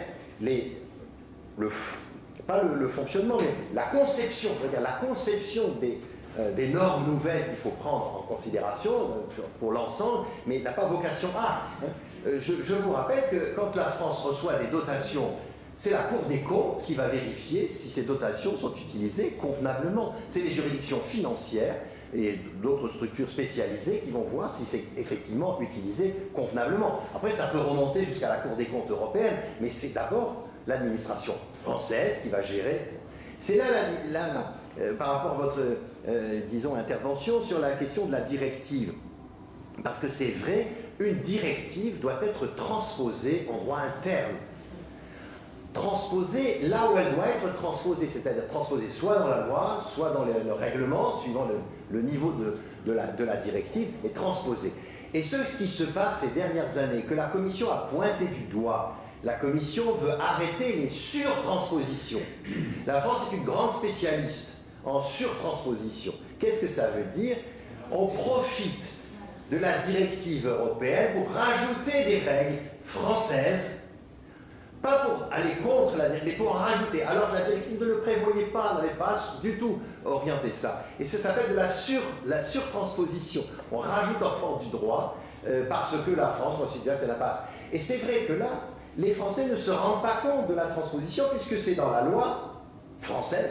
pas le fonctionnement, mais la conception, c'est-à-dire la conception des normes nouvelles qu'il faut prendre en considération pour l'ensemble, mais n'a pas vocation à. Je vous rappelle que quand la France reçoit des dotations, c'est la Cour des comptes qui va vérifier si ces dotations sont utilisées convenablement. C'est les juridictions financières et d'autres structures spécialisées qui vont voir si c'est effectivement utilisé convenablement. Après, ça peut remonter jusqu'à la Cour des comptes européenne, mais c'est d'abord l'administration française qui va gérer. C'est là, par rapport à votre, disons, intervention sur la question de la directive. Parce que c'est vrai, une directive doit être transposée en droit interne. Transposée là où elle doit être transposée, c'est-à-dire transposée soit dans la loi, soit dans le règlement, suivant le niveau de la directive, et transposée. Et ce qui se passe ces dernières années, que la Commission a pointé du doigt, la Commission veut arrêter les surtranspositions. La France est une grande spécialiste en surtransposition. Qu'est-ce que ça veut dire? On profite de la directive européenne pour rajouter des règles françaises, pas pour aller contre la directive, mais pour en rajouter. Alors que la directive ne le prévoyait pas, n'avait pas du tout orienté ça. Et ça s'appelle la surtransposition. On rajoute encore du droit parce que la France considère qu'elle n'a pas assez. Et c'est vrai que là, les Français ne se rendent pas compte de la transposition puisque c'est dans la loi française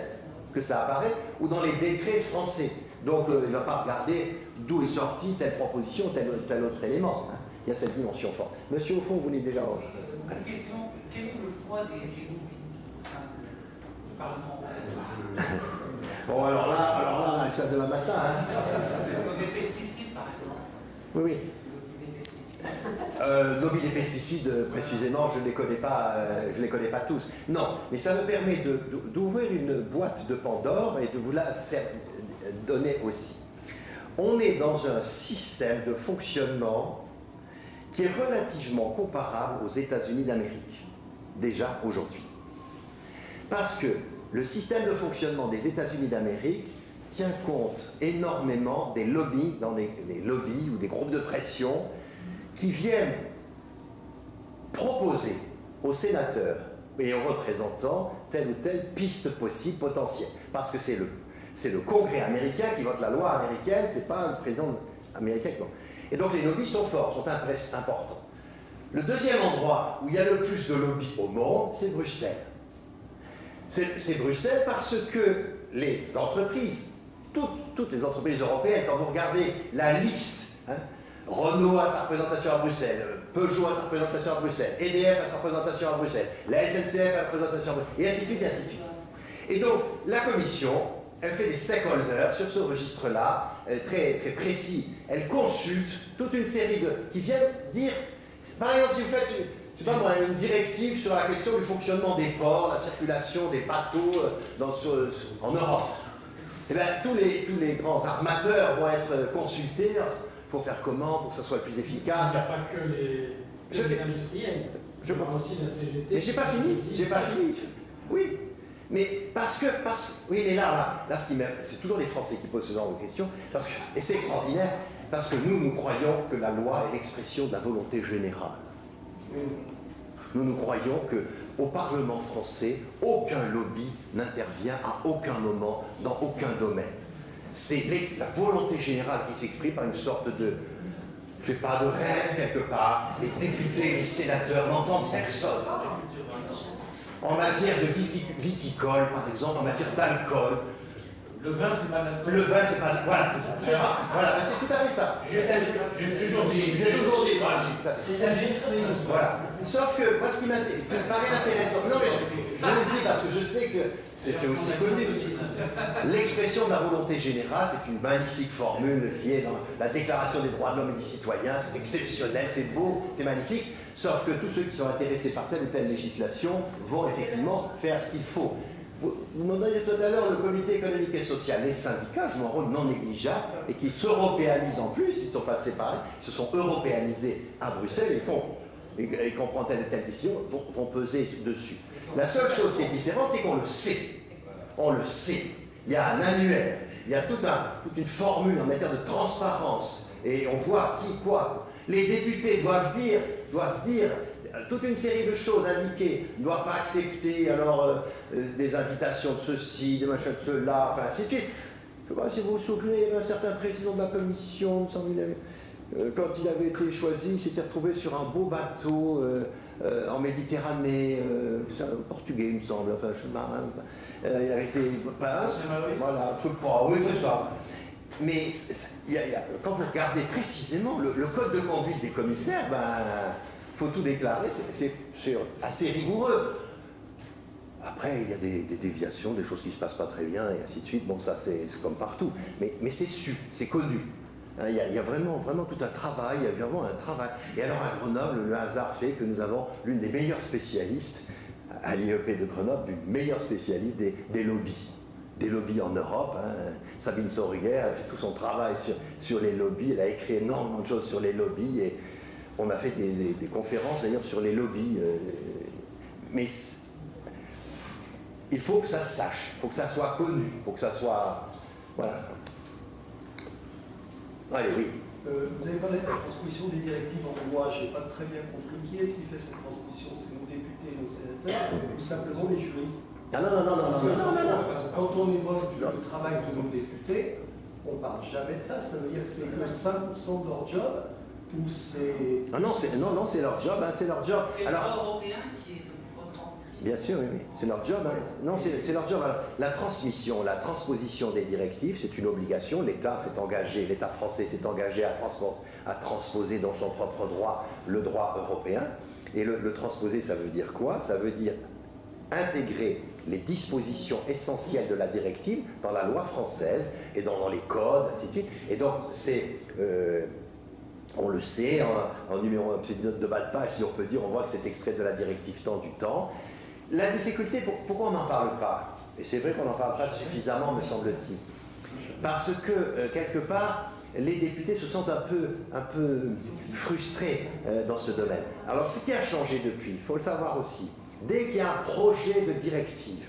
que ça apparaît ou dans les décrets français. Donc il ne va pas regarder d'où est sortie telle proposition, tel autre élément. Hein. Il y a cette dimension forte. Monsieur, au fond, vous voulez déjà... Une question, quel est le poids des lobbies au sein du Parlement européen? Bon, alors là, c'est demain matin. Hein. Les pesticides, par exemple. Oui, oui. Lobby des pesticides, précisément, je ne les connais pas tous. Non, mais ça me permet d'ouvrir une boîte de Pandore et de vous la donner aussi. On est dans un système de fonctionnement qui est relativement comparable aux États-Unis d'Amérique, déjà aujourd'hui. Parce que le système de fonctionnement des États-Unis d'Amérique tient compte énormément des lobbies, dans des lobbies ou des groupes de pression qui viennent proposer aux sénateurs et aux représentants telle ou telle piste possible, potentielle. Parce que c'est le Congrès américain qui vote la loi américaine, c'est pas le président américain qui vote. Et donc les lobbies sont forts, sont importants. Le deuxième endroit où il y a le plus de lobbies au monde, c'est Bruxelles. C'est Bruxelles parce que les entreprises, toutes les entreprises européennes, quand vous regardez la liste, hein, Renault a sa représentation à Bruxelles, Peugeot a sa représentation à Bruxelles, EDF a sa représentation à Bruxelles, la SNCF a sa représentation à Bruxelles, et ainsi de suite, et ainsi de suite. Et donc, la Commission, elle fait des stakeholders sur ce registre-là, très, très précis. Elle consulte toute une série qui viennent dire, par exemple, si vous faites une directive sur la question du fonctionnement des ports, la circulation des bateaux en Europe, eh bien, tous les grands armateurs vont être consultés. Il faut faire comment pour que ça soit le plus efficace. Il n'y a pas que les industriels. Je pense aussi la CGT. Mais j'ai pas fini. Oui. Mais oui, mais là, c'est toujours les Français qui posent ce genre de questions, et c'est extraordinaire, parce que nous croyons que la loi est l'expression de la volonté générale. Nous croyons qu'au Parlement français, aucun lobby n'intervient à aucun moment, dans aucun domaine. C'est la volonté générale qui s'exprime par une sorte de, je sais pas, de rêve quelque part. Les députés, les sénateurs n'entendent personne. En matière de viticole, par exemple, en matière d'alcool, Le vin, c'est pas l'alcool. Le vin, c'est pas l'alcool. Voilà, c'est ça. Voilà, c'est tout à fait ça. J'ai toujours dit. Voilà. C'est un jus de fruits. Voilà. Sauf que moi, ce qui me paraît intéressant, non mais je vous le dis parce que je sais que c'est aussi connu. L'expression de la volonté générale, c'est une magnifique formule qui est dans la Déclaration des droits de l'homme et du citoyen. C'est exceptionnel, c'est beau, c'est magnifique. Sauf que tous ceux qui sont intéressés par telle ou telle législation vont effectivement faire ce qu'il faut. Vous m'en disiez tout à l'heure, le comité économique et social, les syndicats jouent un rôle non négligeable et qui s'européanisent en plus, ils sont passés par là, ils se sont européanisés à Bruxelles et qu'on prend telle ou telle décision, vont peser dessus. La seule chose qui est différente, c'est qu'on le sait. On le sait. Il y a un annuaire, il y a toute une formule en matière de transparence et on voit qui, quoi. Les députés doivent dire toute une série de choses indiquées, ne doivent pas accepter alors des invitations de ceci, des machins de cela, enfin ainsi de suite. Je ne sais pas si vous vous souvenez d'un certain président de la commission, quand il avait été choisi, il s'était retrouvé sur un beau bateau en Méditerranée, c'est un Portugais il me semble, enfin je suis marin, il avait été... Voilà, je sais pas, oui c'est ça. Mais quand vous regardez précisément le code de conduite des commissaires, faut tout déclarer, c'est assez rigoureux. Après, il y a des déviations, des choses qui ne se passent pas très bien, et ainsi de suite. Bon, ça, c'est comme partout. Mais c'est su, c'est connu. Il y a vraiment tout un travail, il y a vraiment un travail. Et alors, à Grenoble, le hasard fait que nous avons l'une des meilleures spécialistes, à l'IEP de Grenoble, l'une des meilleures spécialistes des lobbies. Des lobbies en Europe. Sabine Sauruguer, elle a fait tout son travail sur les lobbies, elle a écrit énormément de choses sur les lobbies, et on a fait des conférences d'ailleurs sur les lobbies, mais il faut que ça se sache, il faut que ça soit connu, il faut que ça soit... Voilà. Allez, oui. Vous avez parlé de la transposition des directives en loi, je n'ai pas très bien compris. Qui est-ce qui fait cette transposition? C'est nos députés et nos sénateurs ou simplement les juristes? Ah non. Quand on évoque le travail de nos députés, on ne parle jamais de ça. Ça veut dire que c'est que 5% de leur job. Ou c'est... Non, c'est leur job, c'est leur job. C'est le droit européen qui est retranscrit. Bien sûr, oui, c'est leur job. Non, c'est leur job. Alors, la transposition des directives, c'est une obligation. L'État s'est engagé, l'État français s'est engagé à transposer dans son propre droit le droit européen. Et le transposer, ça veut dire quoi? Ça veut dire intégrer les dispositions essentielles de la directive dans la loi française et dans les codes, ainsi de suite. Et donc, c'est... on le sait, en numéro, une petite note de bas de page, si on peut dire, on voit que c'est extrait de la directive temps du temps. La difficulté, pourquoi on n'en parle pas? Et c'est vrai qu'on n'en parle pas suffisamment, me semble-t-il. Parce que, quelque part, les députés se sentent un peu frustrés dans ce domaine. Alors, ce qui a changé depuis, il faut le savoir aussi, dès qu'il y a un projet de directive,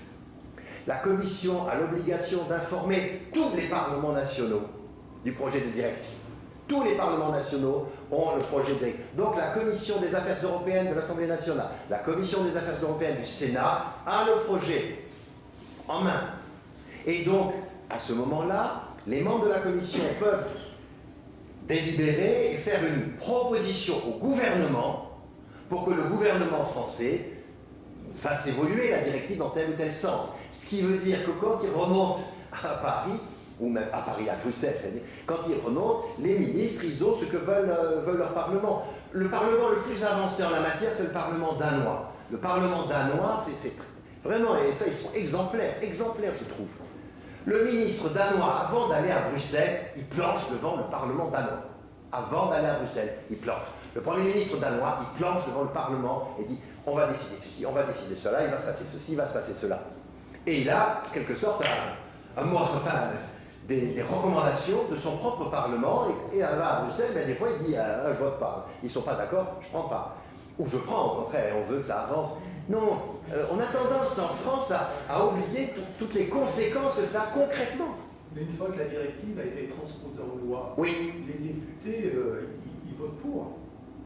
la Commission a l'obligation d'informer tous les parlements nationaux du projet de directive. Tous les parlements nationaux ont le projet de directive. Donc la Commission des affaires européennes de l'Assemblée nationale, la Commission des affaires européennes du Sénat a le projet en main. Et donc, à ce moment-là, les membres de la Commission peuvent délibérer et faire une proposition au gouvernement pour que le gouvernement français fasse évoluer la directive dans tel ou tel sens. Ce qui veut dire que quand il remonte à Paris, ou même à Paris, à Bruxelles, quand ils remontent, les ministres, ils ont ce que veulent leur Parlement. Le Parlement le plus avancé en la matière, c'est le Parlement danois. Le Parlement danois, c'est vraiment, et ça, ils sont exemplaires, je trouve. Le ministre danois, avant d'aller à Bruxelles, il planche devant le Parlement danois. Avant d'aller à Bruxelles, il planche. Le Premier ministre danois, il planche devant le Parlement et dit « on va décider ceci, on va décider cela, il va se passer ceci, il va se passer cela ». Et il a, en quelque sorte, des recommandations de son propre Parlement, et là, à Bruxelles, ben, des fois, il dit je vote pas. Ils ne sont pas d'accord, je ne prends pas. Ou je prends, au contraire, on veut que ça avance. Non, on a tendance en France à oublier toutes les conséquences que ça a concrètement. Mais une fois que la directive a été transposée en loi, oui, les députés, ils votent pour.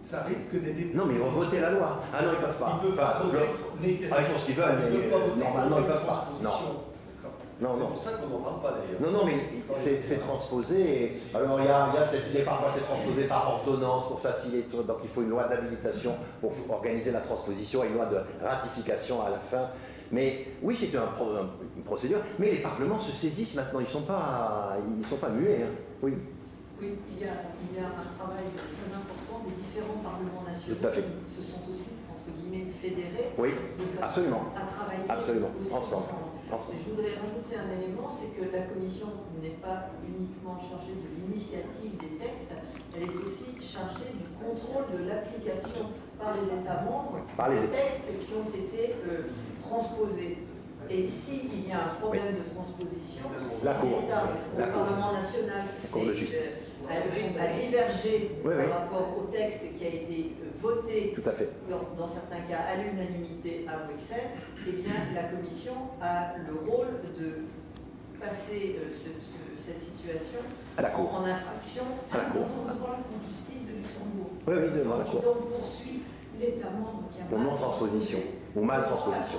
Ça risque des députés... Non, mais ils vont voter la loi. Ah non, ils ne peuvent pas. Ils peuvent pas voter. Ils font ce qu'ils veulent, mais normalement, ils ne peuvent pas. Non. C'est pour ça qu'on n'en parle pas d'ailleurs. Non, mais c'est transposé. Alors il y a cette idée, parfois c'est transposé par ordonnance pour faciliter. Donc il faut une loi d'habilitation pour organiser la transposition et une loi de ratification à la fin. Mais oui, c'est une procédure, mais les parlements se saisissent maintenant, ils ne sont pas muets. Hein. Oui. Oui, il y a un travail très important des différents parlements nationaux Tout à fait. qui se sont aussi, entre guillemets, fédérés Oui, de façon absolument. à travailler Absolument. aussi Ensemble. Je voudrais rajouter un élément, c'est que la Commission n'est pas uniquement chargée de l'initiative des textes, elle est aussi chargée du contrôle de l'application par les États membres des textes qui ont été transposés. Et s'il y a un problème de transposition, si l'État, le Parlement national, a divergé par rapport au texte qui a été voté, tout à fait, dans certains cas à l'unanimité à Bruxelles, eh bien la Commission a le rôle de passer cette situation en infraction devant la Cour de justice de Luxembourg. Oui, devant la Cour. Et donc poursuit l'État membre qui a pour non-transposition ou mal-transposition.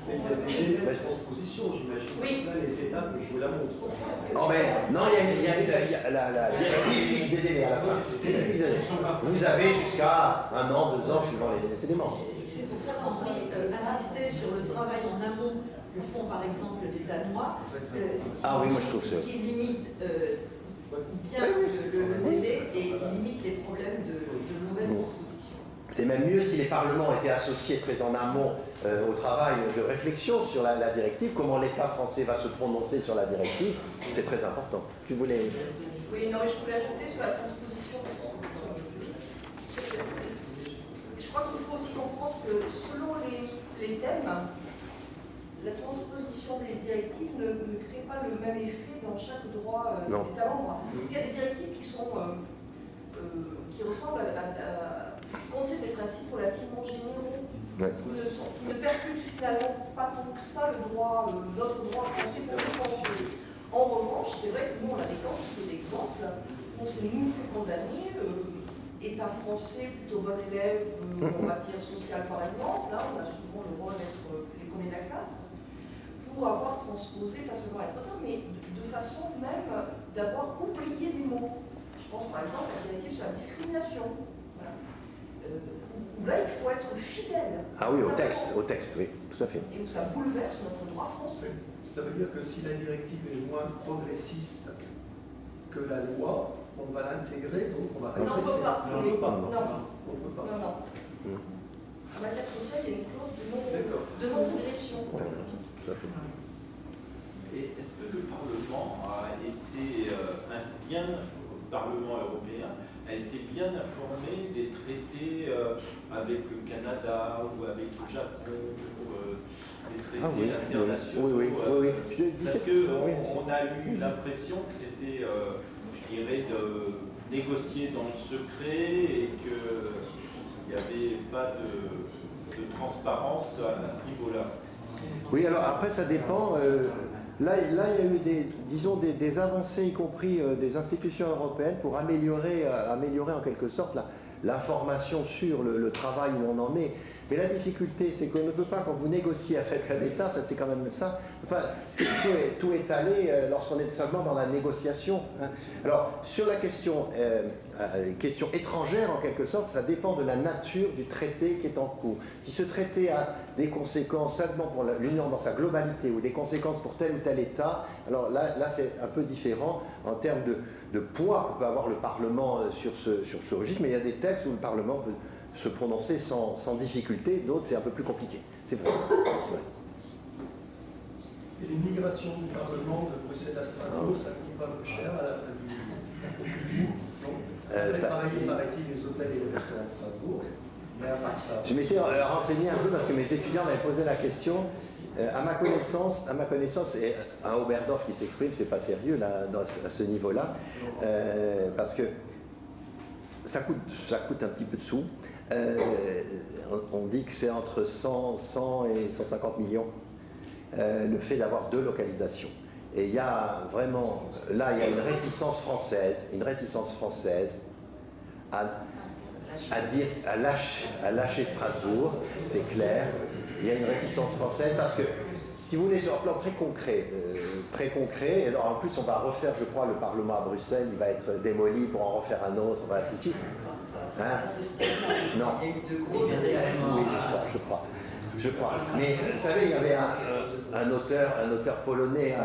Mais il y a des délais de transposition, j'imagine. Oui. Là, les États peuvent jouer la montre. Oh, mais non, il y a la directive fixe des délais à la fin. Vous avez jusqu'à 1 an, 2 ans, suivant les éléments. C'est pour ça qu'on peut insister sur le travail en amont que font par exemple les Danois, ce qui limite bien le délai et limite les problèmes de mauvaise transposition. C'est même mieux si les parlements étaient associés très en amont au travail de réflexion sur la directive, comment l'État français va se prononcer sur la directive, c'est très important. Tu voulais... Oui, non, mais je voulais ajouter sur la transposition. Je crois qu'il faut aussi comprendre que selon les thèmes, la transposition des directives ne crée pas le même effet dans chaque droit d'État membre. Il y a des directives qui ressemblent à contiennent des principes relativement généraux, qui ne percutent finalement pas tant que ça notre droit français pour les Français. En revanche, c'est vrai que nous, on a des exemples. On s'est nous fait condamner, État français plutôt bon élève en matière sociale par exemple, on a souvent le droit d'être les premiers de la classe, pour avoir transposé, pas seulement être auteur, mais de façon même d'avoir oublié des mots. Je pense par exemple à la directive sur la discrimination. Où là, il faut être fidèle. Ah oui, au texte, oui, tout à fait. Et où ça bouleverse notre droit français. Ça veut dire que si la directive est moins progressiste que la loi, on va l'intégrer, donc on va Non, on ne peut pas. On ne peut pas. On peut pas. Non. En matière sociale, il y a une clause de non-régression. Tout à fait. Et est-ce que le Parlement a été le Parlement européen a été bien informé des traités avec le Canada ou avec le Japon, des traités internationaux? Oui. Parce qu'on a eu l'impression que c'était, je dirais, de négocier dans le secret et qu'il n'y avait pas de transparence à ce niveau-là. Oui, alors après ça dépend. Là, il y a eu des avancées, y compris des institutions européennes, pour améliorer en quelque sorte l'information sur le travail où on en est. Mais la difficulté, c'est qu'on ne peut pas, quand vous négociez avec un État, c'est quand même ça, tout étaler lorsqu'on est seulement dans la négociation. Hein. Alors, sur la question étrangère, en quelque sorte, ça dépend de la nature du traité qui est en cours. Si ce traité a des conséquences seulement pour l'Union dans sa globalité ou des conséquences pour tel ou tel État, alors là c'est un peu différent en termes de poids que peut avoir le Parlement sur ce registre, mais il y a des textes où le Parlement peut se prononcer sans difficulté, d'autres c'est un peu plus compliqué. C'est vrai. Et les migrations du Parlement de Bruxelles à Strasbourg, ça coûte pas peu cher à la fin du mois. Ça fait travailler, paraît-il, les hôtels et les restaurants de Strasbourg. Mais à part ça. Je m'étais renseigné un peu parce que mes étudiants m'avaient posé la question. À ma connaissance, et un Oberdorf qui s'exprime, c'est pas sérieux là, à ce niveau-là, parce que ça coûte un petit peu de sous. On dit que c'est entre 100 et 150 millions le fait d'avoir 2 localisations. Et il y a vraiment, là, il y a une réticence française à lâcher Strasbourg, c'est clair. Il y a une réticence française parce que, si vous voulez, sur un plan très concret, et alors en plus on va refaire, je crois, le Parlement à Bruxelles, il va être démoli pour en refaire un autre, ainsi de suite. Hein? Non. Il y a eu de gros investissements. Oui, je crois. Je crois. Mais vous savez, il y avait un auteur polonais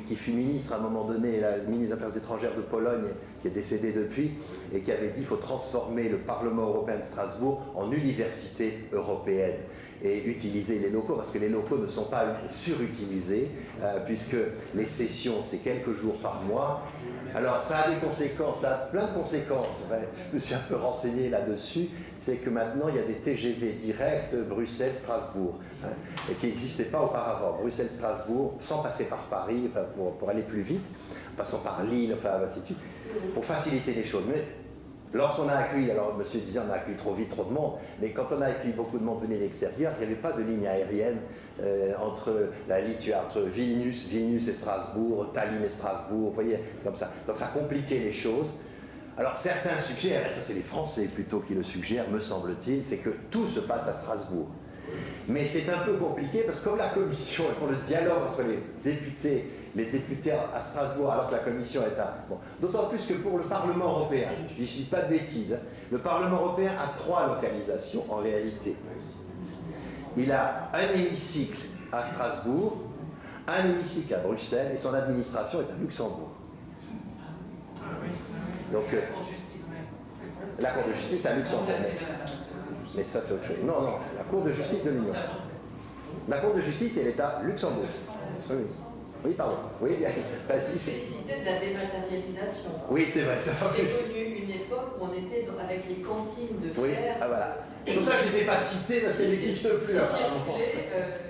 qui fut ministre à un moment donné, la ministre des Affaires étrangères de Pologne, qui est décédé depuis, et qui avait dit qu'il faut transformer le Parlement européen de Strasbourg en université européenne et utiliser les locaux, parce que les locaux ne sont pas surutilisés, puisque les sessions, c'est quelques jours par mois. Alors ça a des conséquences, ça a plein de conséquences. Je me suis un peu renseigné là-dessus. C'est que maintenant il y a des TGV directs Bruxelles-Strasbourg, et qui n'existaient pas auparavant. Bruxelles-Strasbourg, sans passer par Paris, pour aller plus vite, en passant par Lille, ainsi de suite, pour faciliter les choses. Mais lorsqu'on a accueilli, alors monsieur disait on a accueilli trop vite, trop de monde, mais quand on a accueilli beaucoup de monde venu de l'extérieur, il n'y avait pas de ligne aérienne entre Vilnius et Strasbourg, Tallinn et Strasbourg, vous voyez, comme ça. Donc ça compliquait les choses. Alors certains suggèrent, et ça c'est les Français plutôt qui le suggèrent, me semble-t-il, c'est que tout se passe à Strasbourg. Mais c'est un peu compliqué parce que comme la commission, et pour le dialogue entre les députés à Strasbourg, alors que la commission est à... Bon, d'autant plus que pour le Parlement européen, je ne dis pas de bêtises, le Parlement européen a 3 localisations en réalité. Il a un hémicycle à Strasbourg, un hémicycle à Bruxelles et son administration est à Luxembourg. Donc, la Cour de justice à Luxembourg. Mais ça, c'est autre chose. Non, la Cour de justice de l'Union. La Cour de justice, elle est à Luxembourg. Oui, pardon. Oui, bien. Féliciter de la dématérialisation. Oui, c'est vrai. Ça va. C'est venu une époque où on était avec les cantines de fer. Oui, voilà. C'est pour ça que je ne les ai pas cités, parce qu'elles n'existent plus.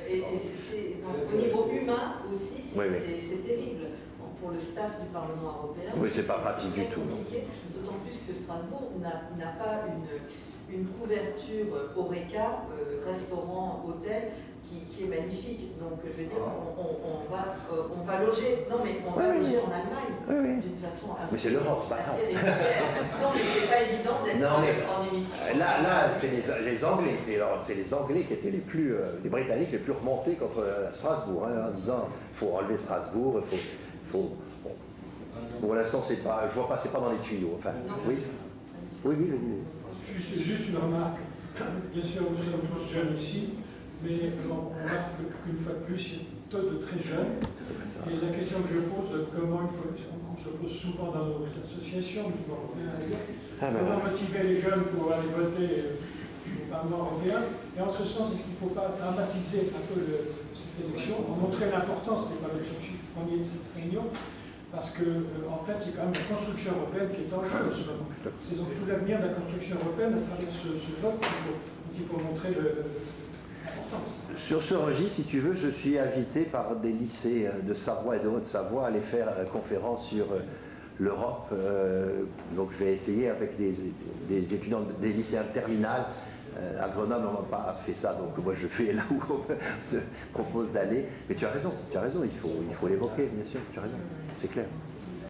Et c'était, au niveau humain aussi, c'est terrible. Pour le staff du Parlement européen. Oui, c'est pas pratique du tout. D'autant plus que Strasbourg n'a pas une couverture HoReCa, restaurant, hôtel, qui est magnifique. Donc, je veux dire, on va loger. Non, mais on va loger en Allemagne d'une façon assez. Mais c'est l'Europe, c'est pas grave. Non, mais c'est pas évident d'être en hémicycle. Là, c'est les Anglais. C'est les Anglais qui étaient les Britanniques les plus remontés contre Strasbourg, en disant il faut enlever Strasbourg, bon, pour l'instant, c'est pas, je vois pas, c'est pas dans les tuyaux. Enfin, oui, vas-y. Juste une remarque. Bien sûr, nous sommes tous jeunes ici, mais on remarque qu'une fois de plus, il y a peu de très jeunes. Et la question que je pose, on se pose souvent dans nos associations, comment motiver les jeunes pour aller voter au Parlement européen? Et en ce sens, est-ce qu'il ne faut pas dramatiser un peu cette élection, montrer l'importance des l'objectif premier de cette réunion? Parce que, en fait, c'est quand même la construction européenne qui est en jeu en ce moment. C'est donc tout l'avenir de la construction européenne à travers ce vote qu'il faut montrer l'importance. Sur ce registre, si tu veux, je suis invité par des lycées de Savoie et de Haute-Savoie à aller faire conférence sur l'Europe. Donc je vais essayer avec des étudiants, des lycéens terminales. À Grenoble, on n'a pas fait ça, donc moi je fais là où on te propose d'aller. Mais tu as raison, il faut l'évoquer, bien sûr, tu as raison, c'est clair.